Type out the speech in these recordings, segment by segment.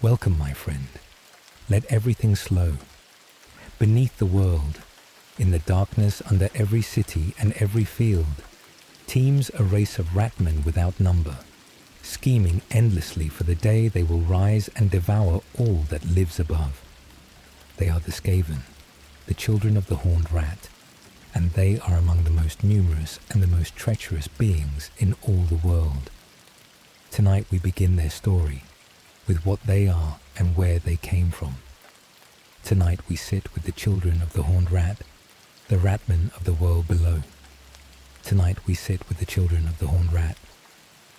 Welcome, my friend. Let everything slow. Beneath the world, in the darkness under every city and every field, teems a race of ratmen without number, scheming endlessly for the day they will rise and devour all that lives above. They are the Skaven, the children of the horned rat, and they are among the most numerous and the most treacherous beings in all the world. Tonight we begin their story, with what they are and where they came from. Tonight we sit with the children of the horned rat, the ratmen of the world below. Tonight we sit with the children of the horned rat,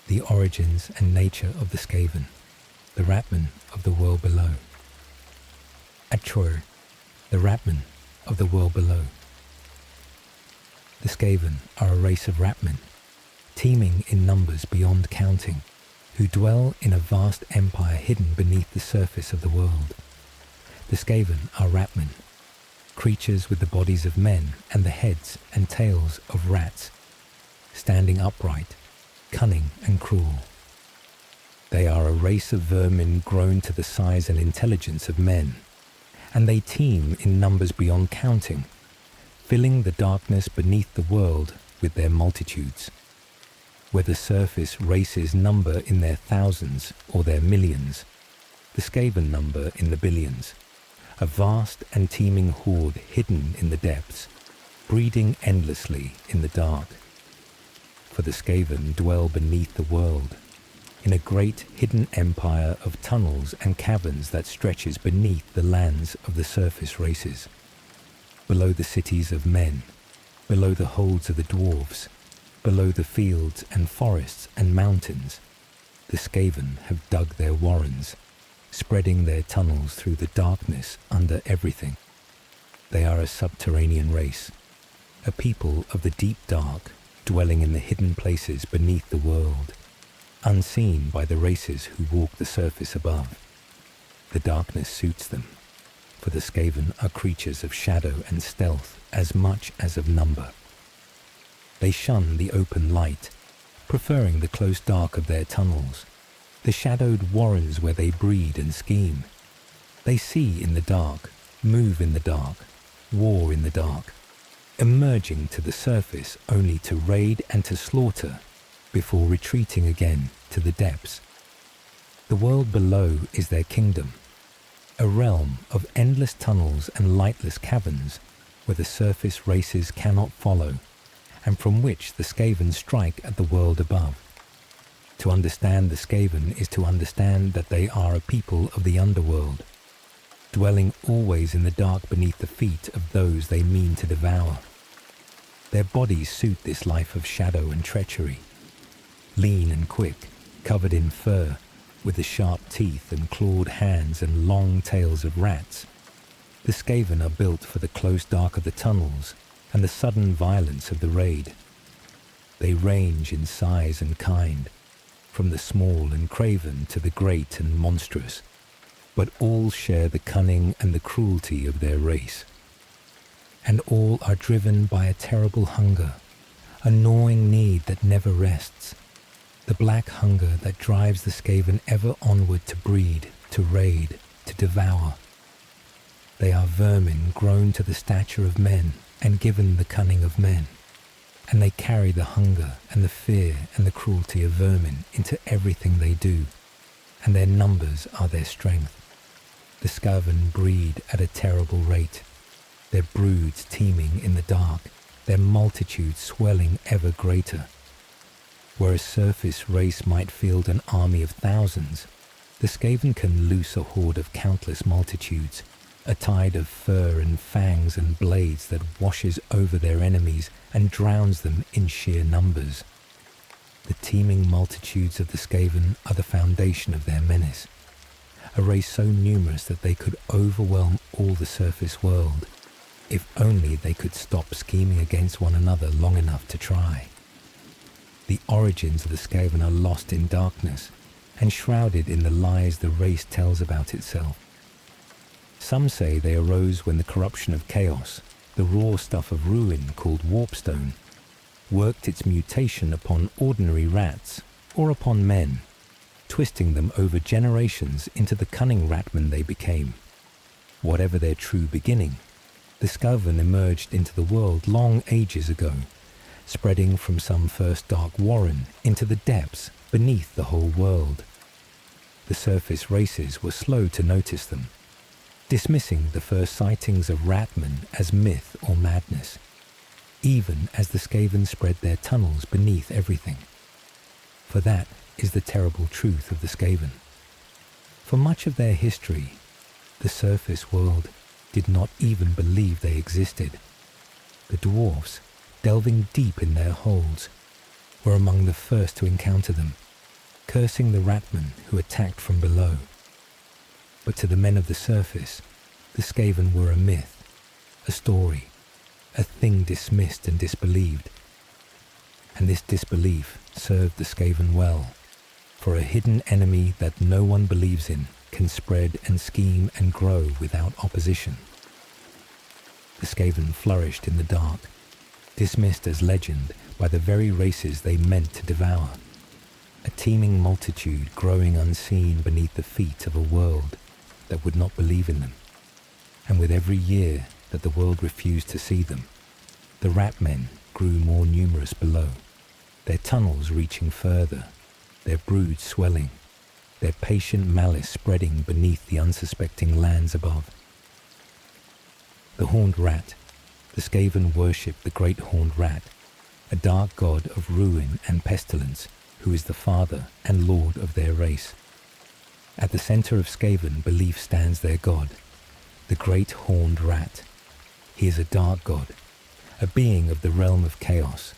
the origins and nature of the Skaven, the ratmen of the world below. At Skryre, the ratmen of the world below. The Skaven are a race of ratmen, teeming in numbers beyond counting, who dwell in a vast empire hidden beneath the surface of the world. The Skaven are ratmen, creatures with the bodies of men and the heads and tails of rats, standing upright, cunning and cruel. They are a race of vermin grown to the size and intelligence of men, and they teem in numbers beyond counting, filling the darkness beneath the world with their multitudes. Whether surface races number in their thousands or their millions, the Skaven number in the billions, a vast and teeming horde hidden in the depths, breeding endlessly in the dark. For the Skaven dwell beneath the world, in a great hidden empire of tunnels and caverns that stretches beneath the lands of the surface races, below the cities of men, below the holds of the dwarves, below the fields and forests and mountains. The Skaven have dug their warrens, spreading their tunnels through the darkness under everything. They are a subterranean race, a people of the deep dark, dwelling in the hidden places beneath the world, unseen by the races who walk the surface above. The darkness suits them, for the Skaven are creatures of shadow and stealth as much as of number. They shun the open light, preferring the close dark of their tunnels, the shadowed warrens where they breed and scheme. They see in the dark, move in the dark, war in the dark, emerging to the surface only to raid and to slaughter before retreating again to the depths. The world below is their kingdom, a realm of endless tunnels and lightless caverns where the surface races cannot follow, and from which the Skaven strike at the world above. To understand the Skaven is to understand that they are a people of the underworld, dwelling always in the dark beneath the feet of those they mean to devour. Their bodies suit this life of shadow and treachery. Lean and quick, covered in fur, with the sharp teeth and clawed hands and long tails of rats, the Skaven are built for the close dark of the tunnels and the sudden violence of the raid. They range in size and kind, from the small and craven to the great and monstrous, but all share the cunning and the cruelty of their race. And all are driven by a terrible hunger, a gnawing need that never rests, the black hunger that drives the Skaven ever onward to breed, to raid, to devour. They are vermin grown to the stature of men and given the cunning of men, and they carry the hunger and the fear and the cruelty of vermin into everything they do, and their numbers are their strength. The Skaven breed at a terrible rate, their broods teeming in the dark, their multitude swelling ever greater. Where a surface race might field an army of thousands, the Skaven can loose a horde of countless multitudes, a tide of fur and fangs and blades that washes over their enemies and drowns them in sheer numbers. The teeming multitudes of the Skaven are the foundation of their menace, a race so numerous that they could overwhelm all the surface world, if only they could stop scheming against one another long enough to try. The origins of the Skaven are lost in darkness and shrouded in the lies the race tells about itself. Some say they arose when the corruption of chaos, the raw stuff of ruin called Warpstone, worked its mutation upon ordinary rats or upon men, twisting them over generations into the cunning ratmen they became. Whatever their true beginning, the Skaven emerged into the world long ages ago, spreading from some first dark warren into the depths beneath the whole world. The surface races were slow to notice them, dismissing the first sightings of ratmen as myth or madness, even as the Skaven spread their tunnels beneath everything. For that is the terrible truth of the Skaven. For much of their history, the surface world did not even believe they existed. The dwarfs, delving deep in their holes, were among the first to encounter them, cursing the ratmen who attacked from below. But to the men of the surface, the Skaven were a myth, a story, a thing dismissed and disbelieved. And this disbelief served the Skaven well, for a hidden enemy that no one believes in can spread and scheme and grow without opposition. The Skaven flourished in the dark, dismissed as legend by the very races they meant to devour, a teeming multitude growing unseen beneath the feet of a world that would not believe in them. And with every year that the world refused to see them, the ratmen grew more numerous below, their tunnels reaching further, their brood swelling, their patient malice spreading beneath the unsuspecting lands above. The horned rat. The Skaven worshipped the great horned rat, a dark god of ruin and pestilence, who is the father and lord of their race. At the center of Skaven belief stands their god, the great horned rat. He is a dark god, a being of the realm of chaos,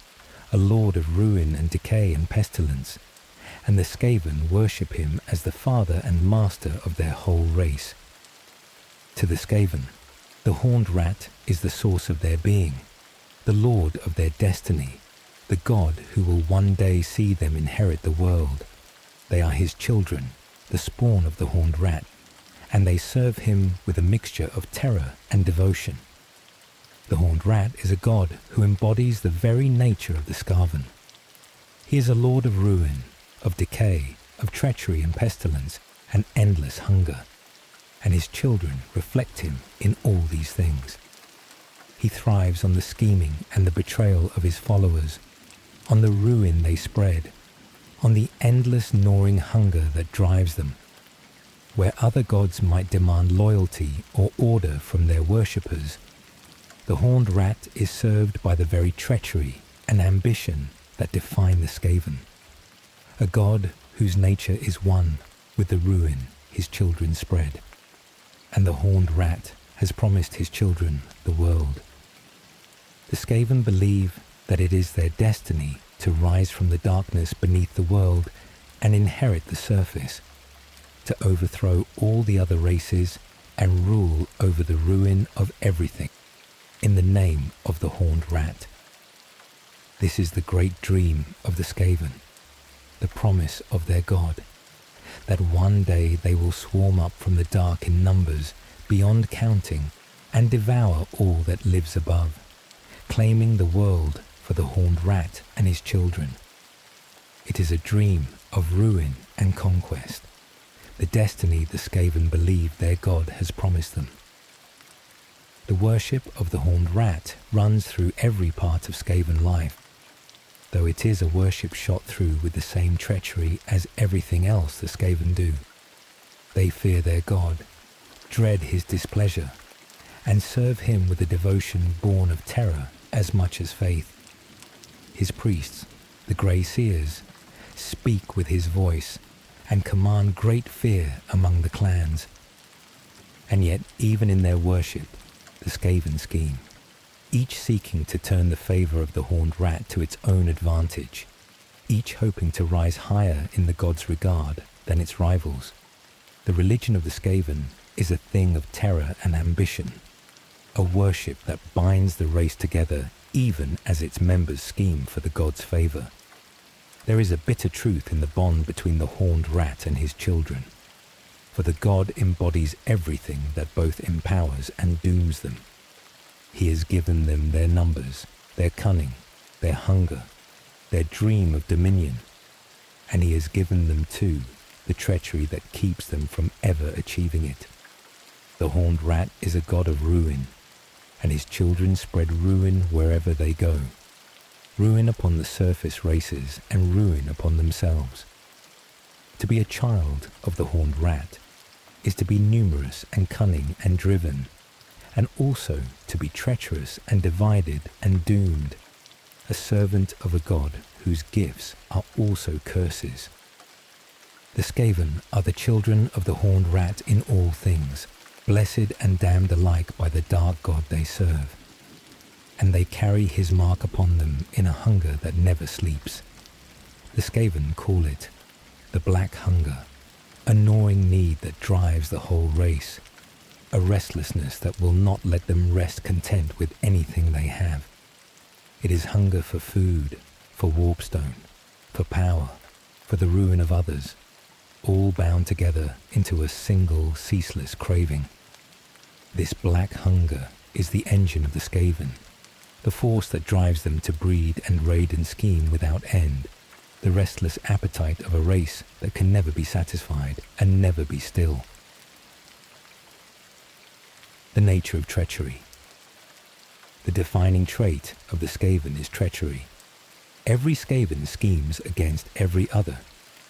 a lord of ruin and decay and pestilence, and the Skaven worship him as the father and master of their whole race. To the Skaven, the horned rat is the source of their being, the lord of their destiny, the god who will one day see them inherit the world. They are his children, the spawn of the horned rat, and they serve him with a mixture of terror and devotion. The horned rat is a god who embodies the very nature of the Skaven. He is a lord of ruin, of decay, of treachery and pestilence, and endless hunger, and his children reflect him in all these things. He thrives on the scheming and the betrayal of his followers, on the ruin they spread, on the endless gnawing hunger that drives them. Where other gods might demand loyalty or order from their worshippers, the horned rat is served by the very treachery and ambition that define the Skaven. A god whose nature is one with the ruin his children spread. And the horned rat has promised his children the world. The Skaven believe that it is their destiny to rise from the darkness beneath the world and inherit the surface, to overthrow all the other races and rule over the ruin of everything in the name of the horned rat. This is the great dream of the Skaven, the promise of their god, that one day they will swarm up from the dark in numbers beyond counting and devour all that lives above, claiming the world for the horned rat and his children. It is a dream of ruin and conquest, the destiny the Skaven believe their god has promised them. The worship of the horned rat runs through every part of Skaven life, though it is a worship shot through with the same treachery as everything else the Skaven do. They fear their god, dread his displeasure, and serve him with a devotion born of terror as much as faith. His priests, the Grey Seers, speak with his voice and command great fear among the clans. And yet, even in their worship, the Skaven scheme, each seeking to turn the favour of the horned rat to its own advantage, each hoping to rise higher in the god's regard than its rivals. The religion of the Skaven is a thing of terror and ambition, a worship that binds the race together even as its members scheme for the god's favour. There is a bitter truth in the bond between the horned rat and his children, for the god embodies everything that both empowers and dooms them. He has given them their numbers, their cunning, their hunger, their dream of dominion, and he has given them too the treachery that keeps them from ever achieving it. The horned rat is a god of ruin, and his children spread ruin wherever they go. Ruin upon the surface races and ruin upon themselves. To be a child of the horned rat is to be numerous and cunning and driven, and also to be treacherous and divided and doomed, a servant of a god whose gifts are also curses. The Skaven are the children of the horned rat in all things, blessed and damned alike by the dark god they serve, and they carry his mark upon them in a hunger that never sleeps. The Skaven call it the Black Hunger, a gnawing need that drives the whole race, a restlessness that will not let them rest content with anything they have. It is hunger for food, for Warpstone, for power, for the ruin of others, all bound together into a single ceaseless craving. This black hunger is the engine of the Skaven, the force that drives them to breed and raid and scheme without end, the restless appetite of a race that can never be satisfied and never be still. The nature of treachery. The defining trait of the Skaven is treachery. Every Skaven schemes against every other,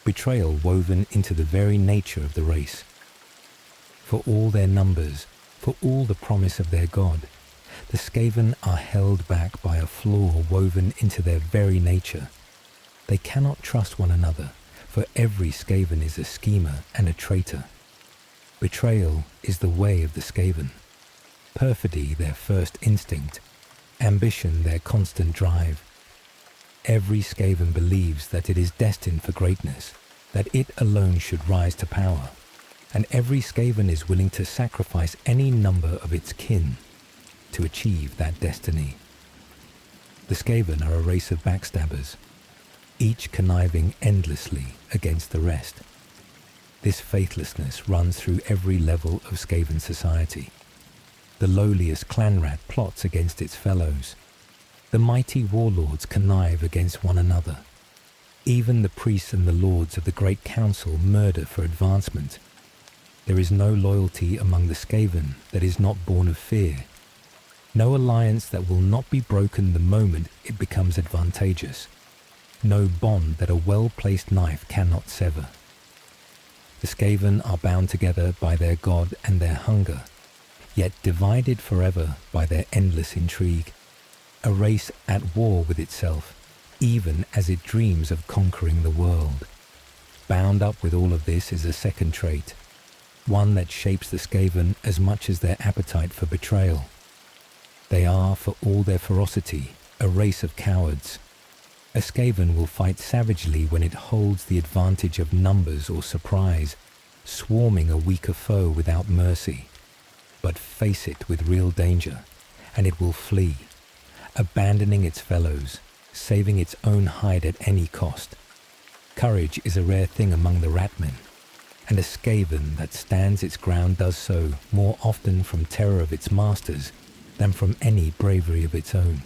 betrayal woven into the very nature of the race. For all their numbers, for all the promise of their god, the Skaven are held back by a flaw woven into their very nature. They cannot trust one another, for every Skaven is a schemer and a traitor. Betrayal is the way of the Skaven. Perfidy their first instinct, ambition their constant drive. Every Skaven believes that it is destined for greatness, that it alone should rise to power, and every Skaven is willing to sacrifice any number of its kin to achieve that destiny. The Skaven are a race of backstabbers, each conniving endlessly against the rest. This faithlessness runs through every level of Skaven society. The lowliest clan rat plots against its fellows. The mighty warlords connive against one another. Even the priests and the lords of the Great Council murder for advancement. There is no loyalty among the Skaven that is not born of fear. No alliance that will not be broken the moment it becomes advantageous. No bond that a well-placed knife cannot sever. The Skaven are bound together by their god and their hunger, yet divided forever by their endless intrigue. A race at war with itself, even as it dreams of conquering the world. Bound up with all of this is a second trait, one that shapes the Skaven as much as their appetite for betrayal. They are, for all their ferocity, a race of cowards. A Skaven will fight savagely when it holds the advantage of numbers or surprise, swarming a weaker foe without mercy. But face it with real danger, and it will flee, abandoning its fellows, saving its own hide at any cost. Courage is a rare thing among the ratmen, and a Skaven that stands its ground does so more often from terror of its masters than from any bravery of its own.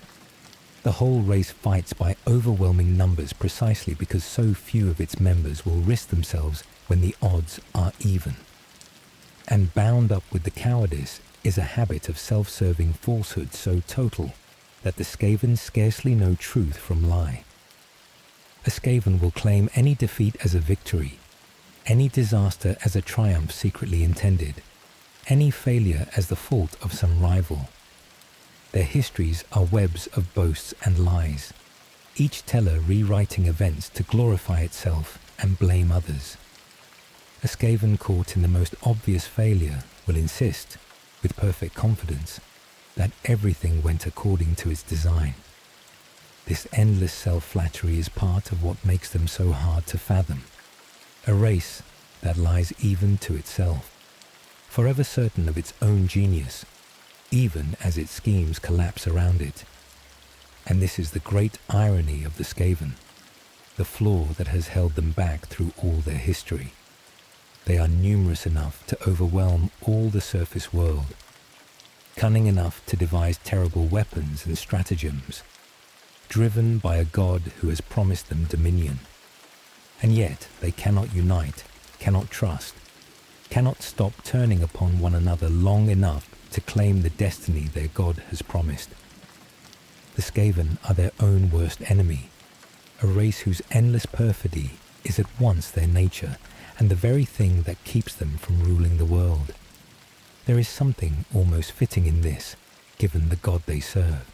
The whole race fights by overwhelming numbers precisely because so few of its members will risk themselves when the odds are even. And bound up with the cowardice is a habit of self-serving falsehood so total that the Skaven scarcely know truth from lie. A Skaven will claim any defeat as a victory, any disaster as a triumph secretly intended, any failure as the fault of some rival. Their histories are webs of boasts and lies, each teller rewriting events to glorify itself and blame others. A Skaven caught in the most obvious failure will insist, with perfect confidence, that everything went according to its design. This endless self-flattery is part of what makes them so hard to fathom. A race that lies even to itself, forever certain of its own genius, even as its schemes collapse around it. And this is the great irony of the Skaven, the flaw that has held them back through all their history. They are numerous enough to overwhelm all the surface world, cunning enough to devise terrible weapons and stratagems, driven by a god who has promised them dominion. And yet they cannot unite, cannot trust, cannot stop turning upon one another long enough to claim the destiny their God has promised. The Skaven are their own worst enemy, a race whose endless perfidy is at once their nature and the very thing that keeps them from ruling the world. There is something almost fitting in this, given the god they serve.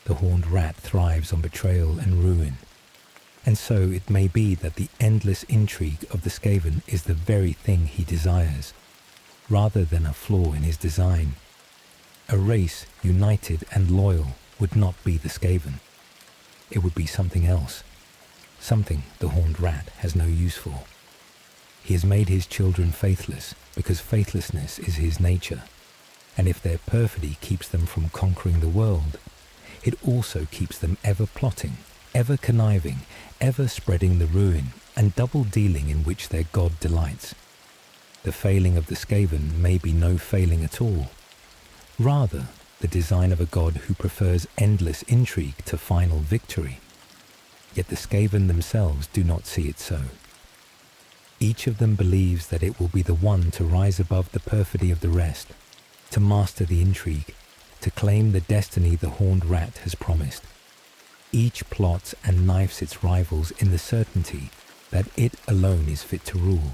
The horned rat thrives on betrayal and ruin, and so it may be that the endless intrigue of the Skaven is the very thing he desires, rather than a flaw in his design. A race united and loyal would not be the Skaven. It would be something else, something the horned rat has no use for. He has made his children faithless because faithlessness is his nature, and if their perfidy keeps them from conquering the world, it also keeps them ever plotting, ever conniving, ever spreading the ruin and double-dealing in which their god delights. The failing of the Skaven may be no failing at all, rather the design of a god who prefers endless intrigue to final victory. Yet the Skaven themselves do not see it so. Each of them believes that it will be the one to rise above the perfidy of the rest, to master the intrigue, to claim the destiny the horned rat has promised. Each plots and knifes its rivals in the certainty that it alone is fit to rule,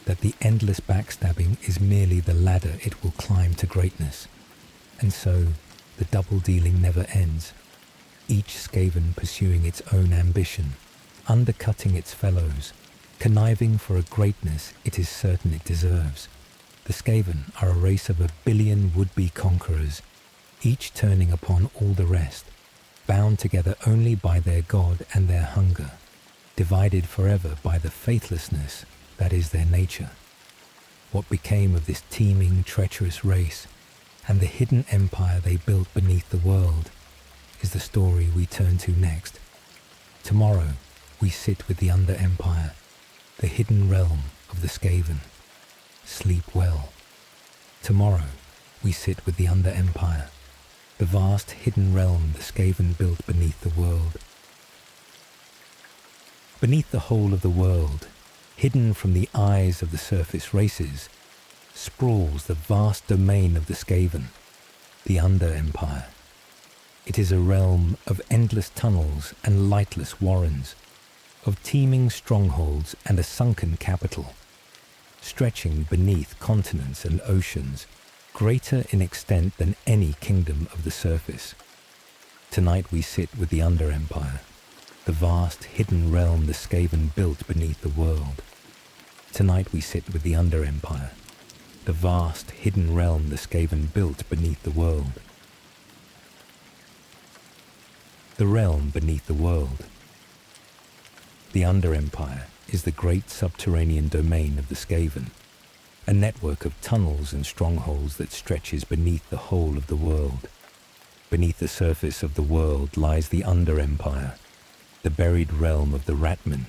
that the endless backstabbing is merely the ladder it will climb to greatness. And so the double-dealing never ends, each Skaven pursuing its own ambition, undercutting its fellows, conniving for a greatness it is certain it deserves. The Skaven are a race of 1 billion would-be conquerors, each turning upon all the rest, bound together only by their god and their hunger, divided forever by the faithlessness that is their nature. What became of this teeming, treacherous race, and the hidden empire they built beneath the world, is the story we turn to next. Tomorrow we sit with the Under-Empire, the hidden realm of the Skaven. Sleep well. Tomorrow we sit with the Under-Empire, the vast hidden realm the Skaven built beneath the world. Beneath the whole of the world, hidden from the eyes of the surface races, sprawls the vast domain of the Skaven, the Under-Empire. It is a realm of endless tunnels and lightless warrens, of teeming strongholds and a sunken capital, stretching beneath continents and oceans, greater in extent than any kingdom of the surface. Tonight we sit with the Under-Empire, the vast hidden realm the Skaven built beneath the world. Tonight we sit with the Under-Empire, the vast hidden realm the Skaven built beneath the world. The realm beneath the world. The Under-Empire is the great subterranean domain of the Skaven, a network of tunnels and strongholds that stretches beneath the whole of the world. Beneath the surface of the world lies the Under-Empire, the buried realm of the ratmen.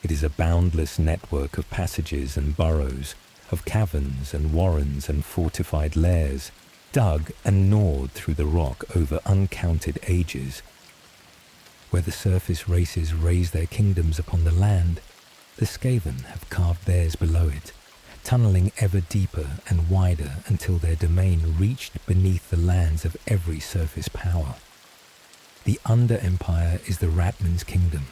It is a boundless network of passages and burrows, of caverns and warrens and fortified lairs, dug and gnawed through the rock over uncounted ages. Where the surface races raise their kingdoms upon the land, the Skaven have carved theirs below it, tunneling ever deeper and wider until their domain reached beneath the lands of every surface power. The Under-Empire is the Ratman's kingdom,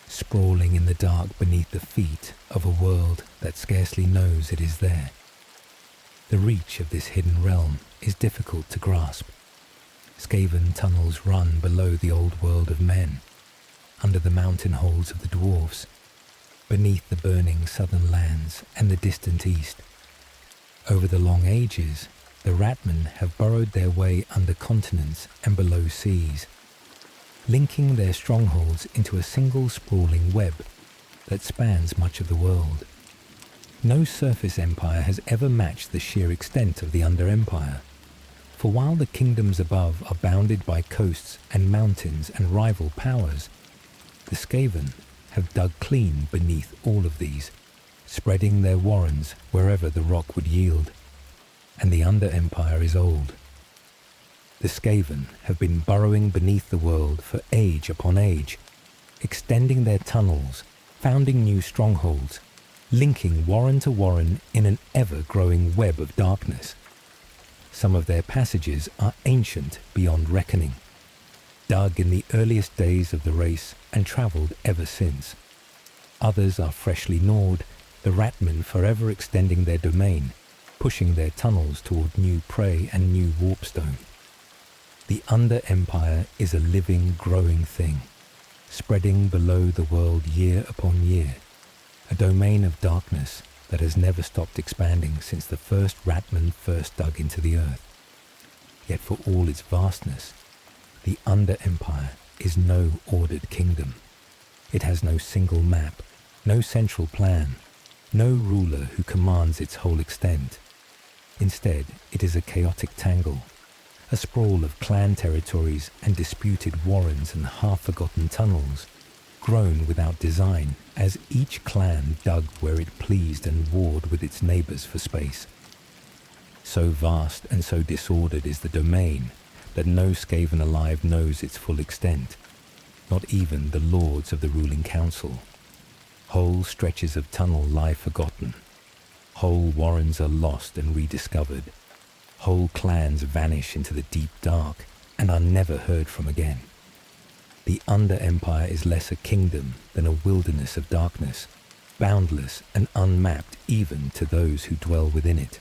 sprawling in the dark beneath the feet of a world that scarcely knows it is there. The reach of this hidden realm is difficult to grasp. Skaven tunnels run below the old world of men, under the mountain holes of the dwarves, beneath the burning southern lands and the distant east. Over the long ages, the Ratmen have burrowed their way under continents and below seas, linking their strongholds into a single sprawling web that spans much of the world. No surface empire has ever matched the sheer extent of the Under-Empire, for while the kingdoms above are bounded by coasts and mountains and rival powers, the Skaven have dug clean beneath all of these, spreading their warrens wherever the rock would yield. And the Under-Empire is old. The Skaven have been burrowing beneath the world for age upon age, extending their tunnels, founding new strongholds, linking warren to warren in an ever-growing web of darkness. Some of their passages are ancient beyond reckoning, dug in the earliest days of the race and travelled ever since. Others are freshly gnawed, the ratmen forever extending their domain, pushing their tunnels toward new prey and new warpstone. The Under-Empire is a living, growing thing, spreading below the world year upon year, a domain of darkness that has never stopped expanding since the first ratman first dug into the earth. Yet for all its vastness, the Under-Empire is no ordered kingdom. It has no single map, no central plan, no ruler who commands its whole extent. Instead, it is a chaotic tangle, a sprawl of clan territories and disputed warrens and half-forgotten tunnels, grown without design as each clan dug where it pleased and warred with its neighbours for space. So vast and so disordered is the domain that no Skaven alive knows its full extent, not even the lords of the ruling council. Whole stretches of tunnel lie forgotten. Whole warrens are lost and rediscovered. Whole clans vanish into the deep dark and are never heard from again. The Under-Empire is less a kingdom than a wilderness of darkness, boundless and unmapped even to those who dwell within it.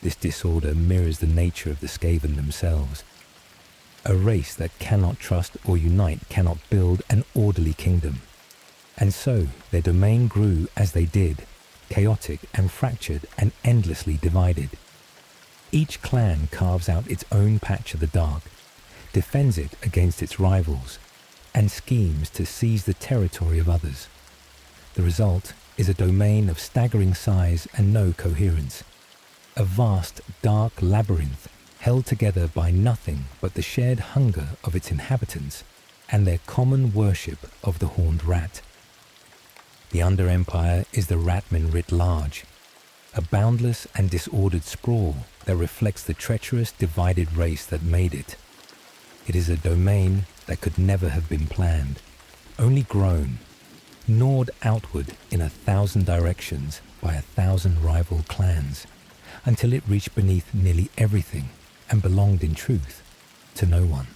This disorder mirrors the nature of the Skaven themselves. A race that cannot trust or unite cannot build an orderly kingdom. And so their domain grew as they did, chaotic and fractured and endlessly divided. Each clan carves out its own patch of the dark, defends it against its rivals, and schemes to seize the territory of others. The result is a domain of staggering size and no coherence, a vast, dark labyrinth held together by nothing but the shared hunger of its inhabitants and their common worship of the horned rat. The Under-Empire is the ratmen writ large, a boundless and disordered sprawl that reflects the treacherous, divided race that made it. It is a domain that could never have been planned, only grown, gnawed outward in 1,000 directions by 1,000 rival clans, until it reached beneath nearly everything and belonged in truth to no one.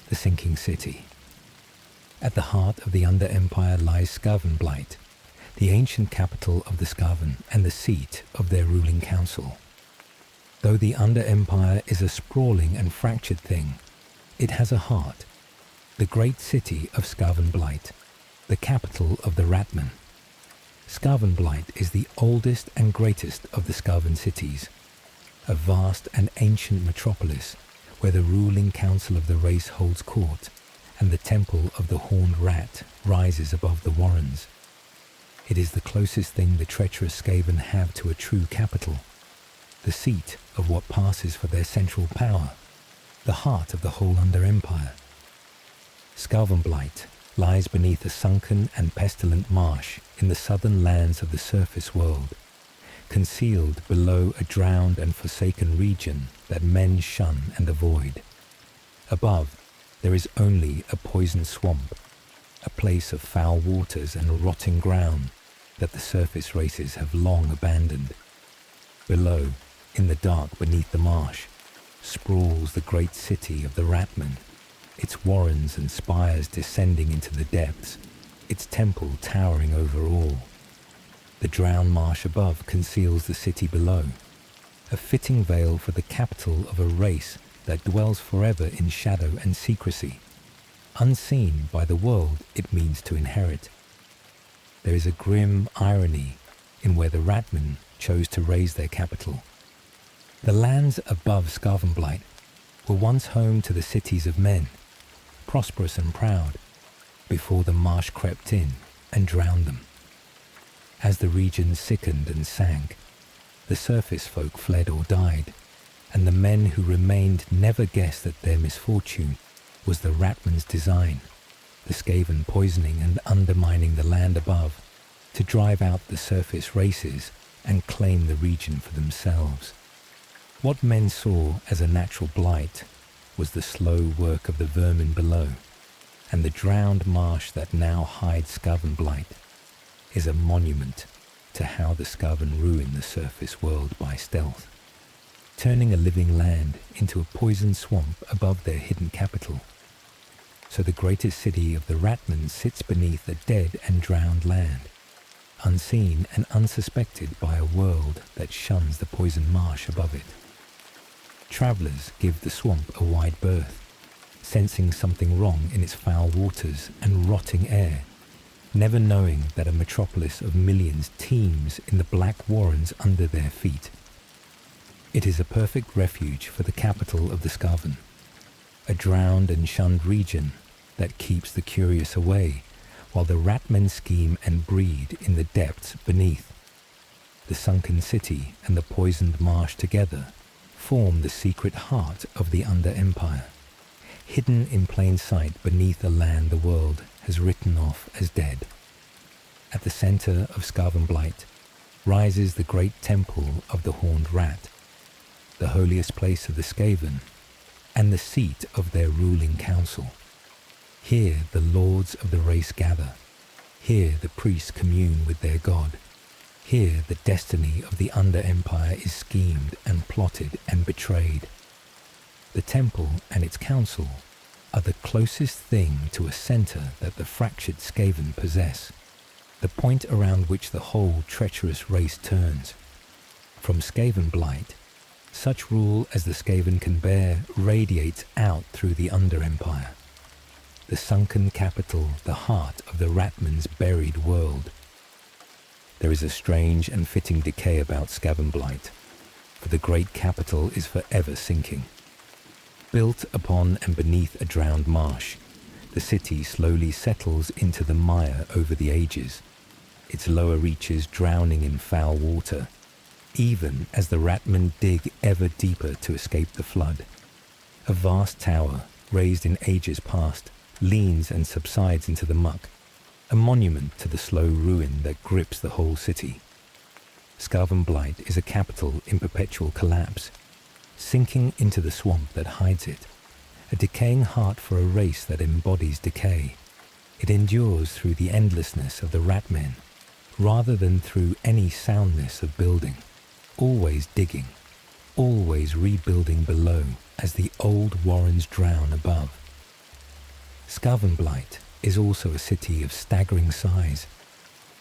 The sinking city. At the heart of the Under-Empire lies Skavenblight, the ancient capital of the Skaven and the seat of their ruling council. Though the Under-Empire is a sprawling and fractured thing, it has a heart, the great city of Skavenblight, the capital of the ratmen. Skavenblight is the oldest and greatest of the Skaven cities, a vast and ancient metropolis where the ruling council of the race holds court and the temple of the horned rat rises above the warrens. It is the closest thing the treacherous Skaven have to a true capital, the seat of what passes for their central power, the heart of the whole Under-Empire. Skavenblight lies beneath a sunken and pestilent marsh in the southern lands of the surface world, concealed below a drowned and forsaken region that men shun and avoid. Above, there is only a poisoned swamp, a place of foul waters and rotting ground that the surface races have long abandoned. Below, in the dark beneath the marsh, sprawls the great city of the ratmen, its warrens and spires descending into the depths, its temple towering over all. The drowned marsh above conceals the city below, a fitting veil for the capital of a race that dwells forever in shadow and secrecy, unseen by the world it means to inherit. There is a grim irony in where the ratmen chose to raise their capital. The lands above Skavenblight were once home to the cities of men, prosperous and proud, before the marsh crept in and drowned them. As the region sickened and sank, the surface folk fled or died, and the men who remained never guessed that their misfortune was the ratmen's design, the Skaven poisoning and undermining the land above to drive out the surface races and claim the region for themselves. What men saw as a natural blight was the slow work of the vermin below, and the drowned marsh that now hides Skavenblight is a monument to how the Skaven ruin the surface world by stealth, turning a living land into a poisoned swamp above their hidden capital. So the greatest city of the ratmen sits beneath a dead and drowned land, unseen and unsuspected by a world that shuns the poisoned marsh above it. Travellers give the swamp a wide berth, sensing something wrong in its foul waters and rotting air, never knowing that a metropolis of millions teems in the black warrens under their feet. It is a perfect refuge for the capital of the Skaven, a drowned and shunned region that keeps the curious away, while the ratmen scheme and breed in the depths beneath. The sunken city and the poisoned marsh together form the secret heart of the Under-Empire, hidden in plain sight beneath a land the world has written off as dead. At the centre of Skavenblight rises the great temple of the Horned Rat, the holiest place of the Skaven, and the seat of their ruling council. Here the lords of the race gather. Here the priests commune with their god. Here the destiny of the Under-Empire is schemed and plotted and betrayed. The temple and its council are the closest thing to a centre that the fractured Skaven possess, the point around which the whole treacherous race turns. From Skavenblight, such rule as the Skaven can bear radiates out through the Under-Empire, the sunken capital, the heart of the ratmen's buried world. There is a strange and fitting decay about Skavenblight, for the great capital is forever sinking. Built upon and beneath a drowned marsh, the city slowly settles into the mire over the ages, its lower reaches drowning in foul water, even as the ratmen dig ever deeper to escape the flood. A vast tower, raised in ages past, leans and subsides into the muck, a monument to the slow ruin that grips the whole city. Skavenblight is a capital in perpetual collapse, sinking into the swamp that hides it, a decaying heart for a race that embodies decay. It endures through the endlessness of the ratmen, rather than through any soundness of building, always digging, always rebuilding below as the old warrens drown above. Skavenblight is also a city of staggering size,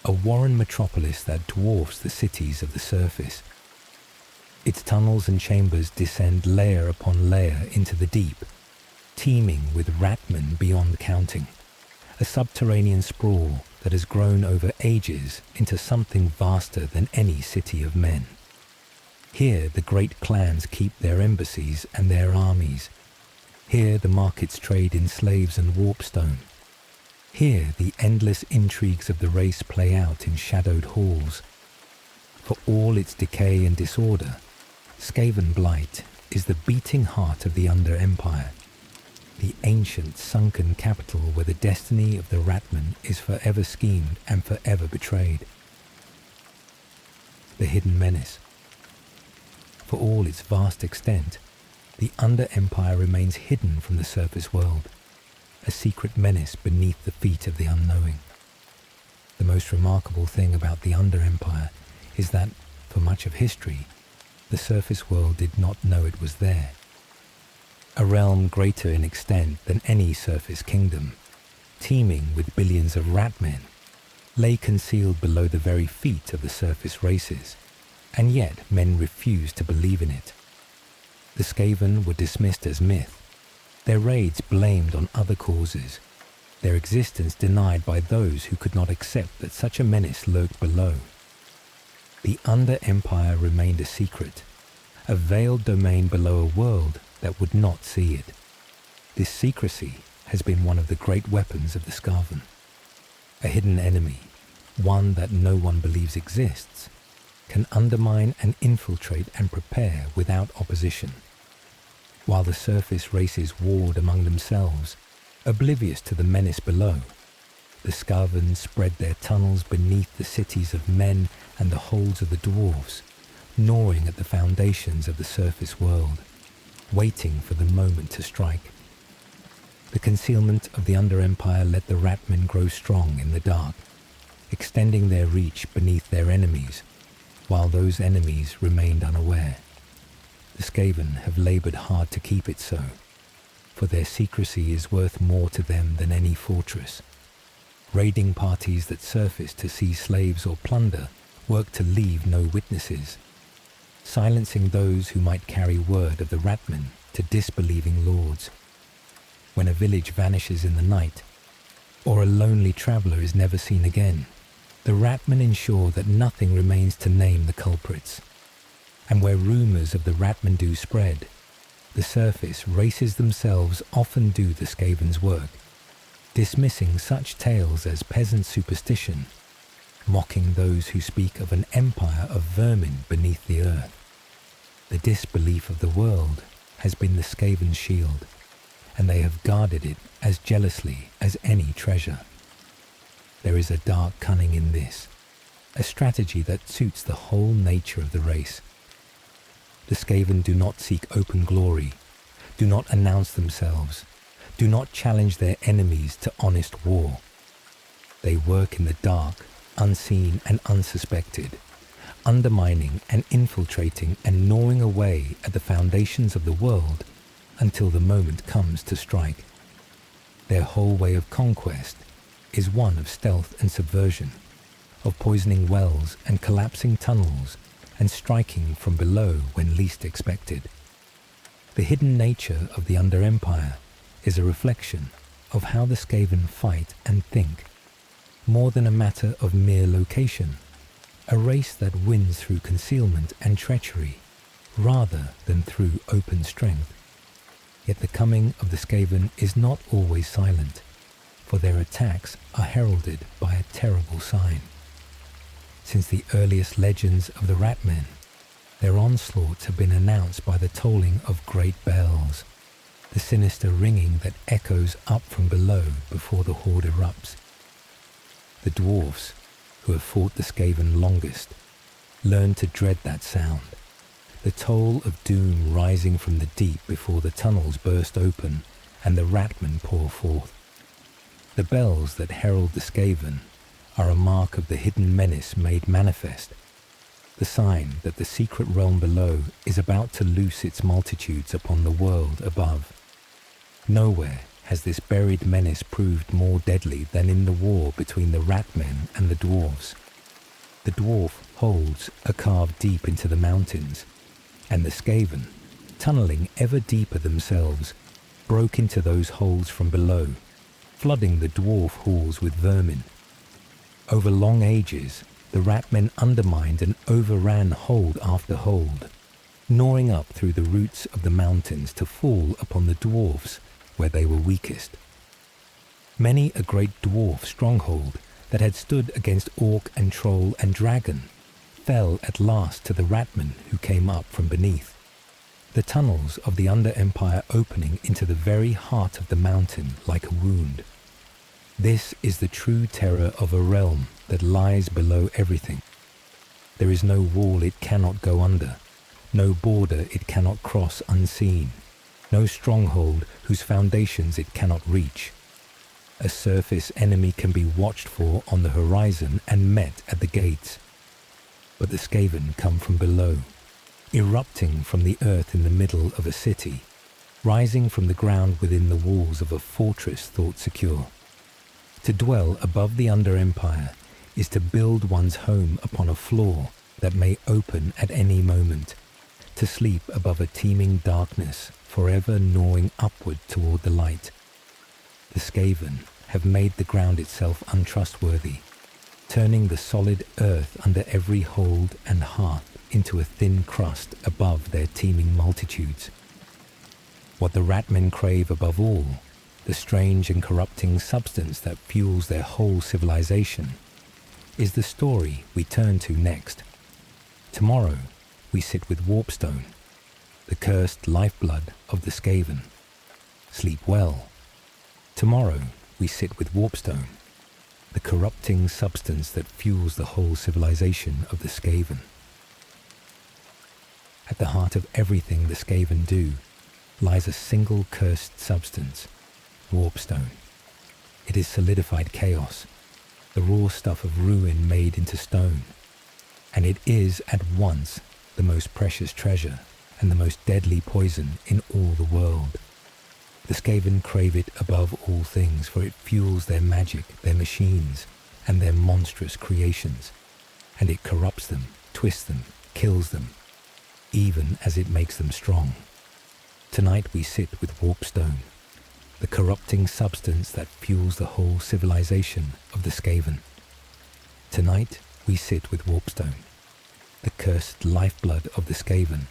a warren metropolis that dwarfs the cities of the surface. Its tunnels and chambers descend layer upon layer into the deep, teeming with ratmen beyond counting, a subterranean sprawl that has grown over ages into something vaster than any city of men. Here the great clans keep their embassies and their armies. Here the markets trade in slaves and warpstone. Here the endless intrigues of the race play out in shadowed halls. For all its decay and disorder, Skavenblight is the beating heart of the Under-Empire, the ancient sunken capital where the destiny of the ratmen is forever schemed and forever betrayed. The hidden menace. For all its vast extent, the Under-Empire remains hidden from the surface world, a secret menace beneath the feet of the unknowing. The most remarkable thing about the Under-Empire is that, for much of history, the surface world did not know it was there. A realm greater in extent than any surface kingdom, teeming with billions of ratmen, lay concealed below the very feet of the surface races, and yet men refused to believe in it. The Skaven were dismissed as myth, their raids blamed on other causes, their existence denied by those who could not accept that such a menace lurked below. The Under-Empire remained a secret, a veiled domain below a world that would not see it. This secrecy has been one of the great weapons of the Skaven. A hidden enemy, one that no one believes exists, can undermine and infiltrate and prepare without opposition. While the surface races warred among themselves, oblivious to the menace below, the Skaven spread their tunnels beneath the cities of men and the holds of the dwarves, gnawing at the foundations of the surface world, waiting for the moment to strike. The concealment of the Under-Empire let the ratmen grow strong in the dark, extending their reach beneath their enemies, while those enemies remained unaware. The Skaven have laboured hard to keep it so, for their secrecy is worth more to them than any fortress. Raiding parties that surface to seize slaves or plunder work to leave no witnesses, silencing those who might carry word of the ratmen to disbelieving lords. When a village vanishes in the night, or a lonely traveller is never seen again, the ratmen ensure that nothing remains to name the culprits. And where rumours of the ratmen do spread, the surface races themselves often do the Skaven's work, dismissing such tales as peasant superstition, mocking those who speak of an empire of vermin beneath the earth. The disbelief of the world has been the Skaven's shield, and they have guarded it as jealously as any treasure. There is a dark cunning in this, a strategy that suits the whole nature of the race. The Skaven do not seek open glory, do not announce themselves, do not challenge their enemies to honest war. They work in the dark, unseen and unsuspected, undermining and infiltrating and gnawing away at the foundations of the world until the moment comes to strike. Their whole way of conquest is one of stealth and subversion, of poisoning wells and collapsing tunnels and striking from below when least expected. The hidden nature of the Under-Empire is a reflection of how the Skaven fight and think, more than a matter of mere location, a race that wins through concealment and treachery rather than through open strength. Yet the coming of the Skaven is not always silent, for their attacks are heralded by a terrible sign. Since the earliest legends of the ratmen, their onslaughts have been announced by the tolling of great bells, the sinister ringing that echoes up from below before the horde erupts. The dwarfs, who have fought the Skaven longest, learn to dread that sound, the toll of doom rising from the deep before the tunnels burst open and the ratmen pour forth. The bells that herald the Skaven are a mark of the hidden menace made manifest, the sign that the secret realm below is about to loose its multitudes upon the world above. Nowhere has this buried menace proved more deadly than in the war between the ratmen and the dwarves. The dwarf holds are carved deep into the mountains, and the Skaven, tunnelling ever deeper themselves, broke into those holes from below, flooding the dwarf halls with vermin. Over long ages, the ratmen undermined and overran hold after hold, gnawing up through the roots of the mountains to fall upon the dwarfs where they were weakest. Many a great dwarf stronghold that had stood against orc and troll and dragon fell at last to the ratmen who came up from beneath, the tunnels of the Under-Empire opening into the very heart of the mountain like a wound. This is the true terror of a realm that lies below everything. There is no wall it cannot go under, no border it cannot cross unseen, no stronghold whose foundations it cannot reach. A surface enemy can be watched for on the horizon and met at the gates. But the Skaven come from below, erupting from the earth in the middle of a city, rising from the ground within the walls of a fortress thought secure. To dwell above the Under-Empire is to build one's home upon a floor that may open at any moment, to sleep above a teeming darkness, forever gnawing upward toward the light. The Skaven have made the ground itself untrustworthy, turning the solid earth under every hold and hearth into a thin crust above their teeming multitudes. What the ratmen crave above all, the strange and corrupting substance that fuels their whole civilization, is the story we turn to next. Tomorrow we sit with Warpstone, the cursed lifeblood of the Skaven. Sleep well. Tomorrow we sit with Warpstone, the corrupting substance that fuels the whole civilization of the Skaven. At the heart of everything the Skaven do lies a single cursed substance, Warpstone. It is solidified chaos, the raw stuff of ruin made into stone, and it is at once the most precious treasure and the most deadly poison in all the world. The Skaven crave it above all things, for it fuels their magic, their machines, and their monstrous creations, and it corrupts them, twists them, kills them, even as it makes them strong. Tonight we sit with Warpstone, the corrupting substance that fuels the whole civilization of the Skaven. Tonight we sit with Warpstone, the cursed lifeblood of the Skaven,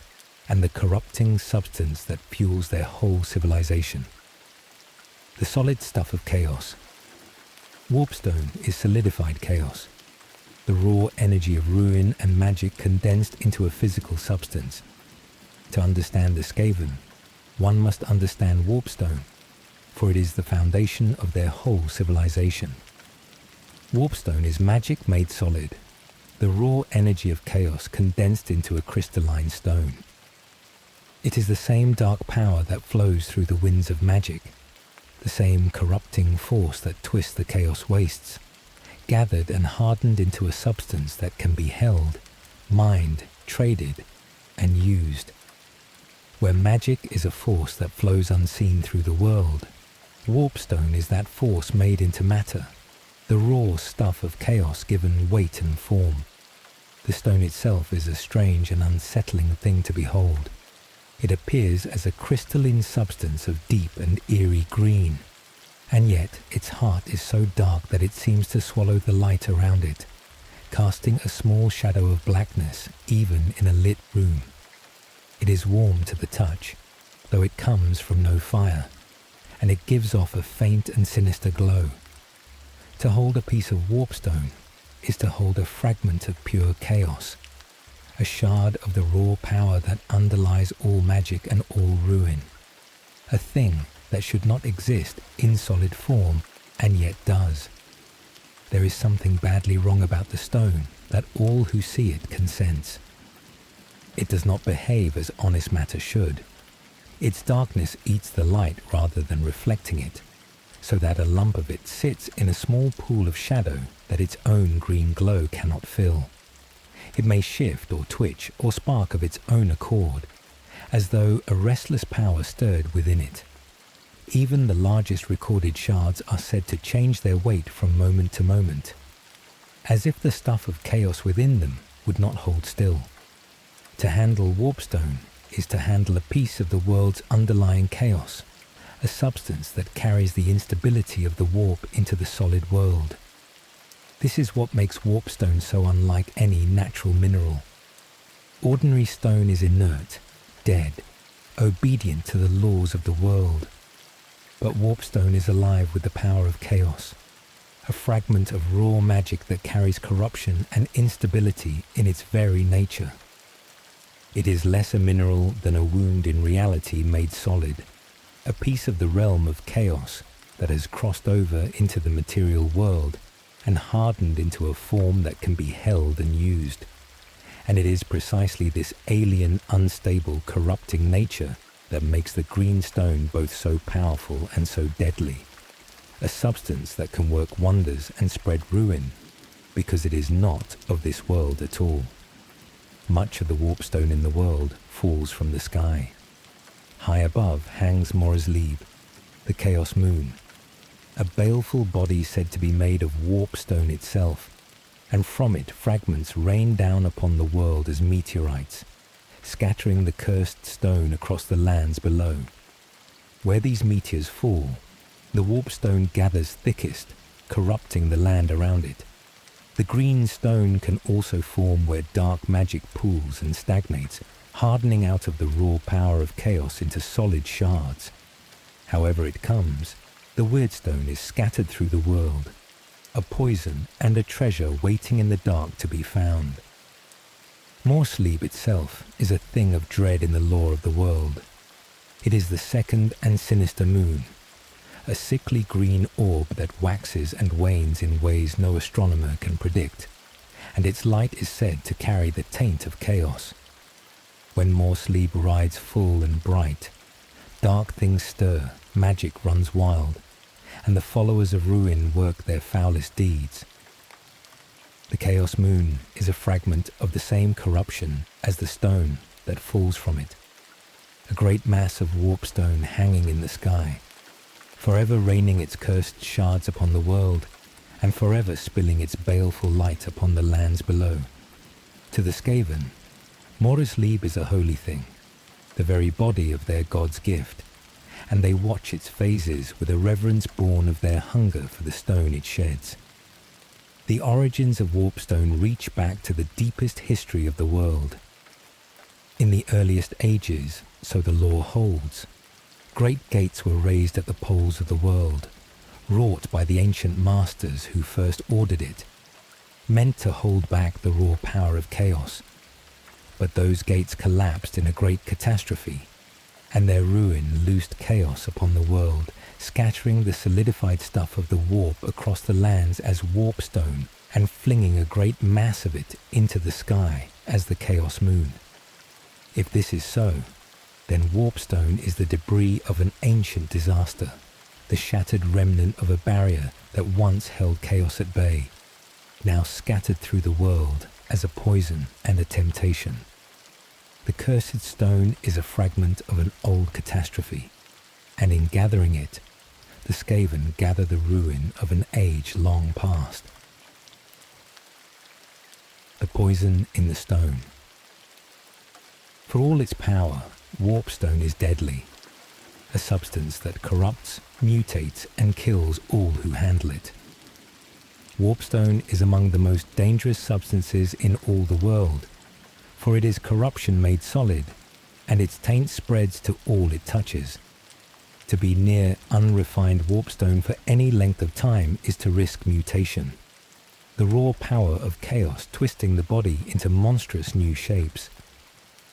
and the corrupting substance that fuels their whole civilization. The solid stuff of chaos. Warpstone is solidified chaos, the raw energy of ruin and magic condensed into a physical substance. To understand the Skaven, one must understand Warpstone, for it is the foundation of their whole civilization. Warpstone is magic made solid, the raw energy of chaos condensed into a crystalline stone. It is the same dark power that flows through the winds of magic, the same corrupting force that twists the chaos wastes, gathered and hardened into a substance that can be held, mined, traded, and used. Where magic is a force that flows unseen through the world, Warpstone is that force made into matter, the raw stuff of chaos given weight and form. The stone itself is a strange and unsettling thing to behold. It appears as a crystalline substance of deep and eerie green, and yet its heart is so dark that it seems to swallow the light around it, casting a small shadow of blackness even in a lit room. It is warm to the touch, though it comes from no fire, and it gives off a faint and sinister glow. To hold a piece of Warpstone is to hold a fragment of pure chaos, a shard of the raw power that underlies all magic and all ruin, a thing that should not exist in solid form and yet does. There is something badly wrong about the stone that all who see it can sense. It does not behave as honest matter should. Its darkness eats the light rather than reflecting it, so that a lump of it sits in a small pool of shadow that its own green glow cannot fill. It may shift or twitch or spark of its own accord, as though a restless power stirred within it. Even the largest recorded shards are said to change their weight from moment to moment, as if the stuff of chaos within them would not hold still. To handle Warpstone is to handle a piece of the world's underlying chaos, a substance that carries the instability of the warp into the solid world. This is what makes Warpstone so unlike any natural mineral. Ordinary stone is inert, dead, obedient to the laws of the world. But Warpstone is alive with the power of chaos, a fragment of raw magic that carries corruption and instability in its very nature. It is less a mineral than a wound in reality made solid, a piece of the realm of chaos that has crossed over into the material world and hardened into a form that can be held and used. And it is precisely this alien, unstable, corrupting nature that makes the green stone both so powerful and so deadly, a substance that can work wonders and spread ruin, because it is not of this world at all. Much of the Warpstone in the world falls from the sky. High above hangs Lieb, the Chaos Moon, a baleful body said to be made of Warpstone itself, and from it fragments rain down upon the world as meteorites, scattering the cursed stone across the lands below. Where these meteors fall, the Warpstone gathers thickest, corrupting the land around it. The green stone can also form where dark magic pools and stagnates, hardening out of the raw power of chaos into solid shards. However it comes, the Weirdstone is scattered through the world, a poison and a treasure waiting in the dark to be found. Lieb itself is a thing of dread in the lore of the world. It is the second and sinister moon, a sickly green orb that waxes and wanes in ways no astronomer can predict, and its light is said to carry the taint of chaos. When Lieb rides full and bright, dark things stir, magic runs wild, and the followers of ruin work their foulest deeds. The Chaos Moon is a fragment of the same corruption as the stone that falls from it, a great mass of warpstone hanging in the sky, forever raining its cursed shards upon the world, and forever spilling its baleful light upon the lands below. To the Skaven, Morris Lieb is a holy thing, the very body of their god's gift, and they watch its phases with a reverence born of their hunger for the stone it sheds. The origins of Warpstone reach back to the deepest history of the world. In the earliest ages, so the lore holds, great gates were raised at the poles of the world, wrought by the ancient masters who first ordered it, meant to hold back the raw power of chaos. But those gates collapsed in a great catastrophe, and their ruin loosed chaos upon the world, scattering the solidified stuff of the warp across the lands as warpstone and flinging a great mass of it into the sky as the Chaos Moon. If this is so, then warpstone is the debris of an ancient disaster, the shattered remnant of a barrier that once held chaos at bay, now scattered through the world as a poison and a temptation. The cursed stone is a fragment of an old catastrophe, and in gathering it, the Skaven gather the ruin of an age long past. The poison in the stone. For all its power, warpstone is deadly, a substance that corrupts, mutates, and kills all who handle it. Warpstone is among the most dangerous substances in all the world, for it is corruption made solid, and its taint spreads to all it touches. To be near unrefined warpstone for any length of time is to risk mutation, the raw power of chaos twisting the body into monstrous new shapes.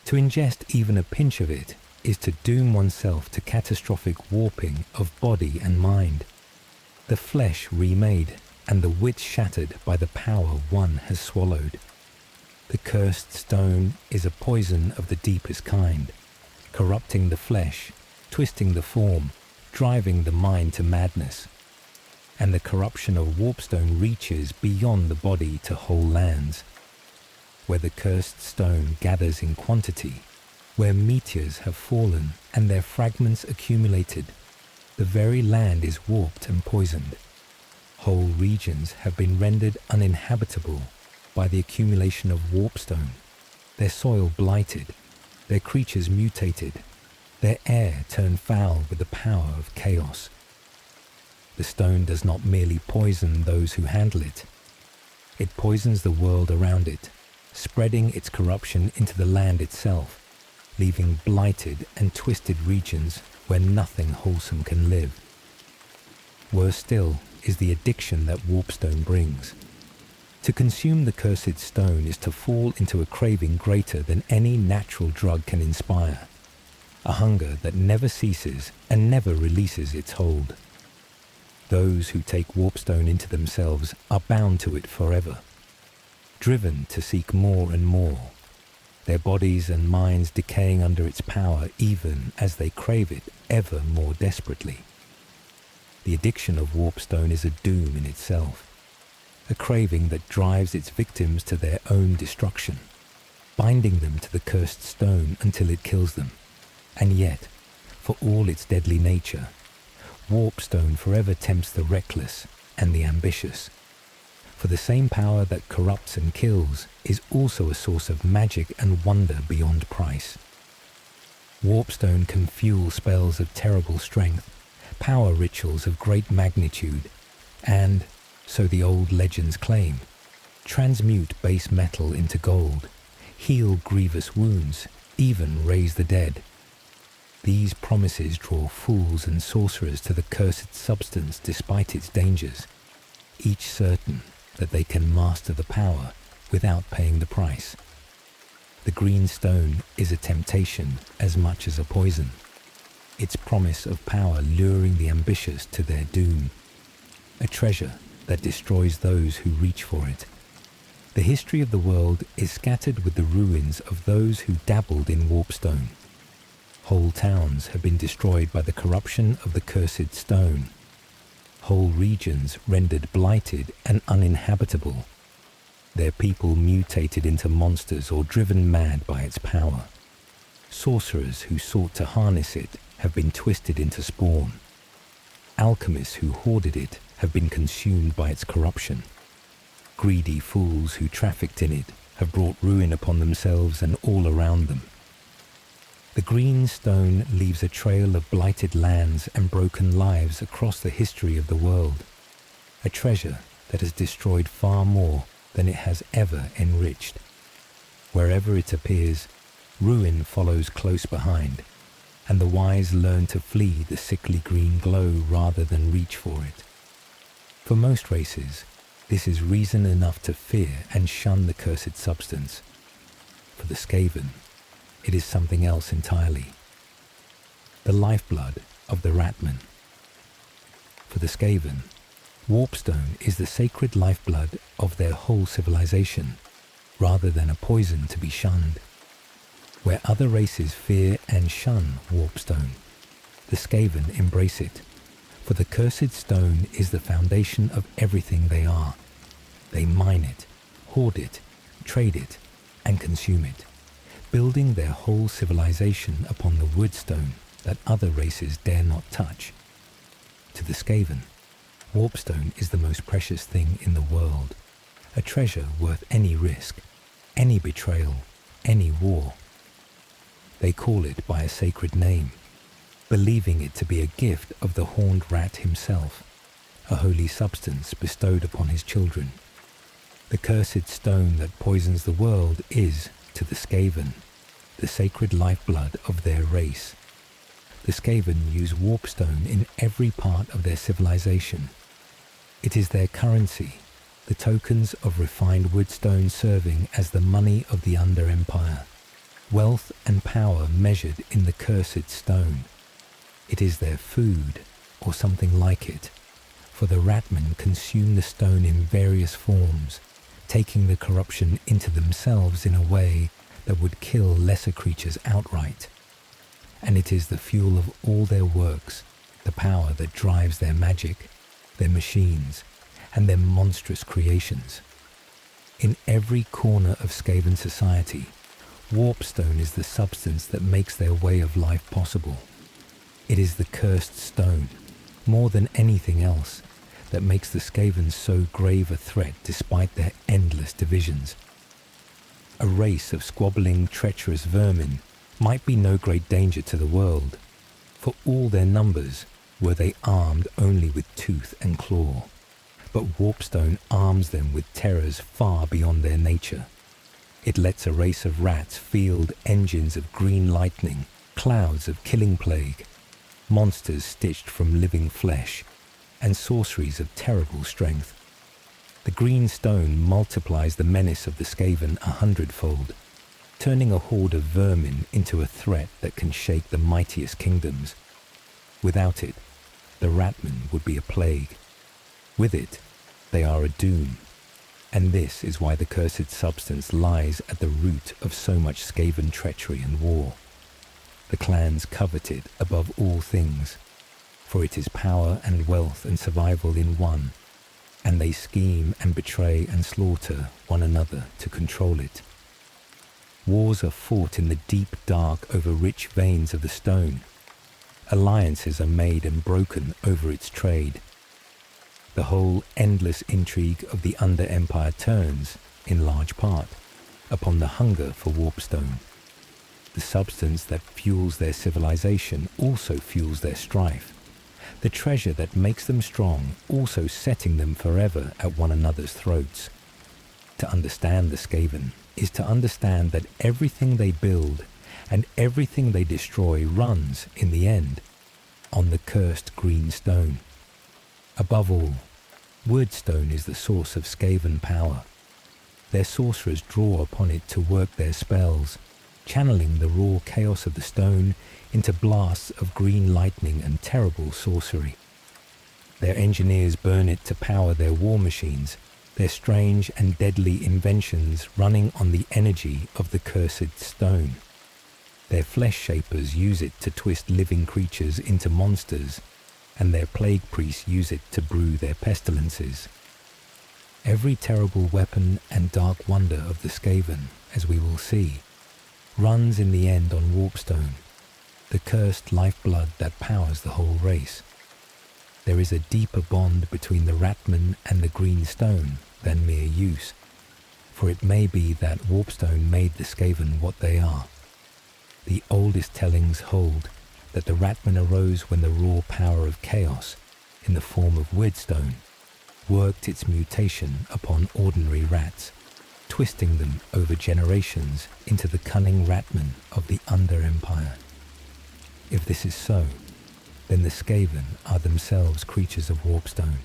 To ingest even a pinch of it is to doom oneself to catastrophic warping of body and mind, the flesh remade and the wit shattered by the power one has swallowed. The cursed stone is a poison of the deepest kind, corrupting the flesh, twisting the form, driving the mind to madness. And the corruption of warpstone reaches beyond the body to whole lands, where the cursed stone gathers in quantity, where meteors have fallen and their fragments accumulated. The very land is warped and poisoned. Whole regions have been rendered uninhabitable by the accumulation of warpstone, their soil blighted, their creatures mutated, their air turned foul with the power of chaos. The stone does not merely poison those who handle it. It poisons the world around it, spreading its corruption into the land itself, leaving blighted and twisted regions where nothing wholesome can live. Worse still is the addiction that warpstone brings. To consume the cursed stone is to fall into a craving greater than any natural drug can inspire, a hunger that never ceases and never releases its hold. Those who take warpstone into themselves are bound to it forever, driven to seek more and more, their bodies and minds decaying under its power even as they crave it ever more desperately. The addiction of warpstone is a doom in itself, a craving that drives its victims to their own destruction, binding them to the cursed stone until it kills them. And yet, for all its deadly nature, warpstone forever tempts the reckless and the ambitious. For the same power that corrupts and kills is also a source of magic and wonder beyond price. Warpstone can fuel spells of terrible strength, power rituals of great magnitude, and, so the old legends claim, transmute base metal into gold, heal grievous wounds, even raise the dead. These promises draw fools and sorcerers to the cursed substance despite its dangers, each certain that they can master the power without paying the price. The green stone is a temptation as much as a poison, its promise of power luring the ambitious to their doom, a treasure that destroys those who reach for it. The history of the world is scattered with the ruins of those who dabbled in warpstone. Whole towns have been destroyed by the corruption of the cursed stone. whole regions rendered blighted and uninhabitable, their people mutated into monsters or driven mad by its power. Sorcerers who sought to harness it have been twisted into spawn. Alchemists who hoarded it have been consumed by its corruption. Greedy fools who trafficked in it have brought ruin upon themselves and all around them. The green stone leaves a trail of blighted lands and broken lives across the history of the world, a treasure that has destroyed far more than it has ever enriched. Wherever it appears, ruin follows close behind, and the wise learn to flee the sickly green glow rather than reach for it. For most races, this is reason enough to fear and shun the cursed substance. For the Skaven, it is something else entirely. The lifeblood of the ratmen. For the Skaven, Warpstone is the sacred lifeblood of their whole civilization, rather than a poison to be shunned. Where other races fear and shun Warpstone, the Skaven embrace it, for the cursed stone is the foundation of everything they are. They mine it, hoard it, trade it, and consume it, building their whole civilization upon the woodstone that other races dare not touch. To the Skaven, Warpstone is the most precious thing in the world, a treasure worth any risk, any betrayal, any war. They call it by a sacred name, believing it to be a gift of the horned rat himself, a holy substance bestowed upon his children. The cursed stone that poisons the world is, to the Skaven, the sacred lifeblood of their race. The Skaven use Warpstone in every part of their civilization. It is their currency, the tokens of refined woodstone serving as the money of the Under Empire. Wealth and power measured in the cursed stone. It is their food, or something like it, for the ratmen consume the stone in various forms, taking the corruption into themselves in a way that would kill lesser creatures outright. And it is the fuel of all their works, the power that drives their magic, their machines, and their monstrous creations. In every corner of Skaven society, Warpstone is the substance that makes their way of life possible. It is the cursed stone, more than anything else, that makes the Skaven so grave a threat despite their endless divisions. A race of squabbling, treacherous vermin might be no great danger to the world, for all their numbers were they armed only with tooth and claw. But Warpstone arms them with terrors far beyond their nature. It lets a race of rats field engines of green lightning, clouds of killing plague, monsters stitched from living flesh, and sorceries of terrible strength. The green stone multiplies the menace of the Skaven 100-fold, turning a horde of vermin into a threat that can shake the mightiest kingdoms. Without it, the ratmen would be a plague. With it, they are a doom. And this is why the cursed substance lies at the root of so much Skaven treachery and war. The clans covet it above all things, for it is power and wealth and survival in one, and they scheme and betray and slaughter one another to control it. Wars are fought in the deep dark over rich veins of the stone. Alliances are made and broken over its trade. The whole endless intrigue of the Under Empire turns, in large part, upon the hunger for Warpstone. The substance that fuels their civilization also fuels their strife. The treasure that makes them strong also setting them forever at one another's throats. To understand the Skaven is to understand that everything they build and everything they destroy runs, in the end, on the cursed green stone. Above all, woodstone is the source of Skaven power. Their sorcerers draw upon it to work their spells, channeling the raw chaos of the stone into blasts of green lightning and terrible sorcery. Their engineers burn it to power their war machines, their strange and deadly inventions running on the energy of the cursed stone. Their flesh shapers use it to twist living creatures into monsters, and their plague priests use it to brew their pestilences. Every terrible weapon and dark wonder of the Skaven, as we will see, runs in the end on Warpstone, the cursed lifeblood that powers the whole race. There is a deeper bond between the ratmen and the green stone than mere use, for it may be that Warpstone made the Skaven what they are. The oldest tellings hold that the ratmen arose when the raw power of chaos, in the form of Weirdstone, worked its mutation upon ordinary rats, twisting them over generations into the cunning ratmen of the Under-Empire. If this is so, then the Skaven are themselves creatures of Warpstone,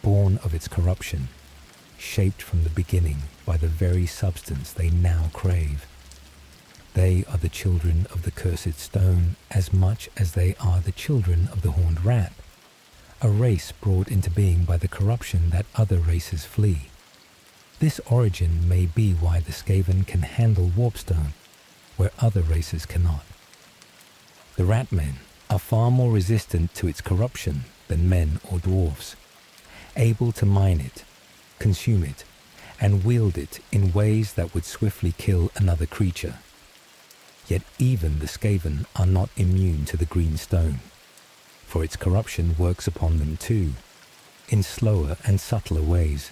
born of its corruption, shaped from the beginning by the very substance they now crave. They are the children of the cursed stone as much as they are the children of the horned rat, a race brought into being by the corruption that other races flee. This origin may be why the Skaven can handle Warpstone, where other races cannot. The ratmen are far more resistant to its corruption than men or dwarfs, able to mine it, consume it, and wield it in ways that would swiftly kill another creature. Yet even the Skaven are not immune to the green stone, for its corruption works upon them too, in slower and subtler ways.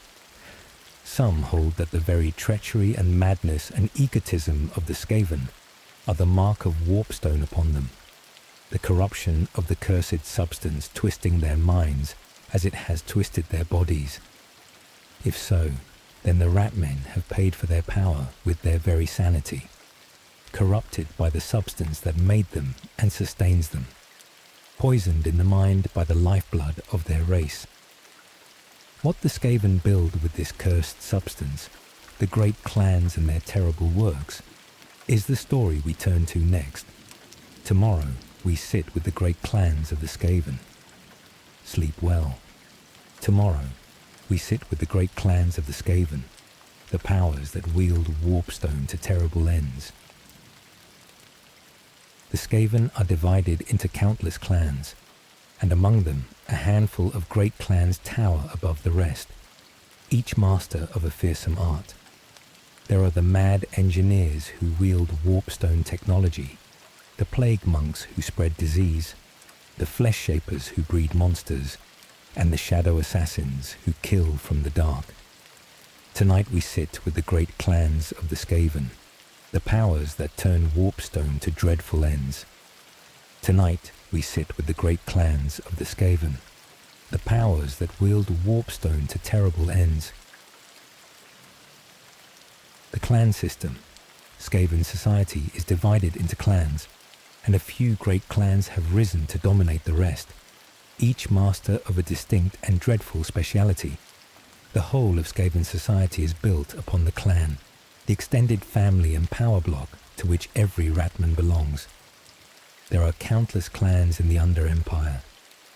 Some hold that the very treachery and madness and egotism of the Skaven are the mark of Warpstone upon them, the corruption of the cursed substance twisting their minds as it has twisted their bodies. If so, then the ratmen have paid for their power with their very sanity, corrupted by the substance that made them and sustains them, poisoned in the mind by the lifeblood of their race. What the Skaven build with this cursed substance, the great clans and their terrible works, is the story we turn to next. Tomorrow we sit with the great clans of the Skaven. Sleep well. Tomorrow we sit with the great clans of the Skaven, the powers that wield Warpstone to terrible ends. The Skaven are divided into countless clans, and among them a handful of great clans tower above the rest, each master of a fearsome art. There are the mad engineers who wield Warpstone technology, the plague monks who spread disease, the flesh shapers who breed monsters, and the shadow assassins who kill from the dark. Tonight we sit with the great clans of the Skaven, the powers that turn Warpstone to dreadful ends. Tonight we sit with the great clans of the Skaven, the powers that wield Warpstone to terrible ends. The clan system, Skaven society, is divided into clans, and a few great clans have risen to dominate the rest, each master of a distinct and dreadful speciality. The whole of Skaven society is built upon the clan, the extended family and power block to which every ratman belongs. There are countless clans in the Under-Empire,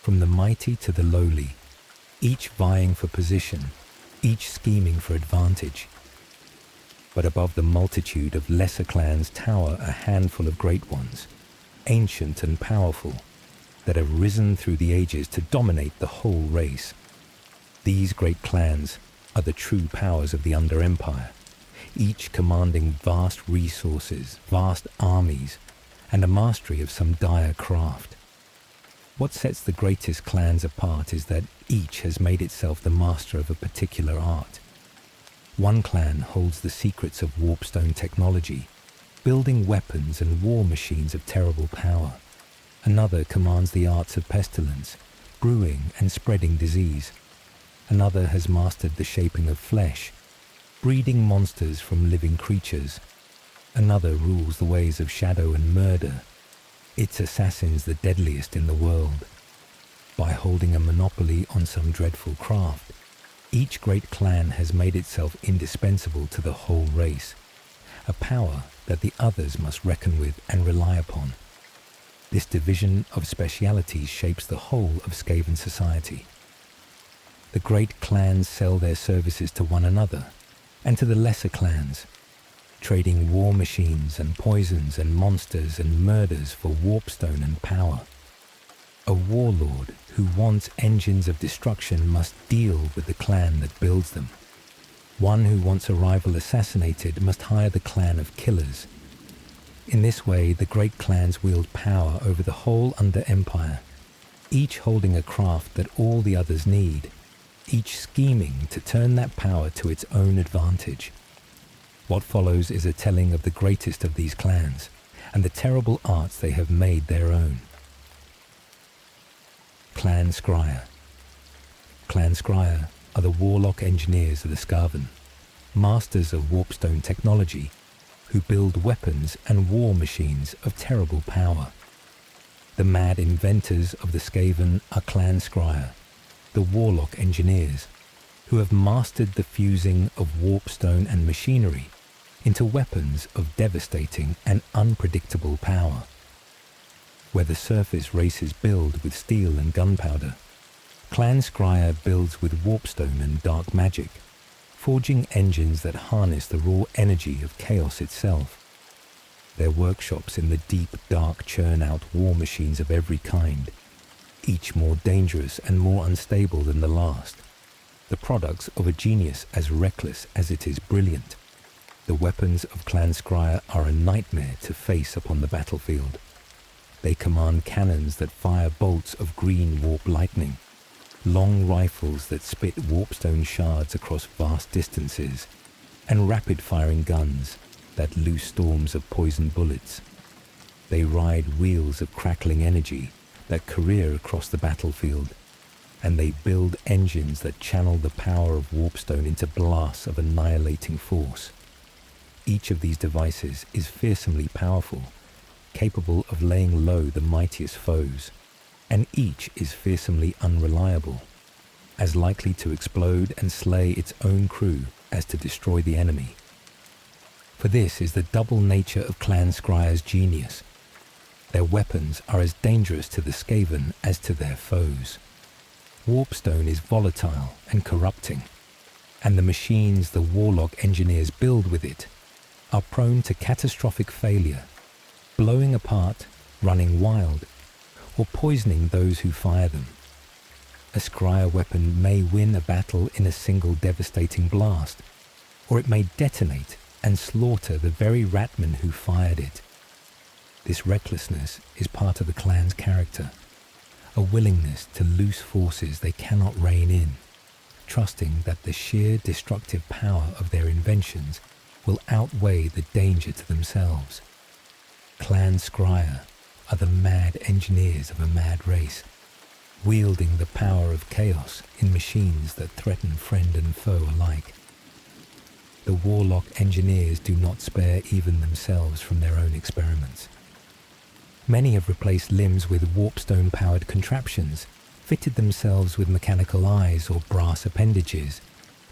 from the mighty to the lowly, each vying for position, each scheming for advantage. But above the multitude of lesser clans tower a handful of great ones, ancient and powerful, that have risen through the ages to dominate the whole race. These great clans are the true powers of the Under-Empire, each commanding vast resources, vast armies, and a mastery of some dire craft. What sets the greatest clans apart is that each has made itself the master of a particular art. One clan holds the secrets of Warpstone technology, building weapons and war machines of terrible power. Another commands the arts of pestilence, brewing and spreading disease. Another has mastered the shaping of flesh, breeding monsters from living creatures. Another rules the ways of shadow and murder, its assassins the deadliest in the world. By holding a monopoly on some dreadful craft, each great clan has made itself indispensable to the whole race, a power that the others must reckon with and rely upon. This division of specialities shapes the whole of Skaven society. The great clans sell their services to one another and to the lesser clans, trading war machines and poisons and monsters and murders for Warpstone and power. A warlord who wants engines of destruction must deal with the clan that builds them. One who wants a rival assassinated must hire the clan of killers. In this way, the great clans wield power over the whole under-empire, each holding a craft that all the others need, each scheming to turn that power to its own advantage. What follows is a telling of the greatest of these clans, and the terrible arts they have made their own. Clan Skryre. Clan Skryre are the warlock engineers of the Skaven, masters of Warpstone technology, who build weapons and war machines of terrible power. The mad inventors of the Skaven are Clan Skryre, the warlock engineers, who have mastered the fusing of warpstone and machinery into weapons of devastating and unpredictable power. Where the surface races build with steel and gunpowder, Clan Skryre builds with warpstone and dark magic, forging engines that harness the raw energy of chaos itself. Their workshops in the deep, dark churn out war machines of every kind, each more dangerous and more unstable than the last, the products of a genius as reckless as it is brilliant. The weapons of Clan Skryre are a nightmare to face upon the battlefield. They command cannons that fire bolts of green warp lightning, long rifles that spit warpstone shards across vast distances, and rapid-firing guns that loose storms of poisoned bullets. They ride wheels of crackling energy that career across the battlefield, and they build engines that channel the power of warpstone into blasts of annihilating force. Each of these devices is fearsomely powerful, capable of laying low the mightiest foes, and each is fearsomely unreliable, as likely to explode and slay its own crew as to destroy the enemy. For this is the double nature of Clan Skryre's genius. Their weapons are as dangerous to the Skaven as to their foes. Warpstone is volatile and corrupting, and the machines the warlock engineers build with it are prone to catastrophic failure, blowing apart, running wild, or poisoning those who fire them. A Skryre weapon may win a battle in a single devastating blast, or it may detonate and slaughter the very ratmen who fired it. This recklessness is part of the clan's character, a willingness to loose forces they cannot rein in, trusting that the sheer destructive power of their inventions will outweigh the danger to themselves. Clan Skryre are the mad engineers of a mad race, wielding the power of chaos in machines that threaten friend and foe alike. The warlock engineers do not spare even themselves from their own experiments. Many have replaced limbs with warpstone-powered contraptions, fitted themselves with mechanical eyes or brass appendages,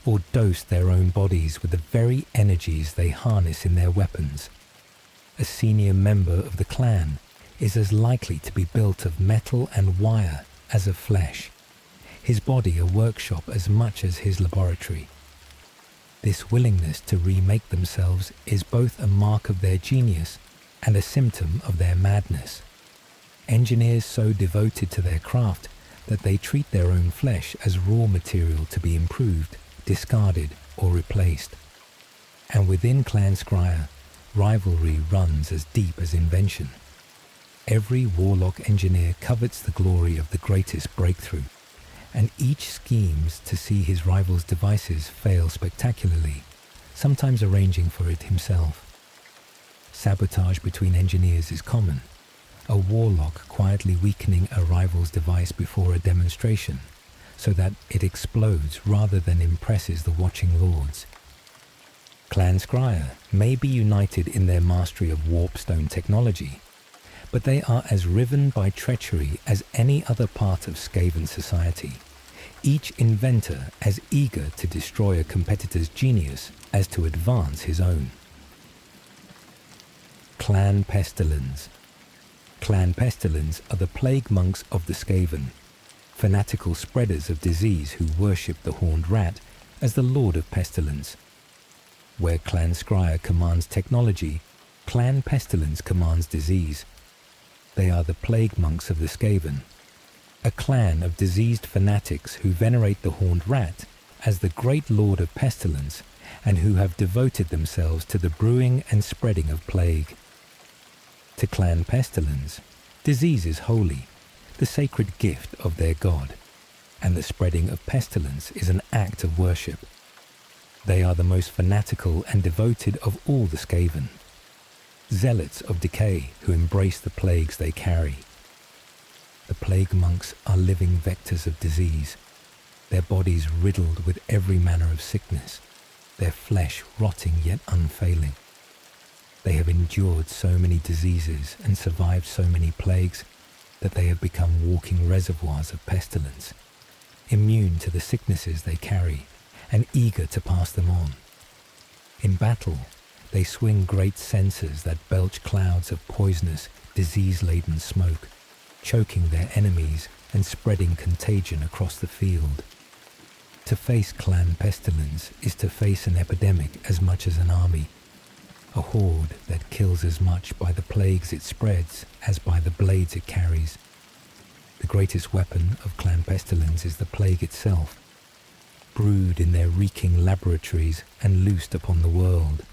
or dosed their own bodies with the very energies they harness in their weapons. A senior member of the clan is as likely to be built of metal and wire as of flesh, his body a workshop as much as his laboratory. This willingness to remake themselves is both a mark of their genius and a symptom of their madness. Engineers so devoted to their craft that they treat their own flesh as raw material to be improved, discarded, or replaced. And within Clan Skryre, rivalry runs as deep as invention. Every warlock engineer covets the glory of the greatest breakthrough, and each schemes to see his rival's devices fail spectacularly, sometimes arranging for it himself. Sabotage between engineers is common, a warlock quietly weakening a rival's device before a demonstration, so that it explodes rather than impresses the watching lords. Clan Skryre may be united in their mastery of warpstone technology, but they are as riven by treachery as any other part of Skaven society, each inventor as eager to destroy a competitor's genius as to advance his own. Clan Pestilens. Clan Pestilens are the plague monks of the Skaven, fanatical spreaders of disease who worship the horned rat as the lord of pestilence. Where Clan Skryre commands technology, Clan Pestilens commands disease. They are the plague monks of the Skaven, a clan of diseased fanatics who venerate the horned rat as the great lord of pestilence and who have devoted themselves to the brewing and spreading of plague. To Clan Pestilens, disease is holy, the sacred gift of their god, and the spreading of pestilence is an act of worship. They are the most fanatical and devoted of all the Skaven, zealots of decay who embrace the plagues they carry. The plague monks are living vectors of disease, their bodies riddled with every manner of sickness, their flesh rotting yet unfailing. They have endured so many diseases and survived so many plagues that they have become walking reservoirs of pestilence, immune to the sicknesses they carry and eager to pass them on. In battle, they swing great censers that belch clouds of poisonous, disease-laden smoke, choking their enemies and spreading contagion across the field. To face Clan Pestilens is to face an epidemic as much as an army, a horde that kills as much by the plagues it spreads as by the blades it carries. The greatest weapon of Clan Pestilens is the plague itself, brewed in their reeking laboratories and loosed upon the world.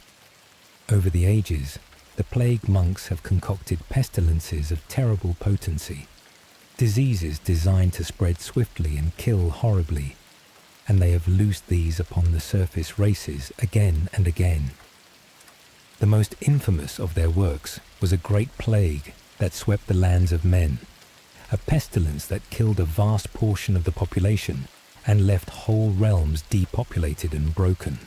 Over the ages, the plague monks have concocted pestilences of terrible potency, diseases designed to spread swiftly and kill horribly, and they have loosed these upon the surface races again and again. The most infamous of their works was a great plague that swept the lands of men, a pestilence that killed a vast portion of the population and left whole realms depopulated and broken.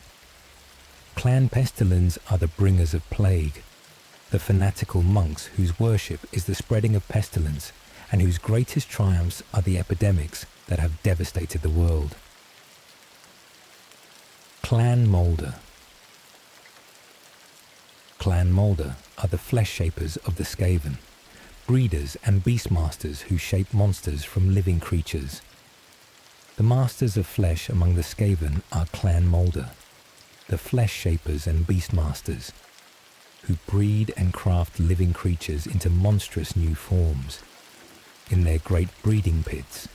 Clan Pestilens are the bringers of plague, the fanatical monks whose worship is the spreading of pestilence and whose greatest triumphs are the epidemics that have devastated the world. Clan Moulder. Clan Moulder are the flesh shapers of the Skaven, breeders and beastmasters who shape monsters from living creatures. The masters of flesh among the Skaven are Clan Moulder, the flesh shapers and beastmasters, who breed and craft living creatures into monstrous new forms. In their great breeding pits,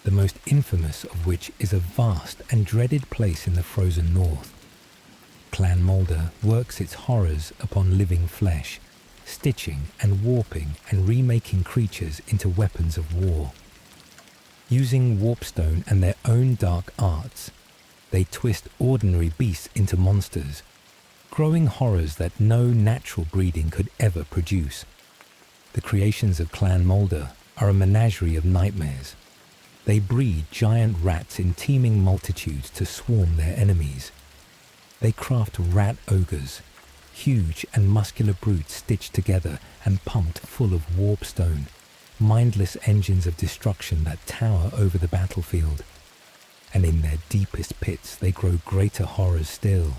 the most infamous of which is a vast and dreaded place in the frozen north, Clan Moulder works its horrors upon living flesh, stitching and warping and remaking creatures into weapons of war. Using Warpstone and their own dark arts, they twist ordinary beasts into monsters, growing horrors that no natural breeding could ever produce. The creations of Clan Moulder are a menagerie of nightmares. They breed giant rats in teeming multitudes to swarm their enemies. They craft rat ogres, huge and muscular brutes stitched together and pumped full of warpstone, mindless engines of destruction that tower over the battlefield. And in their deepest pits they grow greater horrors still,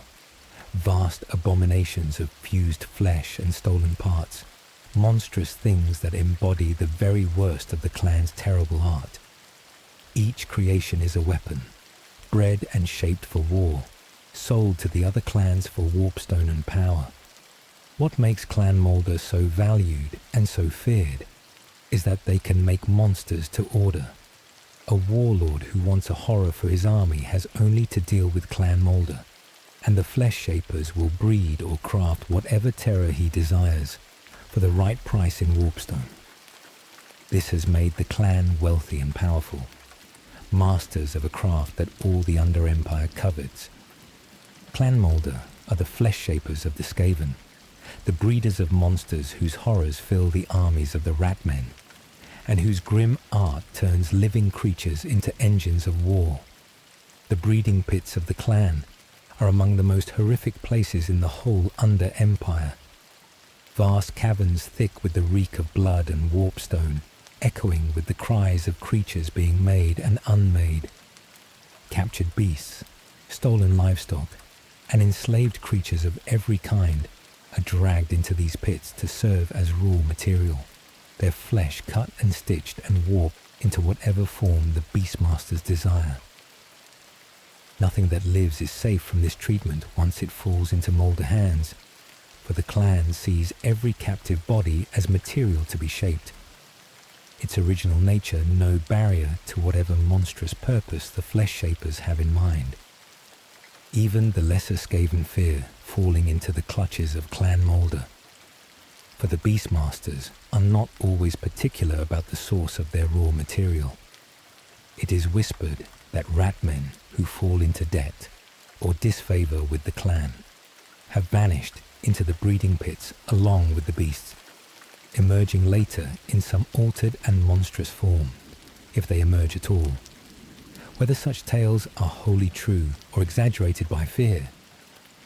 vast abominations of fused flesh and stolen parts, monstrous things that embody the very worst of the clan's terrible art. Each creation is a weapon, bred and shaped for war, sold to the other clans for warpstone and power. What makes Clan Moulder so valued and so feared is that they can make monsters to order. A warlord who wants a horror for his army has only to deal with Clan Moulder, and the flesh shapers will breed or craft whatever terror he desires for the right price in warpstone. This has made the clan wealthy and powerful, masters of a craft that all the Under Empire covets. Clan Moulder are the flesh shapers of the Skaven, the breeders of monsters whose horrors fill the armies of the ratmen, and whose grim art turns living creatures into engines of war. The breeding pits of the clan are among the most horrific places in the whole Under Empire. Vast caverns thick with the reek of blood and warpstone, echoing with the cries of creatures being made and unmade. Captured beasts, stolen livestock, and enslaved creatures of every kind are dragged into these pits to serve as raw material, their flesh cut and stitched and warped into whatever form the beastmasters desire. Nothing that lives is safe from this treatment once it falls into Moulder hands, for the clan sees every captive body as material to be shaped. its original nature no barrier to whatever monstrous purpose the flesh shapers have in mind. Even the lesser Skaven fear falling into the clutches of Clan Moulder. For the Beastmasters are not always particular about the source of their raw material. It is whispered that ratmen who fall into debt or disfavour with the clan have vanished into the breeding pits along with the beasts, emerging later in some altered and monstrous form, if they emerge at all. Whether such tales are wholly true or exaggerated by fear,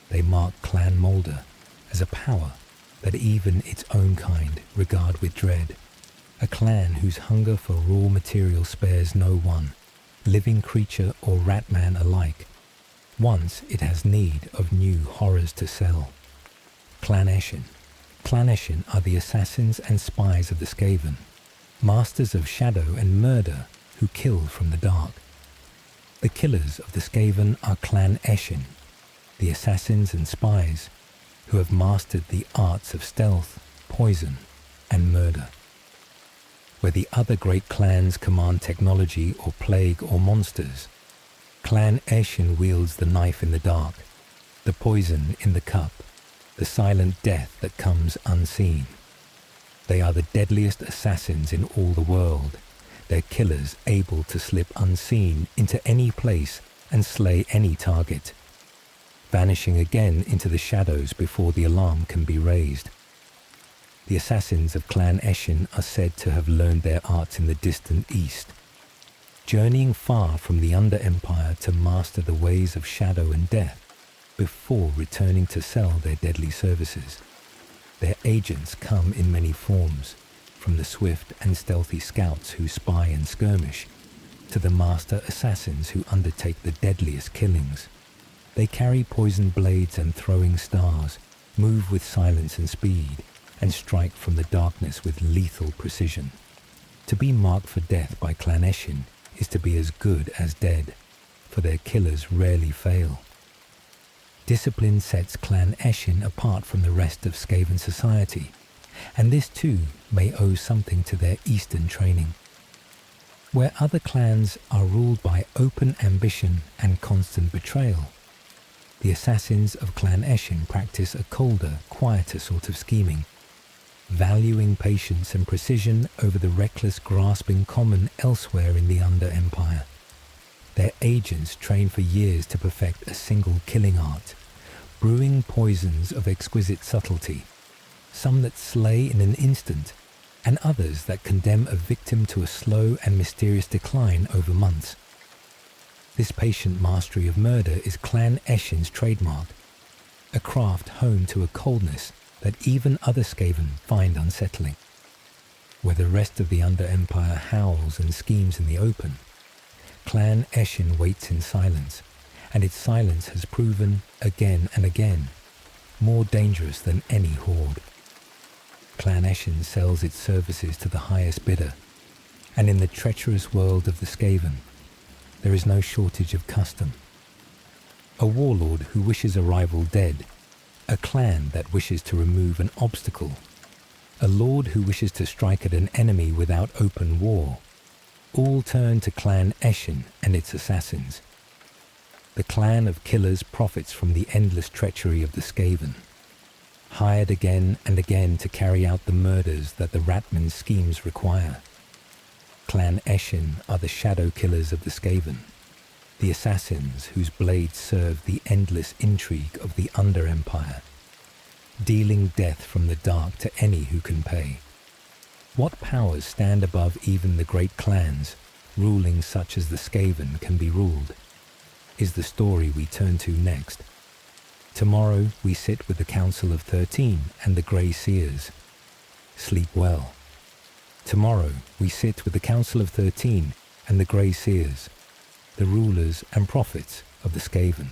they mark Clan Moulder as a power that even its own kind regard with dread, a clan whose hunger for raw material spares no one, living creature or ratman alike, once it has need of new horrors to sell. Clan Eshin. Clan Eshin are the assassins and spies of the Skaven, masters of shadow and murder who kill from the dark. The killers of the Skaven are Clan Eshin, the assassins and spies who have mastered the arts of stealth, poison, and murder. Where the other great clans command technology or plague or monsters, Clan Eshin wields the knife in the dark, the poison in the cup, the silent death that comes unseen. They are the deadliest assassins in all the world, their killers able to slip unseen into any place and slay any target, vanishing again into the shadows before the alarm can be raised. The assassins of Clan Eshin are said to have learned their arts in the distant east, journeying far from the Under-Empire to master the ways of shadow and death before returning to sell their deadly services. Their agents come in many forms, from the swift and stealthy scouts who spy and skirmish, to the master assassins who undertake the deadliest killings. They carry poisoned blades and throwing stars, move with silence and speed, and strike from the darkness with lethal precision. To be marked for death by Clan Eshin is to be as good as dead, for their killers rarely fail. Discipline sets Clan Eshin apart from the rest of Skaven society, and this too may owe something to their Eastern training. Where other clans are ruled by open ambition and constant betrayal, the assassins of Clan Eshin practice a colder, quieter sort of scheming, valuing patience and precision over the reckless grasping common elsewhere in the Under-Empire. Their agents train for years to perfect a single killing art, brewing poisons of exquisite subtlety, some that slay in an instant, and others that condemn a victim to a slow and mysterious decline over months. This patient mastery of murder is Clan Eshin's trademark, a craft home to a coldness that even other Skaven find unsettling. Where the rest of the Under-Empire howls and schemes in the open, Clan Eshin waits in silence, and its silence has proven, again and again, more dangerous than any horde. Clan Eshin sells its services to the highest bidder, and in the treacherous world of the Skaven, there is no shortage of custom. A warlord who wishes a rival dead, a clan that wishes to remove an obstacle, a lord who wishes to strike at an enemy without open war, all turn to Clan Eshin and its assassins. The clan of killers profits from the endless treachery of the Skaven, hired again and again to carry out the murders that the ratmen's schemes require. Clan Eshin are the shadow killers of the Skaven, the assassins whose blades serve the endless intrigue of the Under-Empire, dealing death from the dark to any who can pay. What powers stand above even the great clans, ruling such as the Skaven can be ruled, is the story we turn to next. Tomorrow we sit with the Council of 13 and the Grey Seers. Sleep well. Tomorrow we sit with the Council of 13 and the Grey Seers, the rulers and prophets of the Skaven.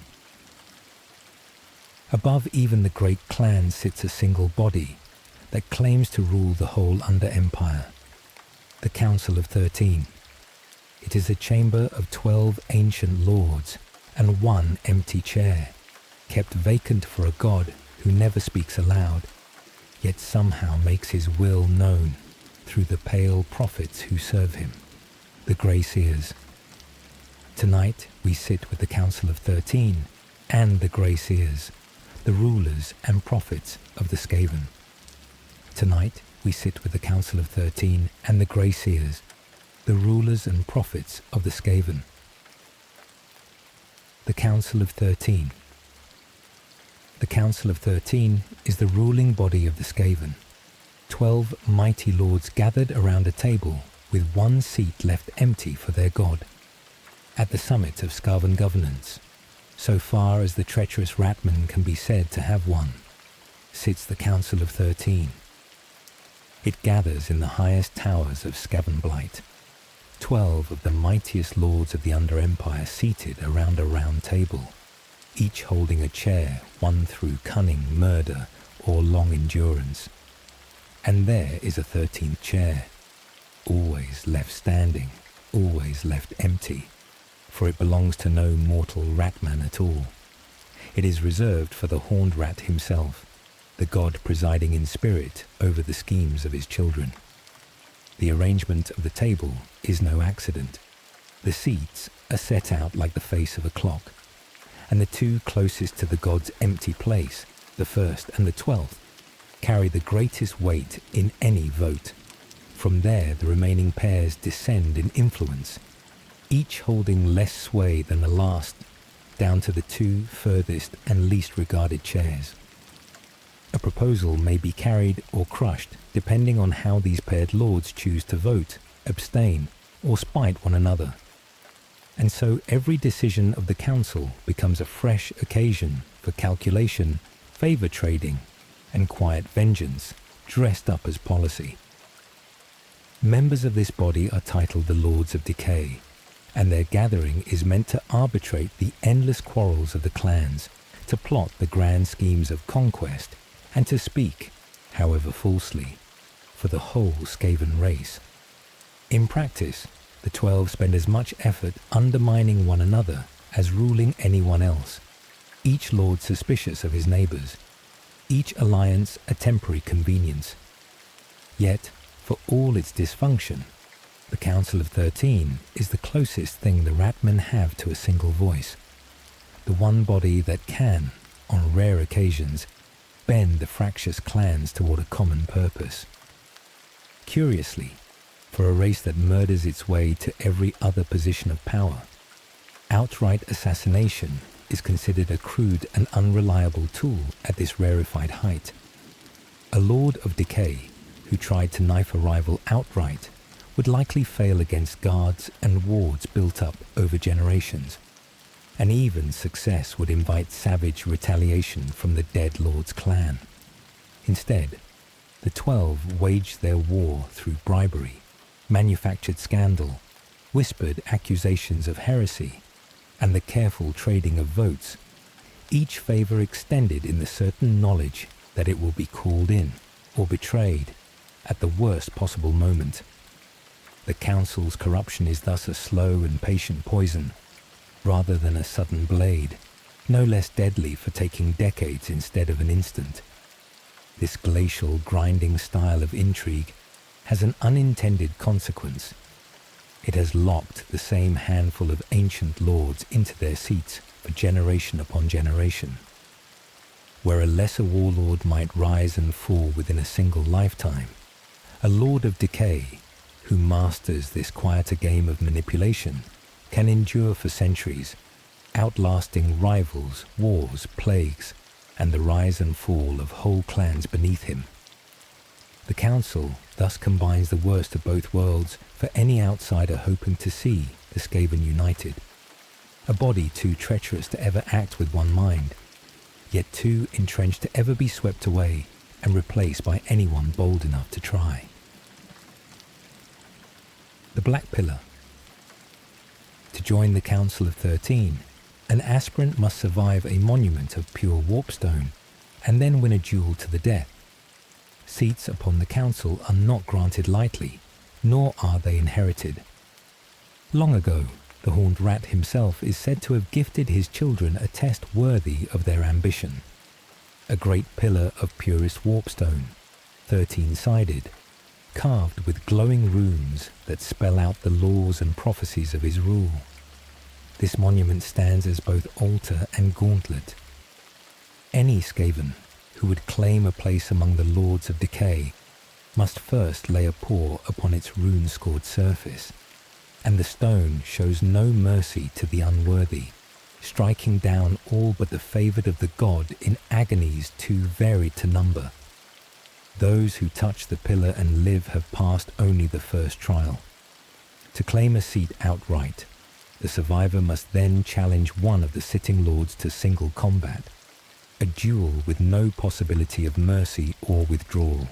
Above even the great clans sits a single body that claims to rule the whole Under-Empire, the Council of 13. It is a chamber of 12 ancient lords and one empty chair, kept vacant for a god who never speaks aloud, yet somehow makes his will known through the pale prophets who serve him, the Grey Seers. Tonight we sit with the Council of 13 and the Grey Seers, the rulers and prophets of the Skaven. Tonight we sit with the Council of 13 and the Grey Seers, the rulers and prophets of the Skaven. The Council of 13. The Council of 13 is the ruling body of the Skaven. 12 mighty lords gathered around a table with one seat left empty for their god. At the summit of Skaven governance, so far as the treacherous ratmen can be said to have one, sits the Council of 13. It gathers in the highest towers of Skavenblight, 12 of the mightiest lords of the Under Empire seated around a round table, each holding a chair won through cunning, murder, or long endurance. And there is a 13th chair, always left standing, always left empty, for it belongs to no mortal ratman at all. It is reserved for the horned rat himself, the god presiding in spirit over the schemes of his children. The arrangement of the table is no accident. The seats are set out like the face of a clock, and the two closest to the god's empty place, the first and the 12th, carry the greatest weight in any vote. From there the remaining pairs descend in influence, each holding less sway than the last, down to the two furthest and least regarded chairs. A proposal may be carried or crushed depending on how these paired lords choose to vote, abstain, or spite one another. And so every decision of the council becomes a fresh occasion for calculation, favour trading, and quiet vengeance, dressed up as policy. Members of this body are titled the Lords of Decay, and their gathering is meant to arbitrate the endless quarrels of the clans, to plot the grand schemes of conquest, and to speak, however falsely, for the whole Skaven race. In practice, the 12 spend as much effort undermining one another as ruling anyone else, each lord suspicious of his neighbours, each alliance a temporary convenience. Yet, for all its dysfunction, the Council of 13 is the closest thing the ratmen have to a single voice, the one body that can, on rare occasions, bend the fractious clans toward a common purpose. Curiously, for a race that murders its way to every other position of power, outright assassination is considered a crude and unreliable tool at this rarefied height. A Lord of Decay, who tried to knife a rival outright, would likely fail against guards and wards built up over generations, and even success would invite savage retaliation from the dead Lord's clan. Instead, the 12 waged their war through bribery, manufactured scandal, whispered accusations of heresy, and the careful trading of votes, each favour extended in the certain knowledge that it will be called in or betrayed at the worst possible moment. The council's corruption is thus a slow and patient poison, rather than a sudden blade, no less deadly for taking decades instead of an instant. This glacial, grinding style of intrigue has an unintended consequence. It has locked the same handful of ancient lords into their seats for generation upon generation. Where a lesser warlord might rise and fall within a single lifetime, a Lord of Decay, who masters this quieter game of manipulation, can endure for centuries, outlasting rivals, wars, plagues, and the rise and fall of whole clans beneath him. The Council thus combines the worst of both worlds for any outsider hoping to see the Skaven united. A body too treacherous to ever act with one mind, yet too entrenched to ever be swept away and replaced by anyone bold enough to try. The Black Pillar. To join the Council of 13, an aspirant must survive a monument of pure Warpstone and then win a duel to the death. Seats upon the council are not granted lightly, nor are they inherited. Long ago, the Horned Rat himself is said to have gifted his children a test worthy of their ambition. A great pillar of purest Warpstone, 13-sided, carved with glowing runes that spell out the laws and prophecies of his rule. This monument stands as both altar and gauntlet. Any Skaven who would claim a place among the Lords of Decay must first lay a paw upon its rune-scored surface, and the stone shows no mercy to the unworthy, striking down all but the favoured of the god in agonies too varied to number. Those who touch the pillar and live have passed only the first trial. To claim a seat outright, the survivor must then challenge one of the sitting lords to single combat, a duel with no possibility of mercy or withdrawal.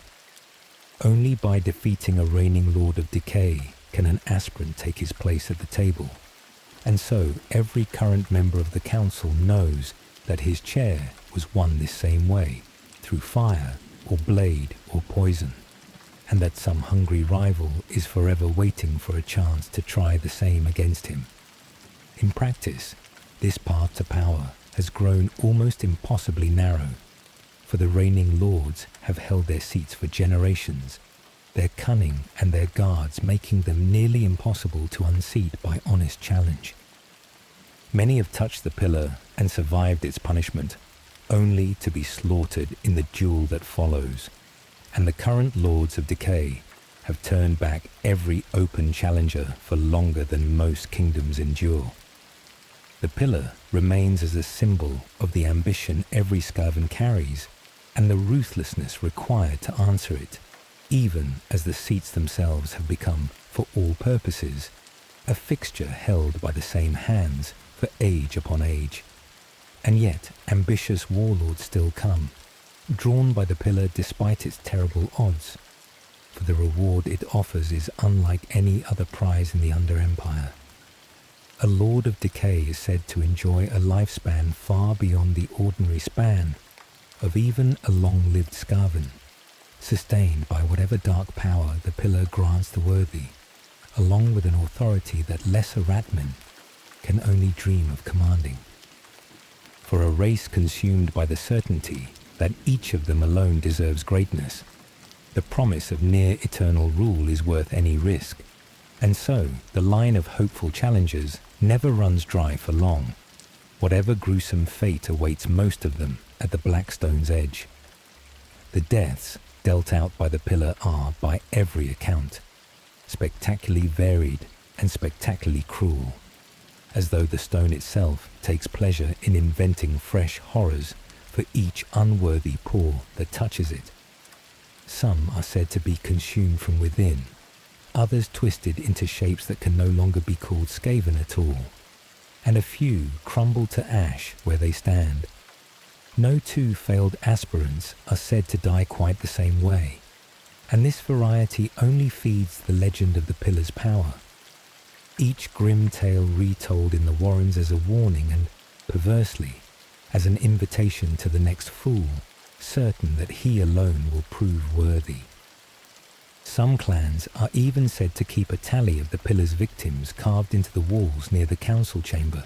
Only by defeating a reigning Lord of Decay can an aspirant take his place at the table, and so every current member of the council knows that his chair was won this same way, through fire or blade or poison, and that some hungry rival is forever waiting for a chance to try the same against him. In practice, this path to power has grown almost impossibly narrow, for the reigning lords have held their seats for generations, their cunning and their guards making them nearly impossible to unseat by honest challenge. Many have touched the pillar and survived its punishment, only to be slaughtered in the duel that follows, and the current Lords of Decay have turned back every open challenger for longer than most kingdoms endure. The pillar remains as a symbol of the ambition every Skaven carries and the ruthlessness required to answer it, even as the seats themselves have become, for all purposes, a fixture held by the same hands for age upon age. And yet ambitious warlords still come, drawn by the pillar despite its terrible odds, for the reward it offers is unlike any other prize in the Under Empire. A Lord of Decay is said to enjoy a lifespan far beyond the ordinary span of even a long-lived Skaven, sustained by whatever dark power the pillar grants the worthy, along with an authority that lesser ratmen can only dream of commanding. For a race consumed by the certainty that each of them alone deserves greatness, the promise of near eternal rule is worth any risk, and so the line of hopeful challengers never runs dry for long, whatever gruesome fate awaits most of them at the Blackstone's edge. The deaths dealt out by the pillar are, by every account, spectacularly varied and spectacularly cruel, as though the stone itself takes pleasure in inventing fresh horrors for each unworthy paw that touches it. Some are said to be consumed from within, others twisted into shapes that can no longer be called Skaven at all, and a few crumble to ash where they stand. No two failed aspirants are said to die quite the same way, and this variety only feeds the legend of the pillar's power. Each grim tale retold in the warrens as a warning and, perversely, as an invitation to the next fool, certain that he alone will prove worthy. Some clans are even said to keep a tally of the pillar's victims carved into the walls near the council chamber,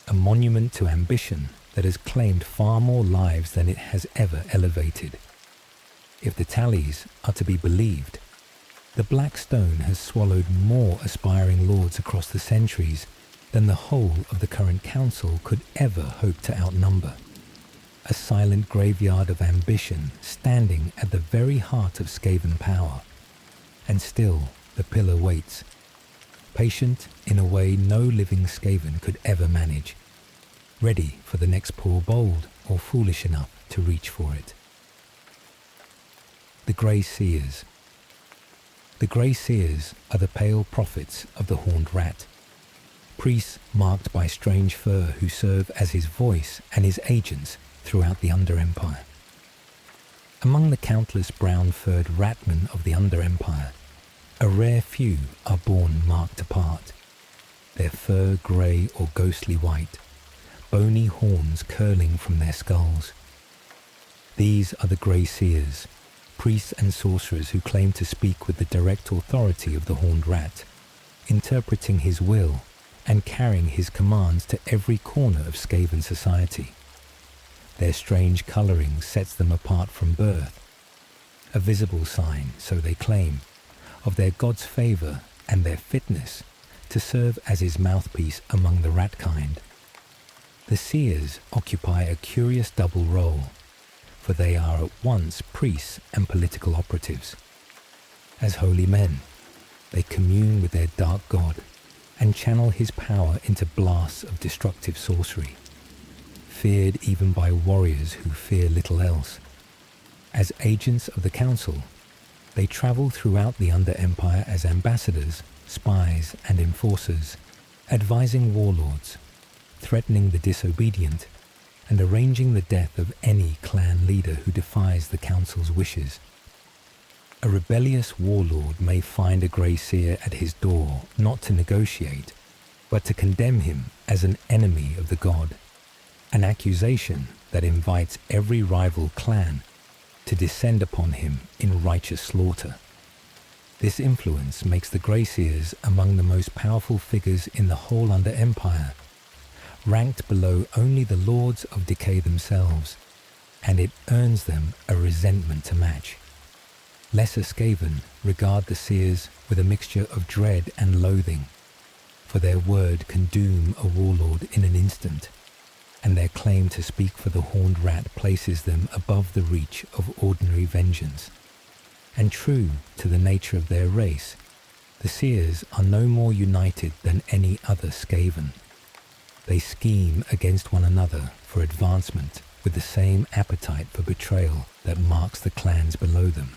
a monument to ambition that has claimed far more lives than it has ever elevated. If the tallies are to be believed, the Black Stone has swallowed more aspiring lords across the centuries than the whole of the current council could ever hope to outnumber. A silent graveyard of ambition standing at the very heart of Skaven power. And still the pillar waits, patient in a way no living Skaven could ever manage, ready for the next poor bold or foolish enough to reach for it. The Grey Seers. The Grey Seers are the pale prophets of the horned rat, priests marked by strange fur who serve as his voice and his agents throughout the Under Empire. Among the countless brown-furred ratmen of the Under Empire, a rare few are born marked apart, their fur grey or ghostly white, bony horns curling from their skulls. These are the Grey Seers, priests and sorcerers who claim to speak with the direct authority of the horned rat, interpreting his will and carrying his commands to every corner of Skaven society. Their strange colouring sets them apart from birth. a visible sign, so they claim, of their god's favour and their fitness to serve as his mouthpiece among the rat kind. The seers occupy a curious double role, for they are at once priests and political operatives. As holy men, they commune with their dark god and channel his power into blasts of destructive sorcery, feared even by warriors who fear little else. As agents of the council, they travel throughout the Under-Empire as ambassadors, spies and enforcers, advising warlords, threatening the disobedient, and arranging the death of any clan leader who defies the council's wishes. A rebellious warlord may find a Grey Seer at his door not to negotiate, but to condemn him as an enemy of the god, an accusation that invites every rival clan to descend upon him in righteous slaughter. This influence makes the Grey Seers among the most powerful figures in the whole Under-Empire, ranked below only the Lords of Decay themselves, and it earns them a resentment to match. Lesser Skaven regard the Seers with a mixture of dread and loathing, for their word can doom a warlord in an instant, and their claim to speak for the Horned Rat places them above the reach of ordinary vengeance. And true to the nature of their race, the Seers are no more united than any other Skaven. They scheme against one another for advancement with the same appetite for betrayal that marks the clans below them.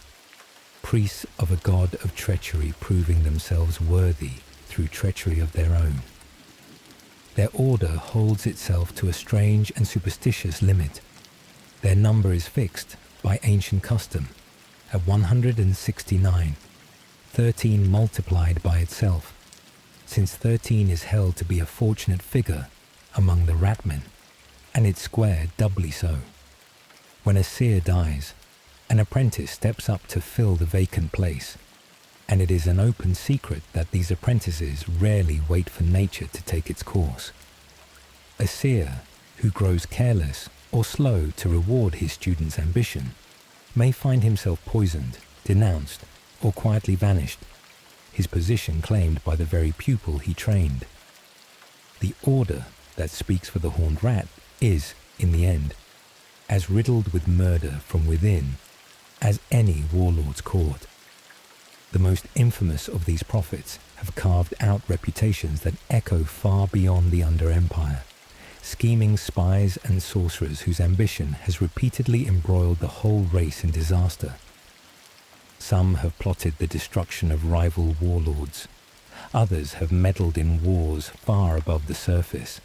Priests of a god of treachery proving themselves worthy through treachery of their own. Their order holds itself to a strange and superstitious limit. Their number is fixed by ancient custom at 169, 13 multiplied by itself, since 13 is held to be a fortunate figure among the ratmen, and it's squared doubly so. When a seer dies, an apprentice steps up to fill the vacant place, and it is an open secret that these apprentices rarely wait for nature to take its course. A seer who grows careless or slow to reward his student's ambition may find himself poisoned, denounced, or quietly vanished, his position claimed by the very pupil he trained. The order that speaks for the Horned Rat is, in the end, as riddled with murder from within as any warlord's court. The most infamous of these prophets have carved out reputations that echo far beyond the Under-Empire, scheming spies and sorcerers whose ambition has repeatedly embroiled the whole race in disaster. Some have plotted the destruction of rival warlords, others have meddled in wars far above the surface,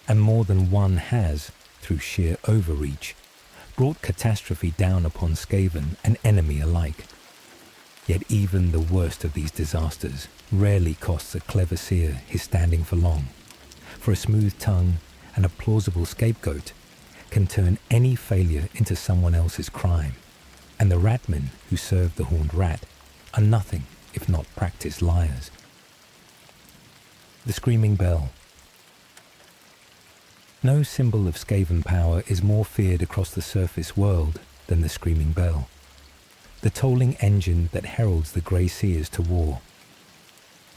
and more than one has, through sheer overreach, brought catastrophe down upon Skaven and enemy alike. Yet even the worst of these disasters rarely costs a clever seer his standing for long, for a smooth tongue and a plausible scapegoat can turn any failure into someone else's crime, and the ratmen who serve the Horned Rat are nothing if not practiced liars. The Screaming Bell. No symbol of Skaven power is more feared across the surface world than the Screaming Bell, the tolling engine that heralds the Grey Seers to war.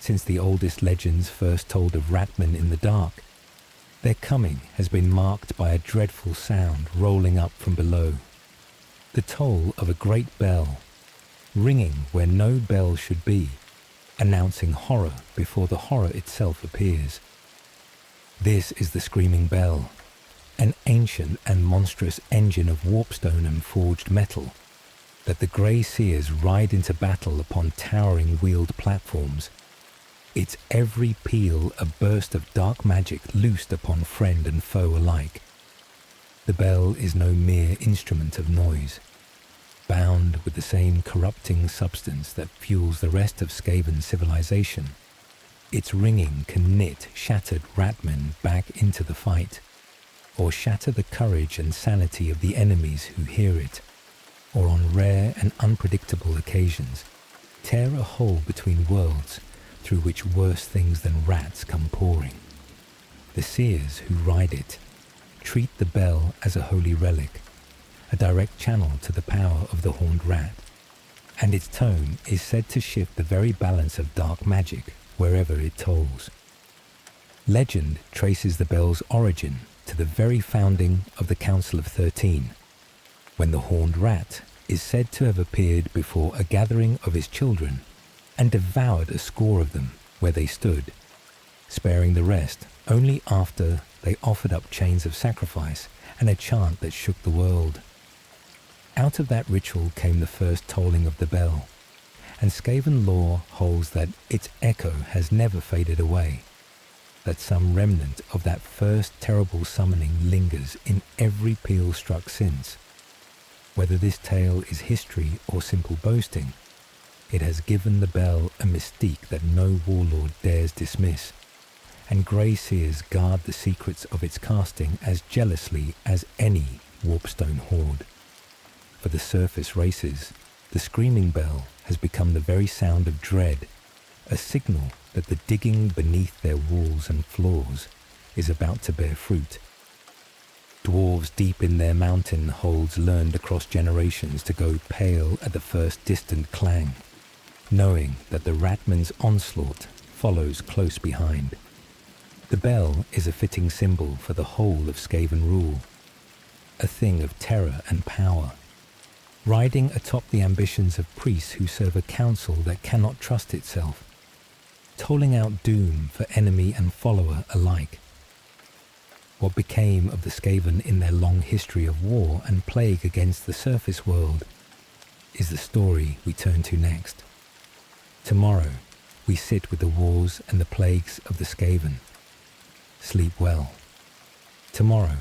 Since the oldest legends first told of ratmen in the dark, their coming has been marked by a dreadful sound rolling up from below, the toll of a great bell, ringing where no bell should be, announcing horror before the horror itself appears. This is the Screaming Bell, an ancient and monstrous engine of warpstone and forged metal that the Grey Seers ride into battle upon towering wheeled platforms, its every peal a burst of dark magic loosed upon friend and foe alike. The bell is no mere instrument of noise, bound with the same corrupting substance that fuels the rest of Skaven civilization. Its ringing can knit shattered ratmen back into the fight, or shatter the courage and sanity of the enemies who hear it, or on rare and unpredictable occasions, tear a hole between worlds through which worse things than rats come pouring. The seers who ride it treat the bell as a holy relic, a direct channel to the power of the Horned Rat, and its tone is said to shift the very balance of dark magic wherever it tolls. Legend traces the bell's origin to the very founding of the Council of 13, when the horned rat is said to have appeared before a gathering of his children and devoured a score of them where they stood, sparing the rest only after they offered up chains of sacrifice and a chant that shook the world. Out of that ritual came the first tolling of the bell, and Skaven lore holds that its echo has never faded away, that some remnant of that first terrible summoning lingers in every peal struck since. Whether this tale is history or simple boasting, it has given the bell a mystique that no warlord dares dismiss, and Grey Seers guard the secrets of its casting as jealously as any Warpstone horde. For the surface races, the screaming bell has become the very sound of dread, a signal that the digging beneath their walls and floors is about to bear fruit. Dwarves deep in their mountain holds learned across generations to go pale at the first distant clang, knowing that the ratman's onslaught follows close behind. The bell is a fitting symbol for the whole of Skaven rule, a thing of terror and power, riding atop the ambitions of priests who serve a council that cannot trust itself, tolling out doom for enemy and follower alike. What became of the Skaven in their long history of war and plague against the surface world is the story we turn to next. Tomorrow, we sit with the wars and the plagues of the Skaven. Sleep well. Tomorrow,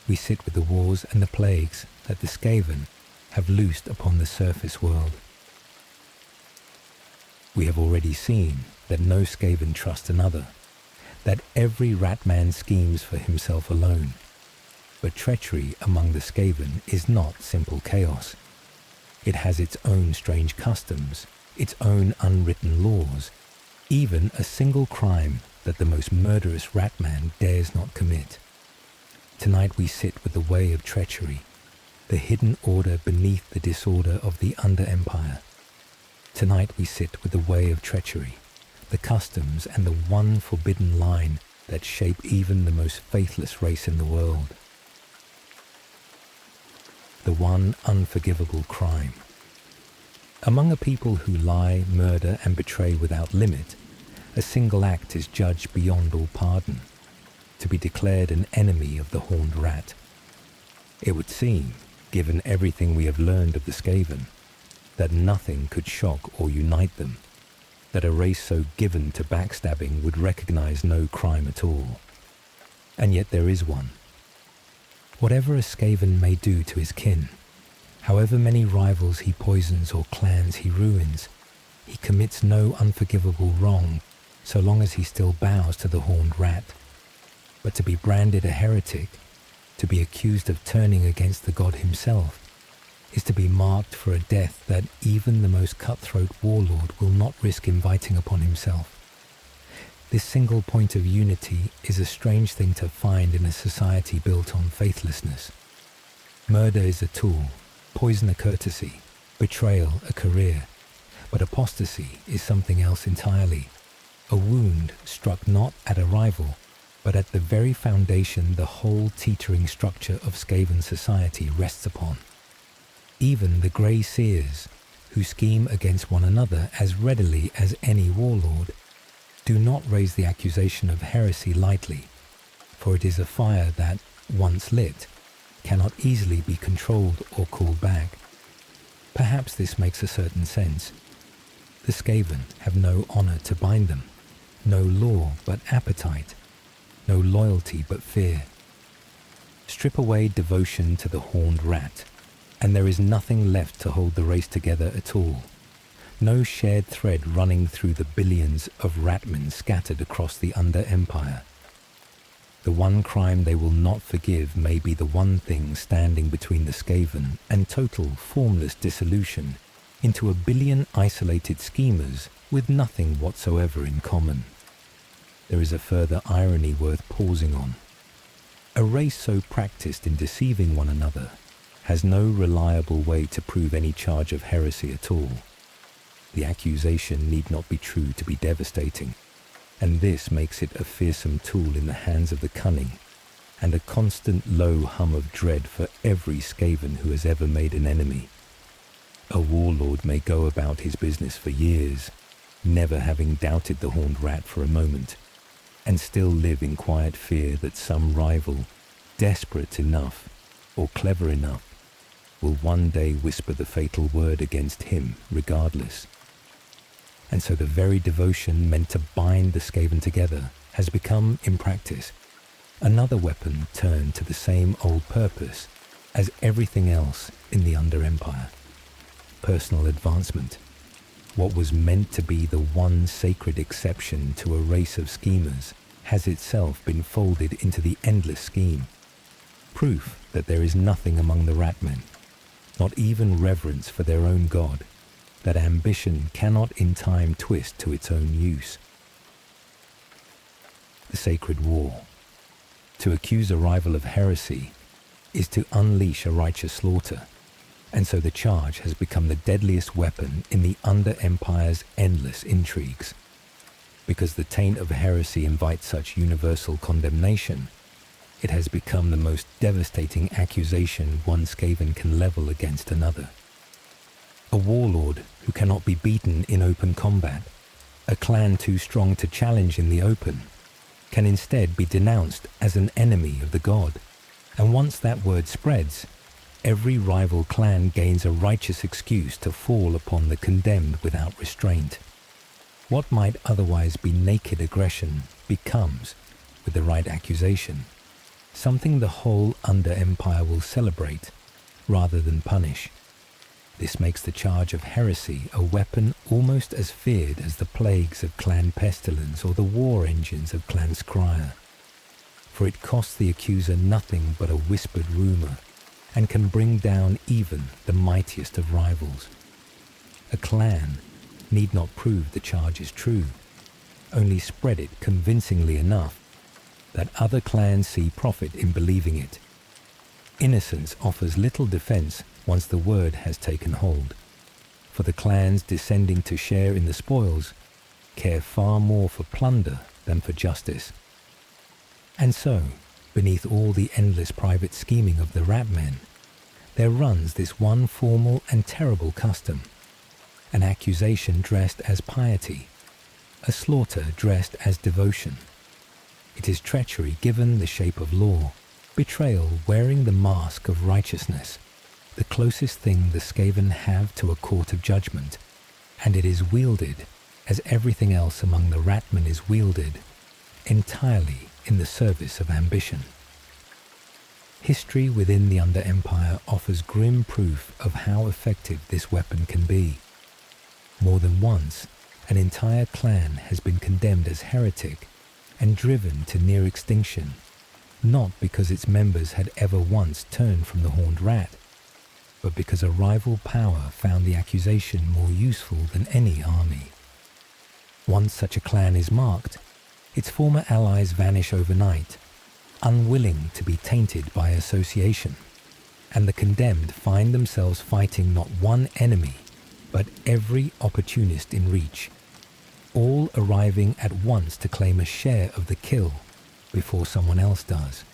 we sit with the wars and the plagues that the Skaven have loosed upon the surface world. We have already seen that no Skaven trusts another, that every ratman schemes for himself alone. But treachery among the Skaven is not simple chaos. It has its own strange customs, its own unwritten laws, even a single crime that the most murderous ratman dares not commit. Tonight we sit with the Way of Treachery, the hidden order beneath the disorder of the Under-Empire. Tonight we sit with the Way of Treachery, the customs and the one forbidden line that shape even the most faithless race in the world. The one unforgivable crime. Among a people who lie, murder and betray without limit, a single act is judged beyond all pardon, to be declared an enemy of the horned rat. It would seem, given everything we have learned of the Skaven, that nothing could shock or unite them, that a race so given to backstabbing would recognize no crime at all. And yet there is one. Whatever a Skaven may do to his kin, however many rivals he poisons or clans he ruins, he commits no unforgivable wrong so long as he still bows to the horned rat. But to be branded a heretic, to be accused of turning against the god himself, is to be marked for a death that even the most cutthroat warlord will not risk inviting upon himself. This single point of unity is a strange thing to find in a society built on faithlessness. Murder is a tool, poison a courtesy, betrayal a career, but apostasy is something else entirely. A wound struck not at a rival, but at the very foundation the whole teetering structure of Skaven society rests upon. Even the Grey Seers, who scheme against one another as readily as any warlord, do not raise the accusation of heresy lightly, for it is a fire that, once lit, cannot easily be controlled or called back. Perhaps this makes a certain sense. The Skaven have no honor to bind them, no law but appetite, no loyalty but fear. Strip away devotion to the horned rat, and there is nothing left to hold the race together at all. No shared thread running through the billions of ratmen scattered across the Under-Empire. The one crime they will not forgive may be the one thing standing between the Skaven and total formless dissolution into a billion isolated schemers with nothing whatsoever in common. There is a further irony worth pausing on. A race so practiced in deceiving one another has no reliable way to prove any charge of heresy at all. The accusation need not be true to be devastating, and this makes it a fearsome tool in the hands of the cunning, and a constant low hum of dread for every Skaven who has ever made an enemy. A warlord may go about his business for years, never having doubted the horned rat for a moment, and still live in quiet fear that some rival, desperate enough or clever enough, will one day whisper the fatal word against him regardless. And so the very devotion meant to bind the Skaven together has become, in practice, another weapon turned to the same old purpose as everything else in the Under-Empire. Personal advancement. What was meant to be the one sacred exception to a race of schemers has itself been folded into the endless scheme. Proof that there is nothing among the ratmen, not even reverence for their own god, that ambition cannot in time twist to its own use. The sacred war. To accuse a rival of heresy is to unleash a righteous slaughter, and so the charge has become the deadliest weapon in the Under-Empire's endless intrigues. Because the taint of heresy invites such universal condemnation, it has become the most devastating accusation one Skaven can level against another. A warlord who cannot be beaten in open combat, a clan too strong to challenge in the open, can instead be denounced as an enemy of the god, and once that word spreads, every rival clan gains a righteous excuse to fall upon the condemned without restraint. What might otherwise be naked aggression becomes, with the right accusation, something the whole Under-Empire will celebrate rather than punish. This makes the charge of heresy a weapon almost as feared as the plagues of Clan Pestilens or the war engines of Clan Skryre. For it costs the accuser nothing but a whispered rumour, and can bring down even the mightiest of rivals. A clan need not prove the charge is true, only spread it convincingly enough that other clans see profit in believing it. Innocence offers little defence once the word has taken hold, for the clans descending to share in the spoils care far more for plunder than for justice. And so, beneath all the endless private scheming of the ratmen, there runs this one formal and terrible custom, an accusation dressed as piety, a slaughter dressed as devotion. It is treachery given the shape of law, betrayal wearing the mask of righteousness, the closest thing the Skaven have to a court of judgment, and it is wielded, as everything else among the ratmen is wielded, entirely in the service of ambition. History within the Under-Empire offers grim proof of how effective this weapon can be. More than once, an entire clan has been condemned as heretic and driven to near extinction, not because its members had ever once turned from the horned rat, but because a rival power found the accusation more useful than any army. Once such a clan is marked, its former allies vanish overnight, unwilling to be tainted by association, and the condemned find themselves fighting not one enemy, but every opportunist in reach, all arriving at once to claim a share of the kill before someone else does.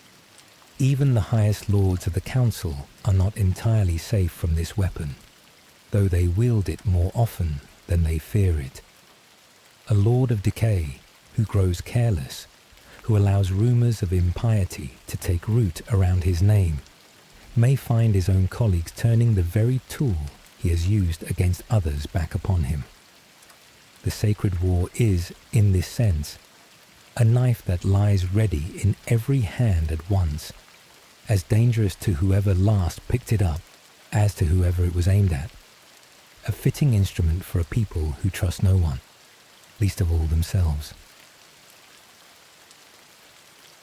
Even the highest lords of the council are not entirely safe from this weapon, though they wield it more often than they fear it. A lord of decay who grows careless, who allows rumours of impiety to take root around his name, may find his own colleagues turning the very tool he has used against others back upon him. The sacred war is, in this sense, a knife that lies ready in every hand at once, as dangerous to whoever last picked it up as to whoever it was aimed at. A fitting instrument for a people who trust no one, least of all themselves.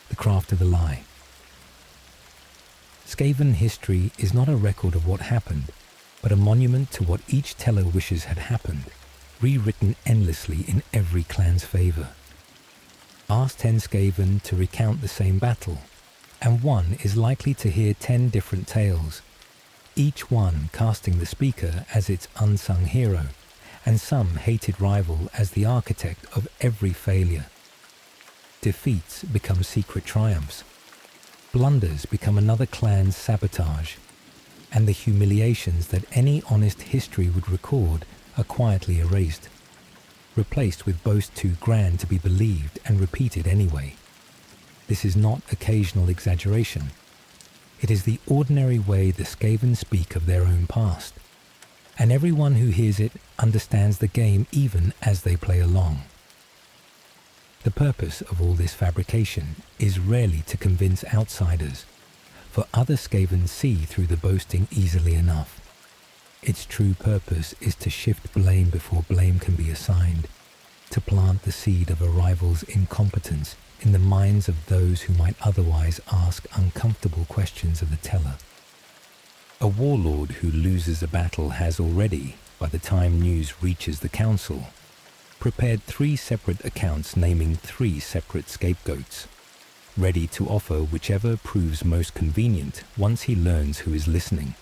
The craft of the lie. Skaven history is not a record of what happened, but a monument to what each teller wishes had happened, rewritten endlessly in every clan's favour. Ask 10 Skaven to recount the same battle, and one is likely to hear 10 different tales, each one casting the speaker as its unsung hero, and some hated rival as the architect of every failure. Defeats become secret triumphs. Blunders become another clan's sabotage, and the humiliations that any honest history would record are quietly erased, replaced with boasts too grand to be believed and repeated anyway. This is not occasional exaggeration. It is the ordinary way the Skaven speak of their own past, and everyone who hears it understands the game even as they play along. The purpose of all this fabrication is rarely to convince outsiders, for other Skaven see through the boasting easily enough. Its true purpose is to shift blame before blame can be assigned, to plant the seed of a rival's incompetence in the minds of those who might otherwise ask uncomfortable questions of the teller. A warlord who loses a battle has already, by the time news reaches the council, prepared 3 separate accounts naming 3 separate scapegoats, ready to offer whichever proves most convenient once he learns who is listening.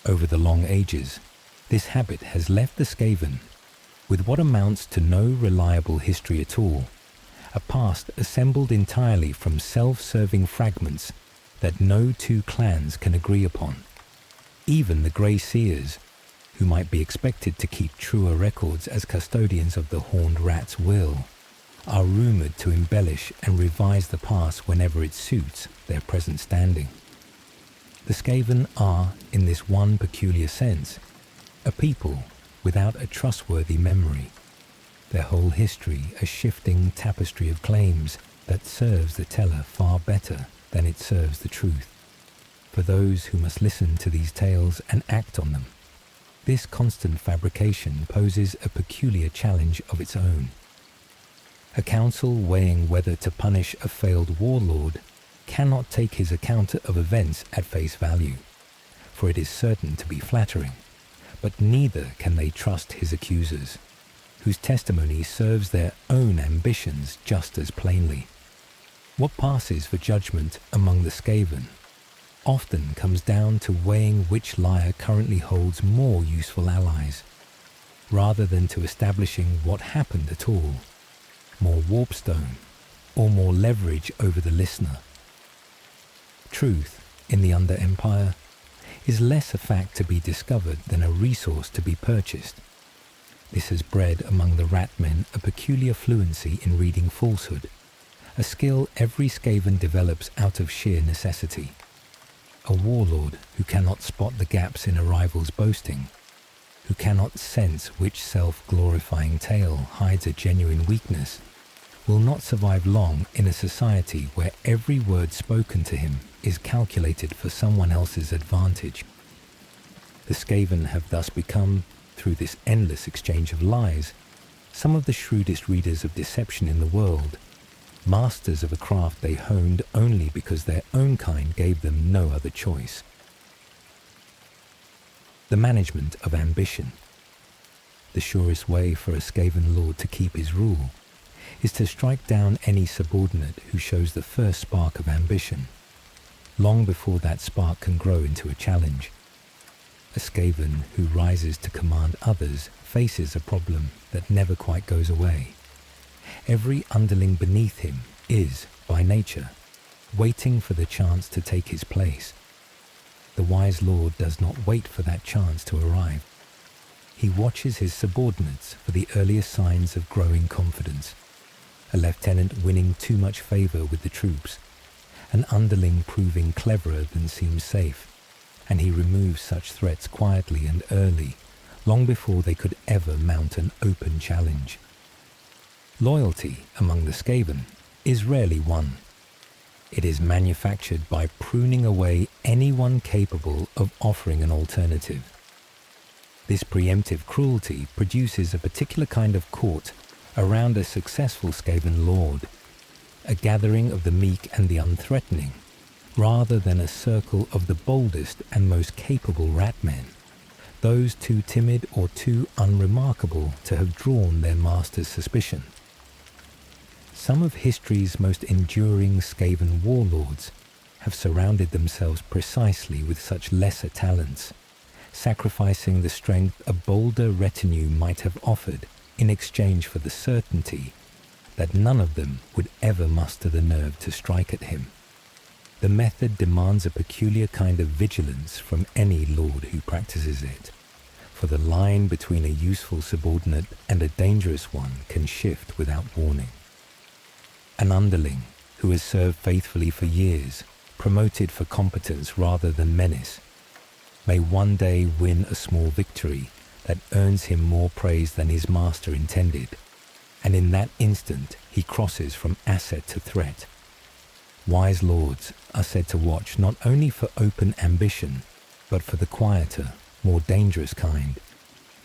Over the long ages, this habit has left the Skaven with what amounts to no reliable history at all, a past assembled entirely from self-serving fragments that no 2 clans can agree upon. Even the Grey Seers, who might be expected to keep truer records as custodians of the horned rat's will, are rumoured to embellish and revise the past whenever it suits their present standing. The Skaven are, in this one peculiar sense, a people without a trustworthy memory, their whole history a shifting tapestry of claims that serves the teller far better than it serves the truth. For those who must listen to these tales and act on them, this constant fabrication poses a peculiar challenge of its own. A council weighing whether to punish a failed warlord cannot take his account of events at face value, for it is certain to be flattering, but neither can they trust his accusers, whose testimony serves their own ambitions just as plainly. What passes for judgment among the Skaven often comes down to weighing which liar currently holds more useful allies, rather than to establishing what happened at all, more Warpstone, or more leverage over the listener. Truth, in the Under-Empire, is less a fact to be discovered than a resource to be purchased. This has bred among the ratmen a peculiar fluency in reading falsehood, a skill every Skaven develops out of sheer necessity. A warlord who cannot spot the gaps in a rival's boasting, who cannot sense which self-glorifying tale hides a genuine weakness, will not survive long in a society where every word spoken to him is calculated for someone else's advantage. The Skaven have thus become, through this endless exchange of lies, some of the shrewdest readers of deception in the world, masters of a craft they honed only because their own kind gave them no other choice. The management of ambition. The surest way for a Skaven lord to keep his rule is to strike down any subordinate who shows the first spark of ambition, long before that spark can grow into a challenge. A Skaven who rises to command others faces a problem that never quite goes away. Every underling beneath him is, by nature, waiting for the chance to take his place. The wise lord does not wait for that chance to arrive. He watches his subordinates for the earliest signs of growing confidence. A lieutenant winning too much favour with the troops, an underling proving cleverer than seems safe, and he removes such threats quietly and early, long before they could ever mount an open challenge. Loyalty among the Skaven is rarely won. It is manufactured by pruning away anyone capable of offering an alternative. This preemptive cruelty produces a particular kind of court around a successful Skaven lord, a gathering of the meek and the unthreatening, rather than a circle of the boldest and most capable ratmen, those too timid or too unremarkable to have drawn their master's suspicion. Some of history's most enduring Skaven warlords have surrounded themselves precisely with such lesser talents, sacrificing the strength a bolder retinue might have offered in exchange for the certainty that none of them would ever muster the nerve to strike at him. The method demands a peculiar kind of vigilance from any lord who practices it, for the line between a useful subordinate and a dangerous one can shift without warning. An underling who has served faithfully for years, promoted for competence rather than menace, may one day win a small victory that earns him more praise than his master intended, and in that instant he crosses from asset to threat. Wise lords are said to watch not only for open ambition, but for the quieter, more dangerous kind,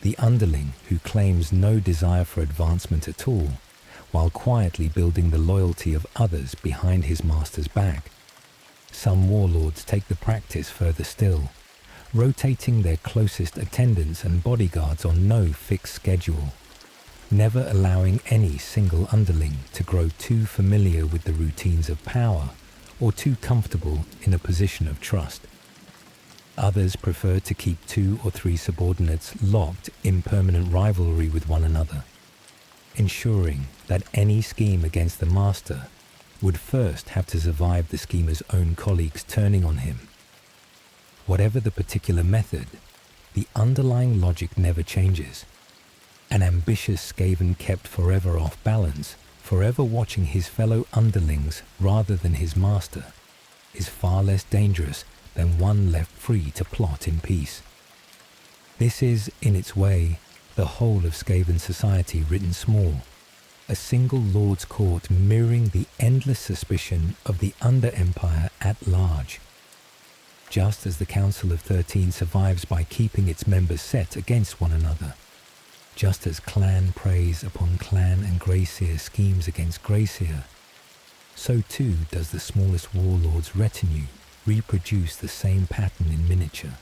the underling who claims no desire for advancement at all, while quietly building the loyalty of others behind his master's back. Some warlords take the practice further still, rotating their closest attendants and bodyguards on no fixed schedule, never allowing any single underling to grow too familiar with the routines of power or too comfortable in a position of trust. Others prefer to keep 2 or 3 subordinates locked in permanent rivalry with one another, ensuring that any scheme against the master would first have to survive the schemer's own colleagues turning on him. Whatever the particular method, the underlying logic never changes. An ambitious Skaven kept forever off balance, forever watching his fellow underlings rather than his master, is far less dangerous than one left free to plot in peace. This is, in its way, the whole of Skaven society written small, a single lord's court mirroring the endless suspicion of the under-empire at large. Just as the Council of 13 survives by keeping its members set against one another, just as clan preys upon clan and Grey Seer schemes against Grey Seer, so too does the smallest warlord's retinue reproduce the same pattern in miniature.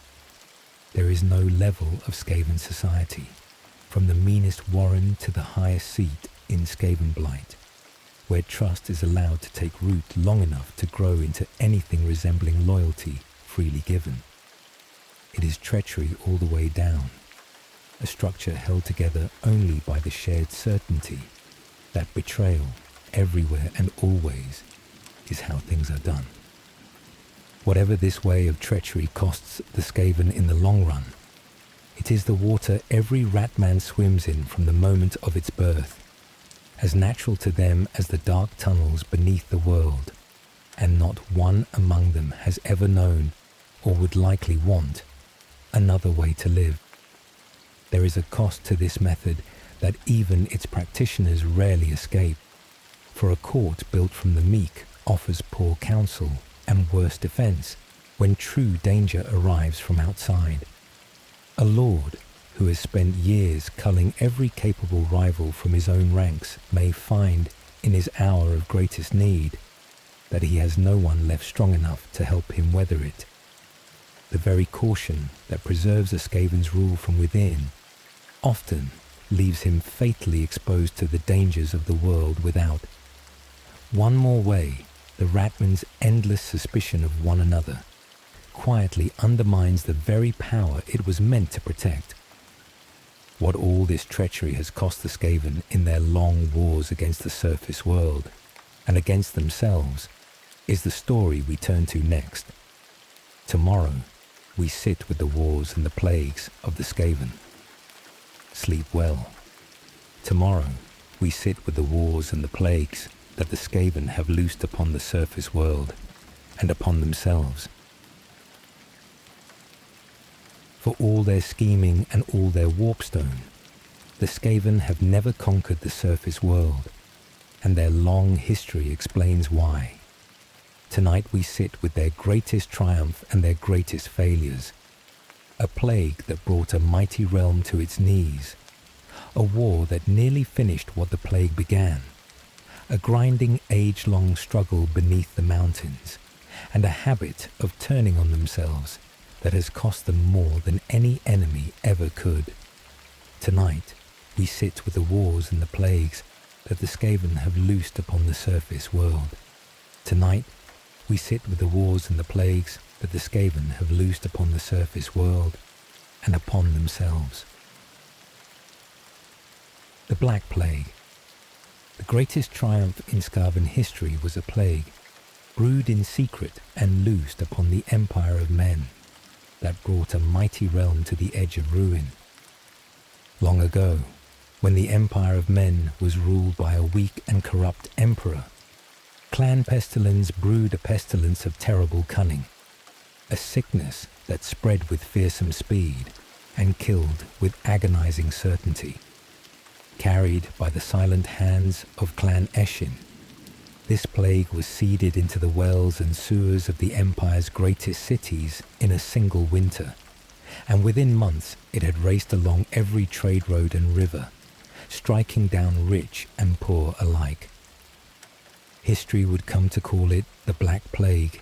There is no level of Skaven society, from the meanest warren to the highest seat in Skavenblight, where trust is allowed to take root long enough to grow into anything resembling loyalty freely given. It is treachery all the way down, a structure held together only by the shared certainty that betrayal, everywhere and always, is how things are done. Whatever this way of treachery costs the Skaven in the long run, it is the water every ratman swims in from the moment of its birth, as natural to them as the dark tunnels beneath the world, and not one among them has ever known, or would likely want, another way to live. There is a cost to this method that even its practitioners rarely escape, for a court built from the meek offers poor counsel and worse defense when true danger arrives from outside. A lord who has spent years culling every capable rival from his own ranks may find, in his hour of greatest need, that he has no one left strong enough to help him weather it. The very caution that preserves a Skaven's rule from within often leaves him fatally exposed to the dangers of the world without. One more way, the ratmen's endless suspicion of one another quietly undermines the very power it was meant to protect. What all this treachery has cost the Skaven in their long wars against the surface world, and against themselves, is the story we turn to next. Tomorrow, we sit with the wars and the plagues of the Skaven. Sleep well. Tomorrow, we sit with the wars and the plagues that the Skaven have loosed upon the surface world and upon themselves. For all their scheming and all their Warpstone, the Skaven have never conquered the surface world, and their long history explains why. Tonight we sit with their greatest triumph and their greatest failures. A plague that brought a mighty realm to its knees. A war that nearly finished what the plague began. A grinding age-long struggle beneath the mountains, and a habit of turning on themselves that has cost them more than any enemy ever could. Tonight, we sit with the wars and the plagues that the Skaven have loosed upon the surface world. Tonight, we sit with the wars and the plagues that the Skaven have loosed upon the surface world. and upon themselves. The Black Plague. The greatest triumph in Skaven history was a plague, brewed in secret and loosed upon the empire of men, that brought a mighty realm to the edge of ruin. Long ago, when the empire of men was ruled by a weak and corrupt emperor, Clan Pestilens brewed a pestilence of terrible cunning, a sickness that spread with fearsome speed and killed with agonizing certainty. Carried by the silent hands of Clan Eshin, this plague was seeded into the wells and sewers of the empire's greatest cities in a single winter, and within months it had raced along every trade road and river, striking down rich and poor alike. History would come to call it the Black Plague,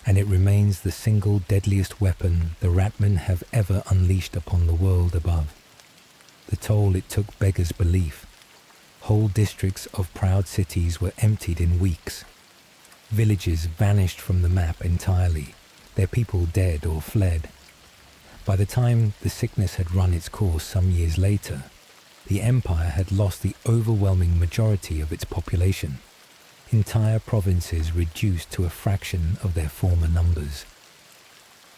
and it remains the single deadliest weapon the ratmen have ever unleashed upon the world above. The toll it took beggars belief. Whole districts of proud cities were emptied in weeks. Villages vanished from the map entirely, their people dead or fled. By the time the sickness had run its course some years later, the empire had lost the overwhelming majority of its population. Entire provinces reduced to a fraction of their former numbers.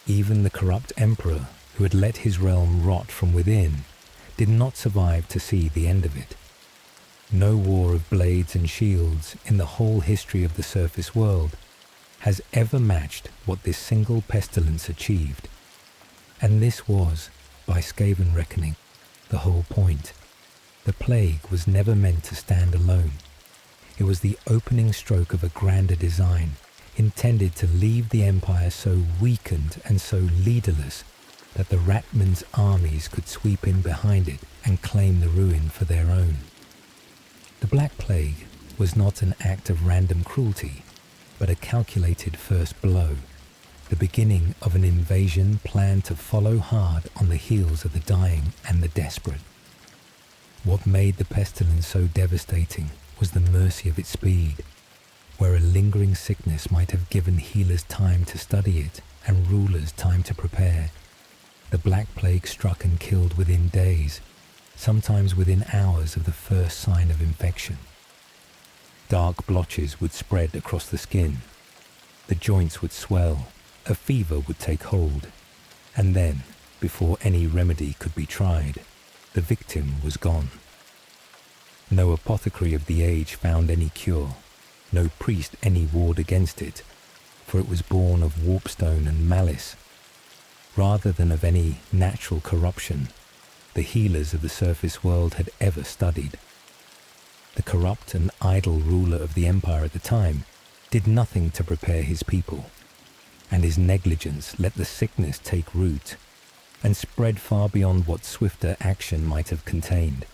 Even the corrupt emperor, who had let his realm rot from within, did not survive to see the end of it. No war of blades and shields in the whole history of the surface world has ever matched what this single pestilence achieved. And this was, by Skaven reckoning, the whole point. The plague was never meant to stand alone. It was the opening stroke of a grander design, intended to leave the empire so weakened and so leaderless that the ratmen's armies could sweep in behind it and claim the ruin for their own. The Black Plague was not an act of random cruelty, but a calculated first blow, the beginning of an invasion planned to follow hard on the heels of the dying and the desperate. What made the pestilence so devastating was the mercy of its speed. Where a lingering sickness might have given healers time to study it and rulers time to prepare, the Black Plague struck and killed within days, sometimes within hours of the first sign of infection. Dark blotches would spread across the skin, the joints would swell, a fever would take hold, and then, before any remedy could be tried, the victim was gone. No apothecary of the age found any cure, no priest any ward against it, for it was born of warpstone and malice. Rather than of any natural corruption the healers of the surface world had ever studied. The corrupt and idle ruler of the empire at the time did nothing to prepare his people, and his negligence let the sickness take root and spread far beyond what swifter action might have contained.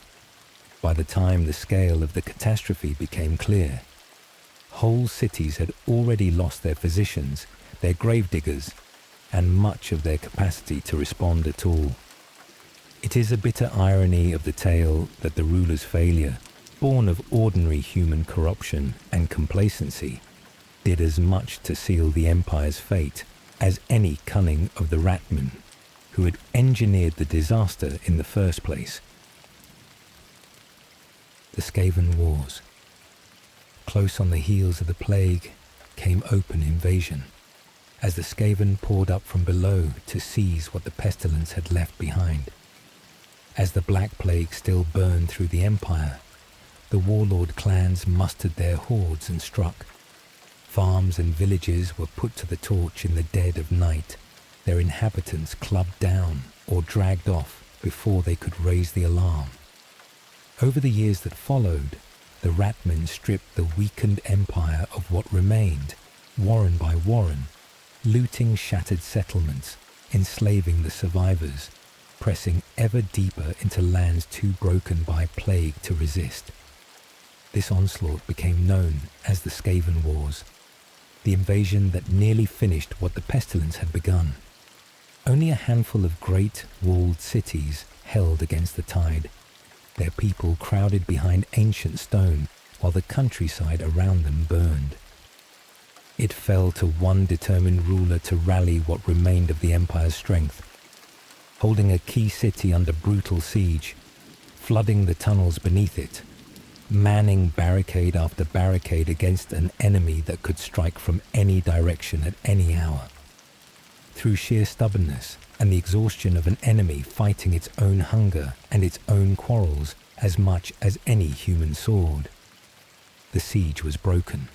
By the time the scale of the catastrophe became clear, whole cities had already lost their physicians, their gravediggers, and much of their capacity to respond at all. It is a bitter irony of the tale that the ruler's failure, born of ordinary human corruption and complacency, did as much to seal the empire's fate as any cunning of the ratmen, who had engineered the disaster in the first place. The Skaven Wars. Close on the heels of the plague came open invasion, as the Skaven poured up from below to seize what the pestilence had left behind. As the Black Plague still burned through the empire, the warlord clans mustered their hordes and struck. Farms and villages were put to the torch in the dead of night, their inhabitants clubbed down or dragged off before they could raise the alarm. Over the years that followed, the ratmen stripped the weakened empire of what remained, warren by warren, looting shattered settlements, enslaving the survivors, pressing ever deeper into lands too broken by plague to resist. This onslaught became known as the Skaven Wars, the invasion that nearly finished what the pestilence had begun. Only a handful of great walled cities held against the tide, their people crowded behind ancient stone while the countryside around them burned. It fell to one determined ruler to rally what remained of the empire's strength. holding a key city under brutal siege, flooding the tunnels beneath it, manning barricade after barricade against an enemy that could strike from any direction at any hour. Through sheer stubbornness and the exhaustion of an enemy fighting its own hunger and its own quarrels as much as any human sword, the siege was broken,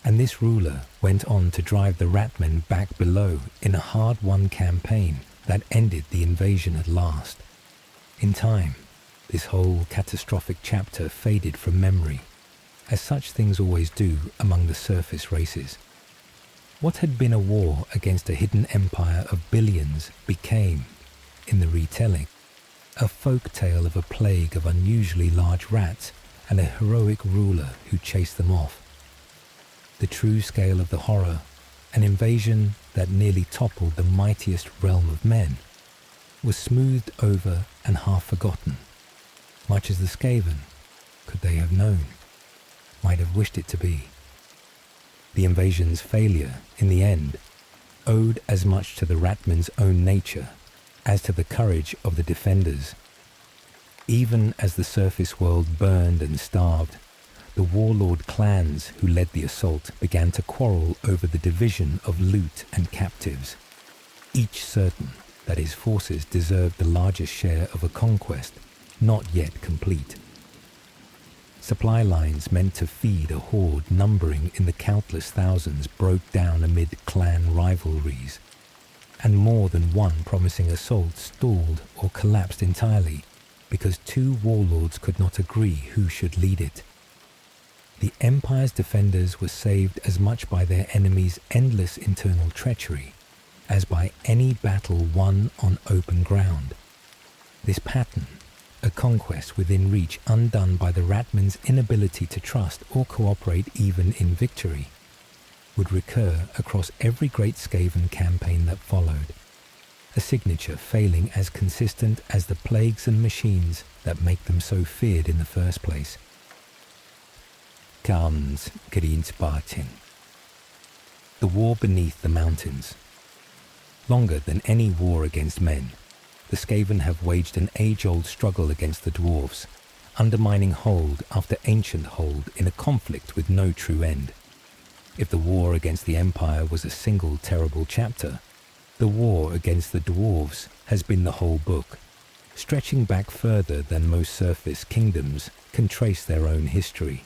and this ruler went on to drive the ratmen back below in a hard-won campaign that ended the invasion at last. In time, this whole catastrophic chapter faded from memory, as such things always do among the surface races. What had been a war against a hidden empire of billions became, in the retelling, a folk tale of a plague of unusually large rats and a heroic ruler who chased them off. The true scale of the horror, an invasion that nearly toppled the mightiest realm of men, was smoothed over and half forgotten, much as the Skaven, could they have known, might have wished it to be. The invasion's failure, in the end, owed as much to the ratmen's own nature as to the courage of the defenders. Even as the surface world burned and starved, the warlord clans who led the assault began to quarrel over the division of loot and captives, each certain that his forces deserved the largest share of a conquest not yet complete. Supply lines meant to feed a horde numbering in the countless thousands broke down amid clan rivalries, and more than one promising assault stalled or collapsed entirely because two warlords could not agree who should lead it. The Empire's defenders were saved as much by their enemies' endless internal treachery as by any battle won on open ground. This pattern, a conquest within reach undone by the ratmen's inability to trust or cooperate even in victory, would recur across every great Skaven campaign that followed, a signature failing as consistent as the plagues and machines that make them so feared in the first place. Comes Grínspartin. The war beneath the mountains. Longer than any war against men, the Skaven have waged an age-old struggle against the dwarves, undermining hold after ancient hold in a conflict with no true end. If the war against the Empire was a single terrible chapter, the war against the dwarves has been the whole book, stretching back further than most surface kingdoms can trace their own history.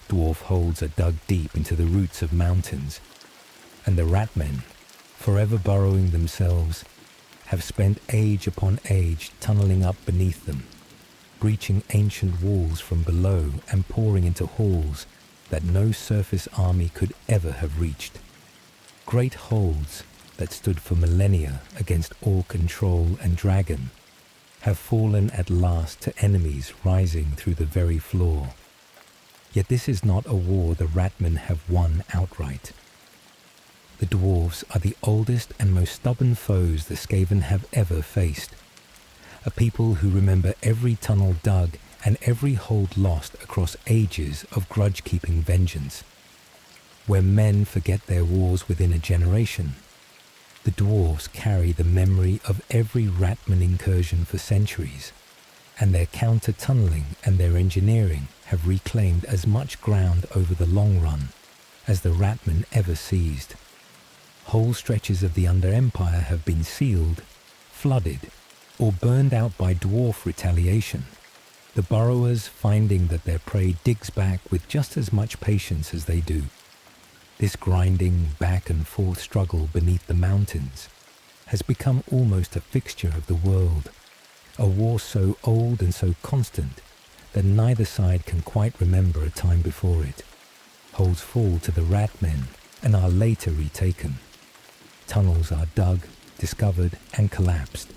Dwarf holds are dug deep into the roots of mountains, and the ratmen, forever burrowing themselves, have spent age upon age tunneling up beneath them, breaching ancient walls from below and pouring into halls that no surface army could ever have reached. Great holds that stood for millennia against all control and dragon have fallen at last to enemies rising through the very floor. Yet this is not a war the ratmen have won outright. The dwarves are the oldest and most stubborn foes the Skaven have ever faced, a people who remember every tunnel dug and every hold lost across ages of grudge-keeping vengeance. Where men forget their wars within a generation, the dwarves carry the memory of every ratman incursion for centuries, and their counter-tunneling and their engineering have reclaimed as much ground over the long run as the ratmen ever seized. Whole stretches of the Under Empire have been sealed, flooded, or burned out by dwarf retaliation, the burrowers finding that their prey digs back with just as much patience as they do. This grinding back and forth struggle beneath the mountains has become almost a fixture of the world, a war so old and so constant that neither side can quite remember a time before it. Holds fall to the ratmen and are later retaken. Tunnels are dug, discovered, and collapsed.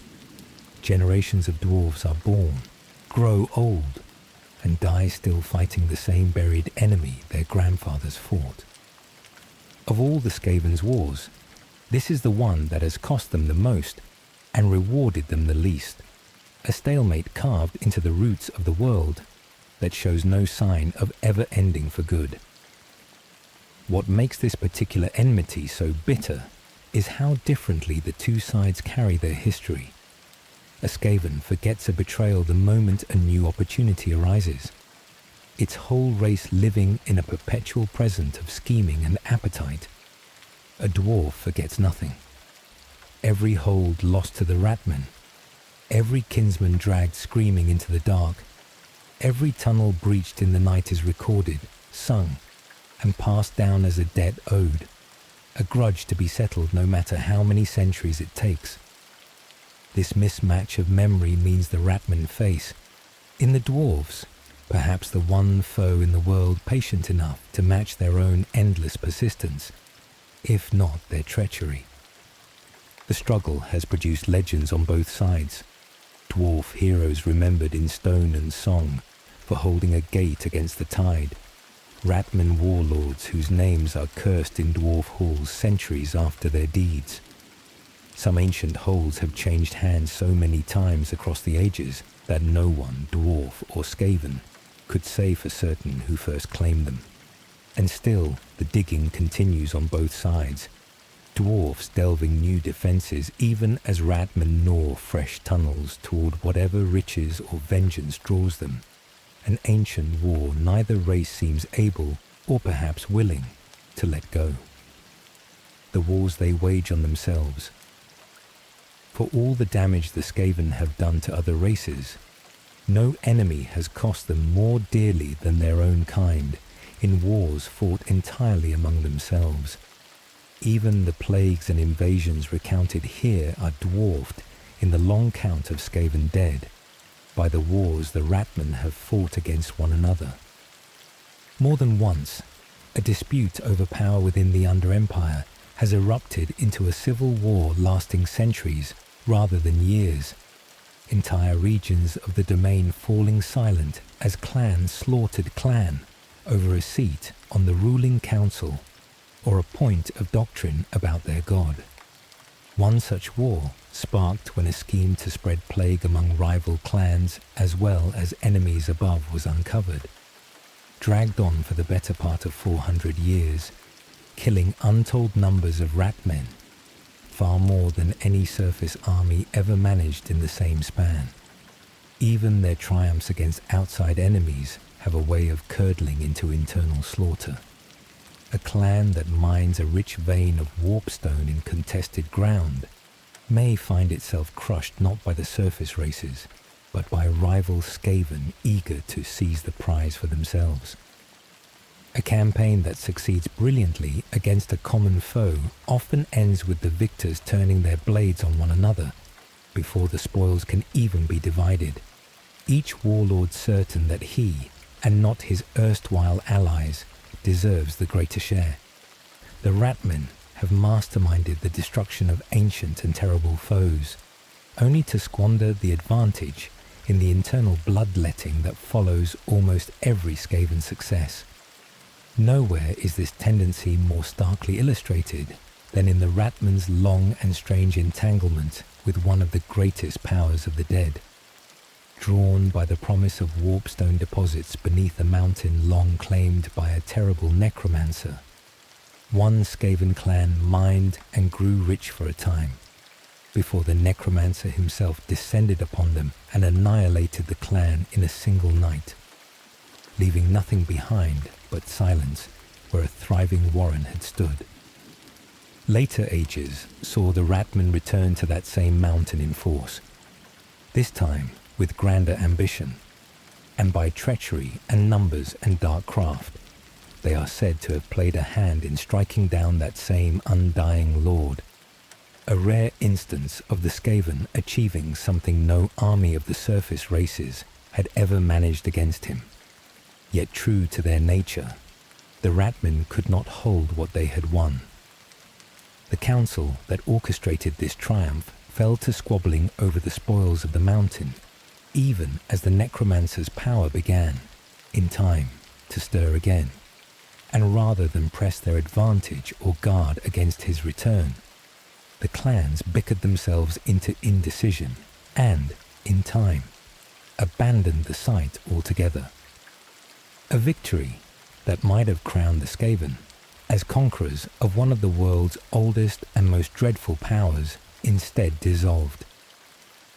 Generations of dwarves are born, grow old, and die still fighting the same buried enemy their grandfathers fought. Of all the Skaven's wars, this is the one that has cost them the most and rewarded them the least, a stalemate carved into the roots of the world that shows no sign of ever ending for good. What makes this particular enmity so bitter is how differently the two sides carry their history A Skaven forgets a betrayal the moment a new opportunity arises. Its whole race living in a perpetual present of scheming and appetite. A dwarf forgets nothing. Every hold lost to the ratmen, every kinsman dragged screaming into the dark, every tunnel breached in the night is recorded, sung, and passed down as a debt owed, a grudge to be settled no matter how many centuries it takes. This mismatch of memory means the ratmen face, in the dwarves, perhaps the one foe in the world patient enough to match their own endless persistence, if not their treachery. The struggle has produced legends on both sides. Dwarf heroes remembered in stone and song for holding a gate against the tide. Ratmen warlords whose names are cursed in dwarf halls centuries after their deeds. Some ancient holds have changed hands so many times across the ages that no one, dwarf or Skaven, could say for certain who first claimed them. And still, the digging continues on both sides. Dwarfs delving new defences even as ratmen gnaw fresh tunnels toward whatever riches or vengeance draws them. An ancient war neither race seems able, or perhaps willing, to let go. The wars they wage on themselves. For all the damage the Skaven have done to other races, no enemy has cost them more dearly than their own kind in wars fought entirely among themselves. Even the plagues and invasions recounted here are dwarfed in the long count of Skaven dead by the wars the ratmen have fought against one another. More than once, a dispute over power within the Under-Empire has erupted into a civil war lasting centuries rather than years, entire regions of the domain falling silent as clan slaughtered clan over a seat on the ruling council or a point of doctrine about their god. One such war sparked when a scheme to spread plague among rival clans as well as enemies above was uncovered, dragged on for the better part of 400 years, killing untold numbers of ratmen, far more than any surface army ever managed in the same span. Even their triumphs against outside enemies have a way of curdling into internal slaughter. A clan that mines a rich vein of warpstone in contested ground may find itself crushed not by the surface races, but by rival Skaven eager to seize the prize for themselves. A campaign that succeeds brilliantly against a common foe often ends with the victors turning their blades on one another before the spoils can even be divided, each warlord certain that he, and not his erstwhile allies, deserves the greater share. The ratmen have masterminded the destruction of ancient and terrible foes, only to squander the advantage in the internal bloodletting that follows almost every Skaven success. Nowhere is this tendency more starkly illustrated than in the ratmen's long and strange entanglement with one of the greatest powers of the dead. Drawn by the promise of warpstone deposits beneath a mountain long claimed by a terrible necromancer, one Skaven clan mined and grew rich for a time, before the necromancer himself descended upon them and annihilated the clan in a single night, leaving nothing behind but silence where a thriving warren had stood. Later ages saw the ratmen return to that same mountain in force, this time with grander ambition, and by treachery and numbers and dark craft, they are said to have played a hand in striking down that same undying lord, a rare instance of the Skaven achieving something no army of the surface races had ever managed against him. Yet true to their nature, the ratmen could not hold what they had won. The council that orchestrated this triumph fell to squabbling over the spoils of the mountain, even as the necromancer's power began, in time, to stir again. And rather than press their advantage or guard against his return, the clans bickered themselves into indecision and, in time, abandoned the site altogether. A victory that might have crowned the Skaven as conquerors of one of the world's oldest and most dreadful powers instead dissolved.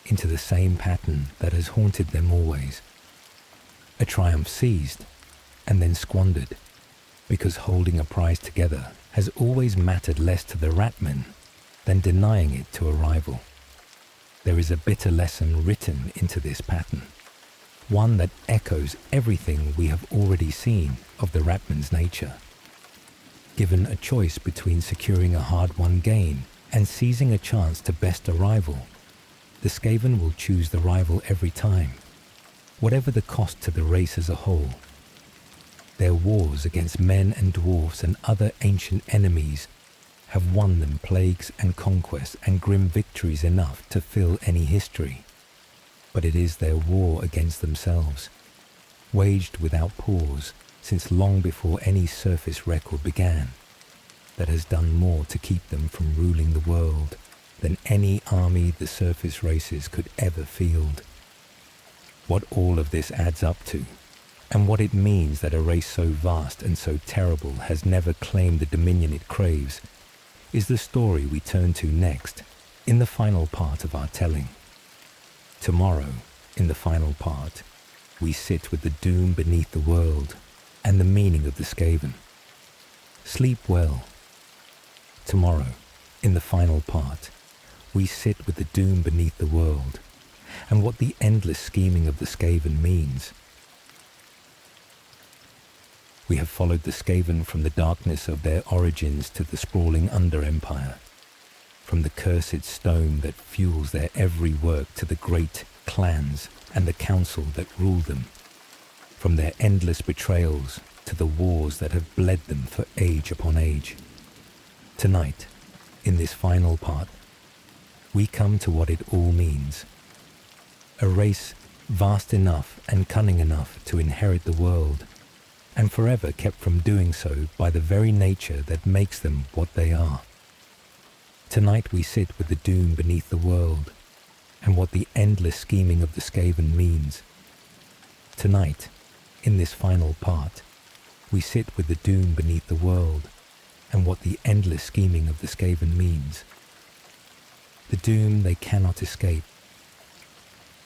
into the same pattern that has haunted them always. A triumph seized and then squandered, because holding a prize together has always mattered less to the ratmen than denying it to a rival. There is a bitter lesson written into this pattern, one that echoes everything we have already seen of the ratman's nature. Given a choice between securing a hard-won gain and seizing a chance to best a rival, the Skaven will choose the rival every time, whatever the cost to the race as a whole. Their wars against men and dwarfs and other ancient enemies have won them plagues and conquests and grim victories enough to fill any history. But it is their war against themselves, waged without pause since long before any surface record began, that has done more to keep them from ruling the world than any army the surface races could ever field. What all of this adds up to, and what it means that a race so vast and so terrible has never claimed the dominion it craves, is the story we turn to next in the final part of our telling. Tomorrow, in the final part, we sit with the doom beneath the world and the meaning of the Skaven. Sleep well. Tomorrow, in the final part, we sit with the doom beneath the world and what the endless scheming of the Skaven means. We have followed the Skaven from the darkness of their origins to the sprawling under-empire, from the cursed stone that fuels their every work to the great clans and the council that rule them, from their endless betrayals to the wars that have bled them for age upon age. Tonight, in this final part, we come to what it all means. A race vast enough and cunning enough to inherit the world, and forever kept from doing so by the very nature that makes them what they are. Tonight we sit with the doom beneath the world, and what the endless scheming of the Skaven means. Tonight, in this final part, we sit with the doom beneath the world, and what the endless scheming of the Skaven means. The doom they cannot escape.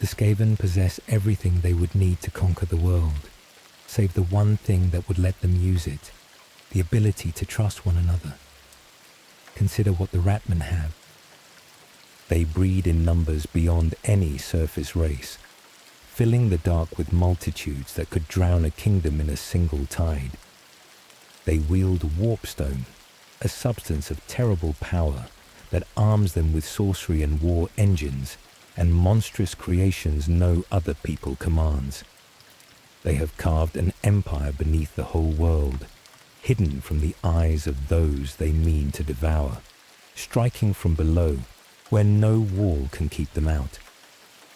The Skaven possess everything they would need to conquer the world, save the one thing that would let them use it, the ability to trust one another. Consider what the ratmen have. They breed in numbers beyond any surface race, filling the dark with multitudes that could drown a kingdom in a single tide. They wield Warpstone, a substance of terrible power that arms them with sorcery and war engines and monstrous creations no other people commands. They have carved an empire beneath the whole world, hidden from the eyes of those they mean to devour, striking from below where no wall can keep them out.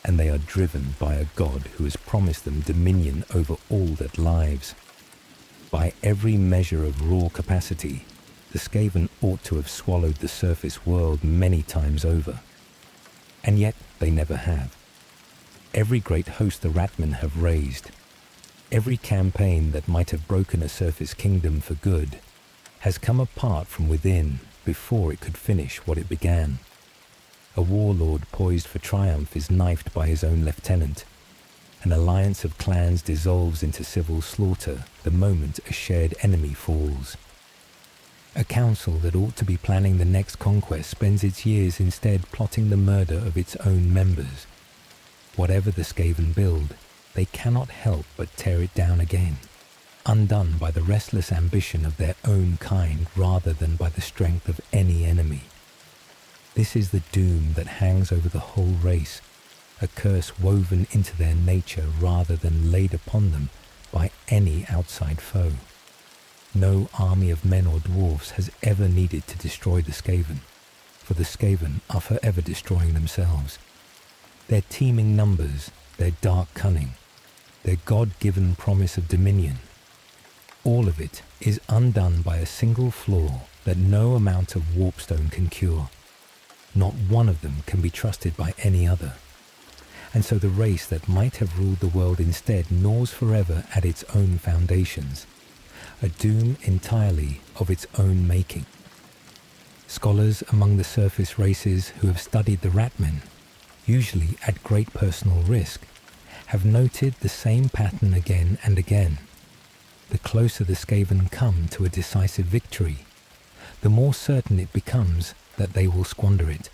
And they are driven by a god who has promised them dominion over all that lives. By every measure of raw capacity, the Skaven ought to have swallowed the surface world many times over. And yet they never have. Every great host the ratmen have raised, every campaign that might have broken a surface kingdom for good, has come apart from within before it could finish what it began. A warlord poised for triumph is knifed by his own lieutenant. An alliance of clans dissolves into civil slaughter the moment a shared enemy falls. A council that ought to be planning the next conquest spends its years instead plotting the murder of its own members. Whatever the Skaven build, they cannot help but tear it down again, undone by the restless ambition of their own kind rather than by the strength of any enemy. This is the doom that hangs over the whole race, a curse woven into their nature rather than laid upon them by any outside foe. No army of men or dwarfs has ever needed to destroy the Skaven, for the Skaven are forever destroying themselves. Their teeming numbers, their dark cunning, their God-given promise of dominion, all of it is undone by a single flaw that no amount of Warpstone can cure. Not one of them can be trusted by any other. And so the race that might have ruled the world instead gnaws forever at its own foundations, a doom entirely of its own making. Scholars among the surface races who have studied the ratmen usually at great personal risk, have noted the same pattern again and again. The closer the Skaven come to a decisive victory, the more certain it becomes that they will squander it.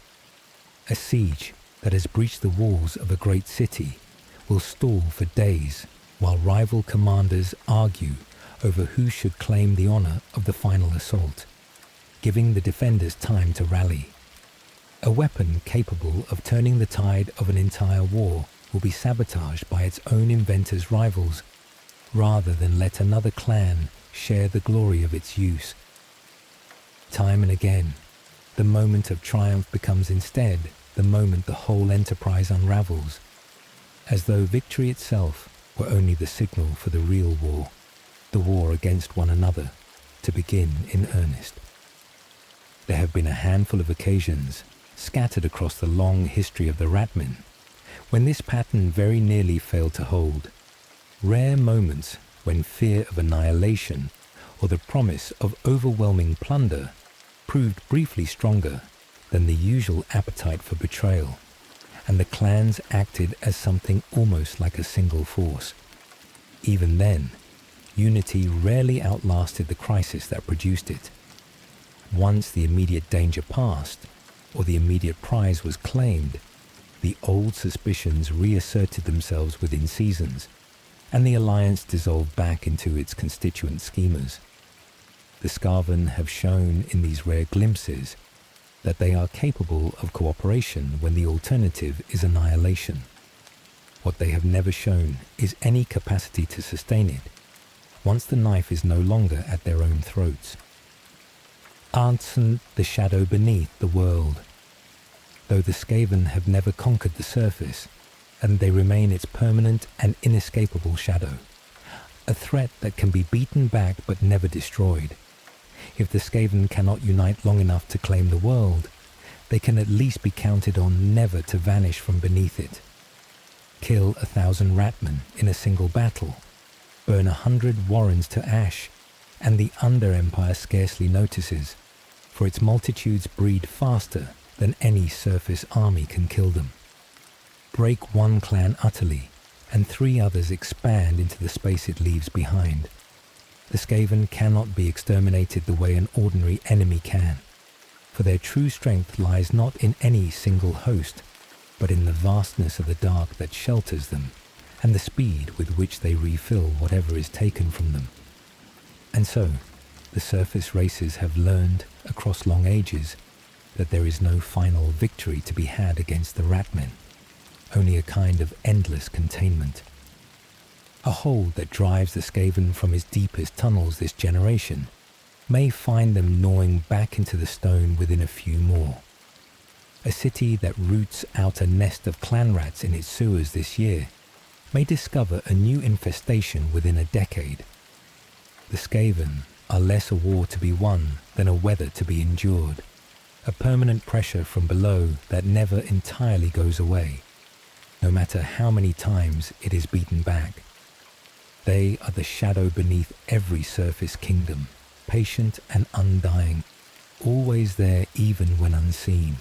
A siege that has breached the walls of a great city will stall for days while rival commanders argue over who should claim the honor of the final assault, giving the defenders time to rally. A weapon capable of turning the tide of an entire war will be sabotaged by its own inventor's rivals, rather than let another clan share the glory of its use. Time and again, the moment of triumph becomes instead the moment the whole enterprise unravels, as though victory itself were only the signal for the real war, the war against one another, to begin in earnest. There have been a handful of occasions, scattered across the long history of the ratmen, when this pattern very nearly failed to hold. Rare moments when fear of annihilation or the promise of overwhelming plunder proved briefly stronger than the usual appetite for betrayal, and the clans acted as something almost like a single force. Even then, unity rarely outlasted the crisis that produced it. Once the immediate danger passed, or the immediate prize was claimed, the old suspicions reasserted themselves within seasons, and the alliance dissolved back into its constituent schemas. The Skaven have shown in these rare glimpses that they are capable of cooperation when the alternative is annihilation. What they have never shown is any capacity to sustain it once the knife is no longer at their own throats. Arnson, the shadow beneath the world. Though the Skaven have never conquered the surface, and they remain its permanent and inescapable shadow, a threat that can be beaten back but never destroyed. If the Skaven cannot unite long enough to claim the world, they can at least be counted on never to vanish from beneath it. Kill 1,000 ratmen in a single battle, burn 100 warrens to ash, and the Under-Empire scarcely notices, for its multitudes breed faster than any surface army can kill them. Break one clan utterly, and 3 others expand into the space it leaves behind. The Skaven cannot be exterminated the way an ordinary enemy can, for their true strength lies not in any single host, but in the vastness of the dark that shelters them, and the speed with which they refill whatever is taken from them. And so, the surface races have learned, across long ages, that there is no final victory to be had against the ratmen, only a kind of endless containment. A hold that drives the Skaven from his deepest tunnels this generation may find them gnawing back into the stone within a few more. A city that roots out a nest of clan rats in its sewers this year may discover a new infestation within a decade. The Skaven are less a war to be won than a weather to be endured, a permanent pressure from below that never entirely goes away, no matter how many times it is beaten back. They are the shadow beneath every surface kingdom, patient and undying, always there even when unseen.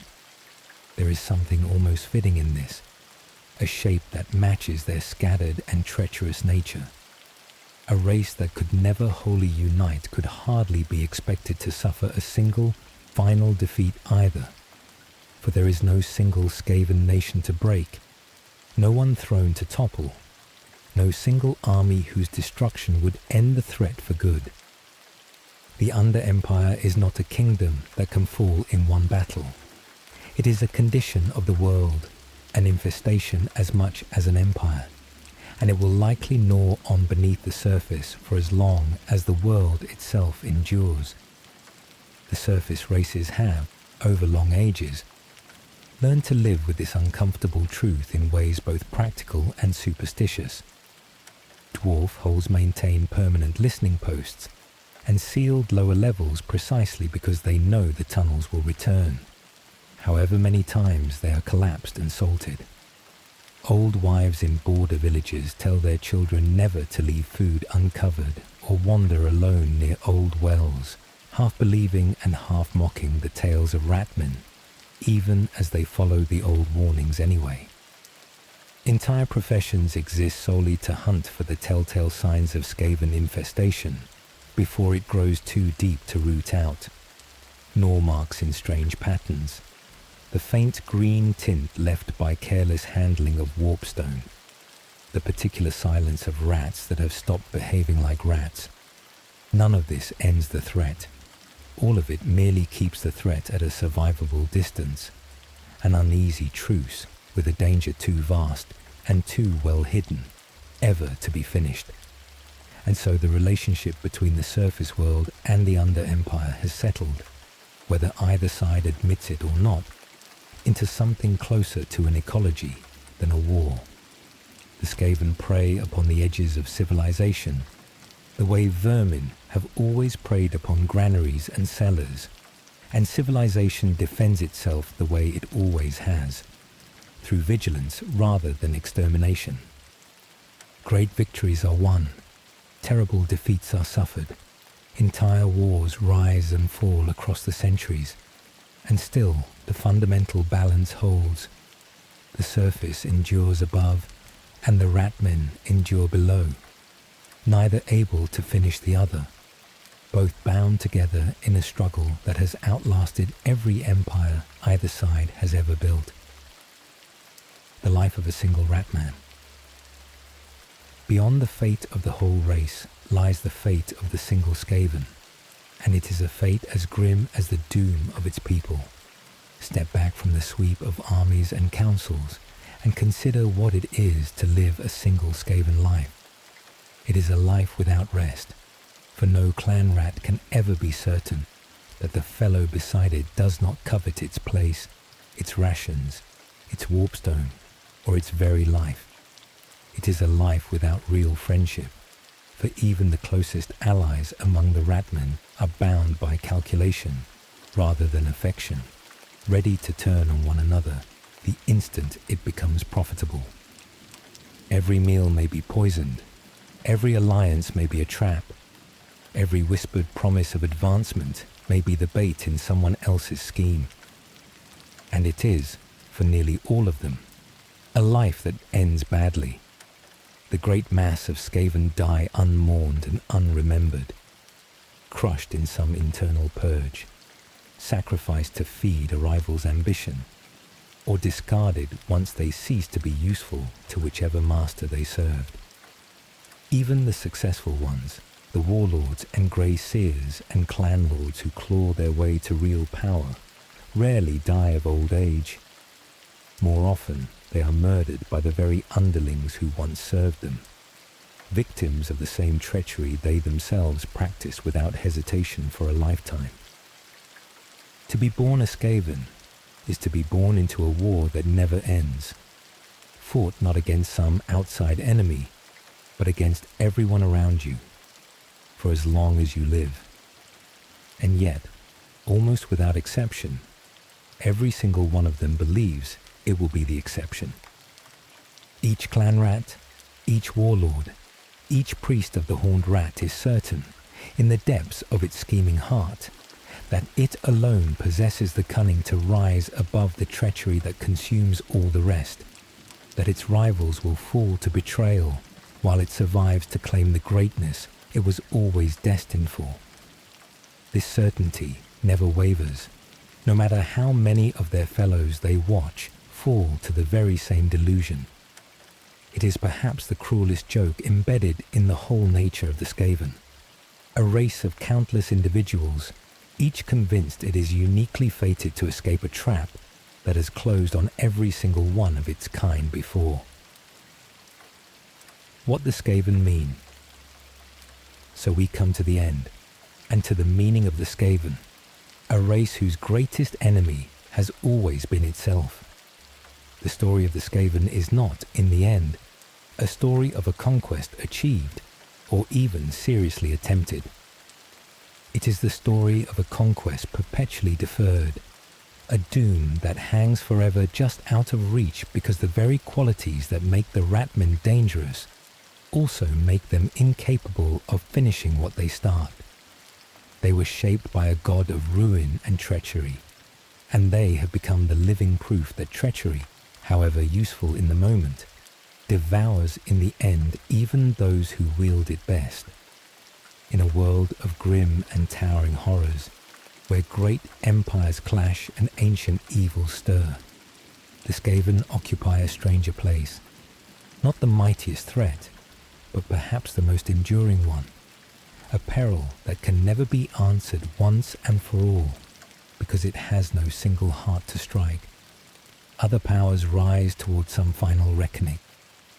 There is something almost fitting in this, a shape that matches their scattered and treacherous nature. A race that could never wholly unite could hardly be expected to suffer a single, final defeat either, for there is no single Skaven nation to break, no one throne to topple, no single army whose destruction would end the threat for good. The Under-Empire is not a kingdom that can fall in one battle. It is a condition of the world, an infestation as much as an empire, and it will likely gnaw on beneath the surface for as long as the world itself endures. The surface races have, over long ages, learned to live with this uncomfortable truth in ways both practical and superstitious. Dwarf holes maintain permanent listening posts and sealed lower levels precisely because they know the tunnels will return, however many times they are collapsed and salted. Old wives in border villages tell their children never to leave food uncovered or wander alone near old wells, half believing and half mocking the tales of ratmen, even as they follow the old warnings anyway. Entire professions exist solely to hunt for the telltale signs of Skaven infestation before it grows too deep to root out. Gnaw marks in strange patterns, the faint green tint left by careless handling of warpstone, the particular silence of rats that have stopped behaving like rats. None of this ends the threat. All of it merely keeps the threat at a survivable distance, an uneasy truce with a danger too vast and too well hidden ever to be finished. And so the relationship between the surface world and the Under-Empire has settled, whether either side admits it or not, into something closer to an ecology than a war. The Skaven prey upon the edges of civilization, the way vermin have always preyed upon granaries and cellars, and civilization defends itself the way it always has, through vigilance rather than extermination. Great victories are won, terrible defeats are suffered, entire wars rise and fall across the centuries, and still the fundamental balance holds. The surface endures above, and the ratmen endure below, neither able to finish the other, both bound together in a struggle that has outlasted every empire either side has ever built. The life of a single ratman. Beyond the fate of the whole race lies the fate of the single Skaven, and it is a fate as grim as the doom of its people. Step back from the sweep of armies and councils and consider what it is to live a single Skaven life. It is a life without rest, for no clan rat can ever be certain that the fellow beside it does not covet its place, its rations, its warpstone, or its very life. It is a life without real friendship, for even the closest allies among the ratmen are bound by calculation rather than affection, ready to turn on one another the instant it becomes profitable. Every meal may be poisoned, every alliance may be a trap, every whispered promise of advancement may be the bait in someone else's scheme. And it is, for nearly all of them, a life that ends badly. The great mass of Skaven die unmourned and unremembered, crushed in some internal purge, sacrificed to feed a rival's ambition, or discarded once they ceased to be useful to whichever master they served. Even the successful ones, the warlords and Grey Seers and clan lords who claw their way to real power, rarely die of old age. More often, they are murdered by the very underlings who once served them, victims of the same treachery they themselves practiced without hesitation for a lifetime. To be born a Skaven is to be born into a war that never ends, fought not against some outside enemy, but against everyone around you, for as long as you live. And yet, almost without exception, every single one of them believes it will be the exception. Each clan rat, each warlord, each priest of the horned rat is certain, in the depths of its scheming heart, that it alone possesses the cunning to rise above the treachery that consumes all the rest, that its rivals will fall to betrayal while it survives to claim the greatness it was always destined for. This certainty never wavers, no matter how many of their fellows they watch fall to the very same delusion. It is perhaps the cruelest joke embedded in the whole nature of the Skaven. A race of countless individuals, each convinced it is uniquely fated to escape a trap that has closed on every single one of its kind before. What the Skaven mean. So we come to the end, and to the meaning of the Skaven, a race whose greatest enemy has always been itself. The story of the Skaven is not, in the end, a story of a conquest achieved, or even seriously attempted. It is the story of a conquest perpetually deferred, a doom that hangs forever just out of reach because the very qualities that make the ratmen dangerous also make them incapable of finishing what they start. They were shaped by a god of ruin and treachery, and they have become the living proof that treachery, however useful in the moment, devours in the end even those who wield it best. In a world of grim and towering horrors, where great empires clash and ancient evils stir, the Skaven occupy a stranger place, not the mightiest threat, but perhaps the most enduring one, a peril that can never be answered once and for all, because it has no single heart to strike. Other powers rise towards some final reckoning,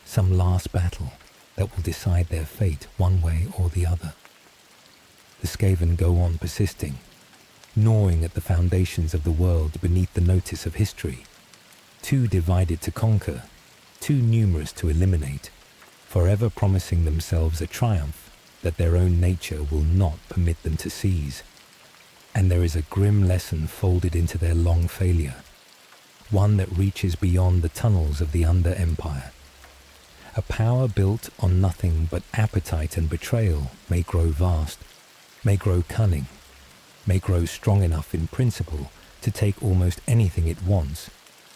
some last battle that will decide their fate one way or the other. The Skaven go on persisting, gnawing at the foundations of the world beneath the notice of history, too divided to conquer, too numerous to eliminate, forever promising themselves a triumph that their own nature will not permit them to seize. And there is a grim lesson folded into their long failure, one that reaches beyond the tunnels of the Under-Empire. A power built on nothing but appetite and betrayal may grow vast, may grow cunning, may grow strong enough in principle to take almost anything it wants,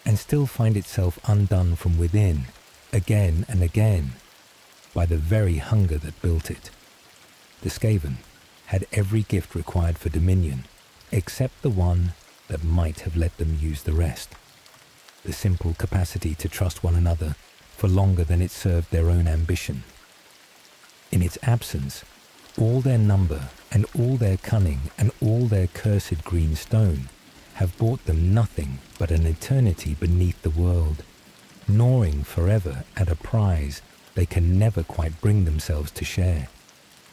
and still find itself undone from within, again and again, by the very hunger that built it. The Skaven had every gift required for dominion, except the one that might have let them use the rest. The simple capacity to trust one another for longer than it served their own ambition. In its absence, all their number and all their cunning and all their cursed green stone have bought them nothing but an eternity beneath the world, gnawing forever at a prize they can never quite bring themselves to share.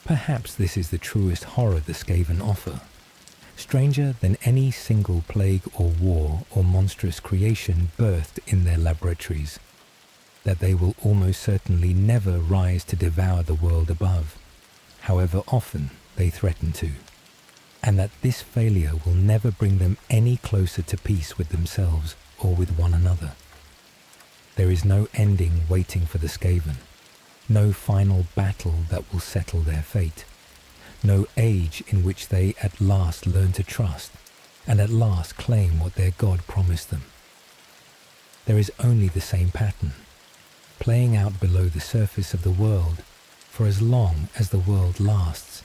Perhaps this is the truest horror the Skaven offer, stranger than any single plague or war or monstrous creation birthed in their laboratories, that they will almost certainly never rise to devour the world above, however often they threaten to, and that this failure will never bring them any closer to peace with themselves or with one another. There is no ending waiting for the Skaven, no final battle that will settle their fate, no age in which they at last learn to trust and at last claim what their God promised them. There is only the same pattern, playing out below the surface of the world for as long as the world lasts.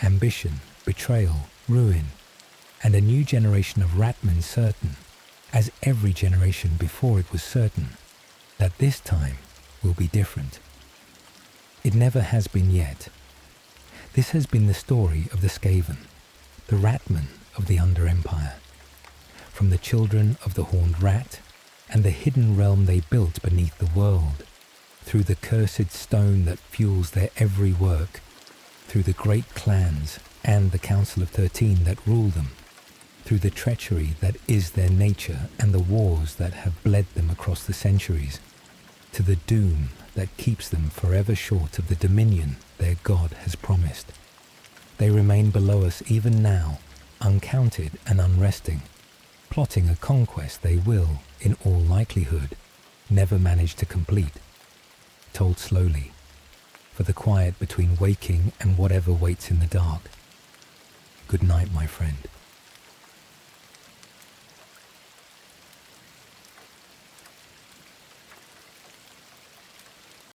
Ambition, betrayal, ruin, and a new generation of ratmen certain, as every generation before it was certain, that this time will be different. It never has been yet. This has been the story of the Skaven, the ratmen of the Under-Empire. From the children of the horned rat and the hidden realm they built beneath the world, through the cursed stone that fuels their every work, through the great clans and the Council of 13 that rule them, through the treachery that is their nature and the wars that have bled them across the centuries, to the doom that keeps them forever short of the dominion their God has promised. They remain below us even now, uncounted and unresting, plotting a conquest they will, in all likelihood, never manage to complete. Told slowly, for the quiet between waking and whatever waits in the dark. Good night, my friend.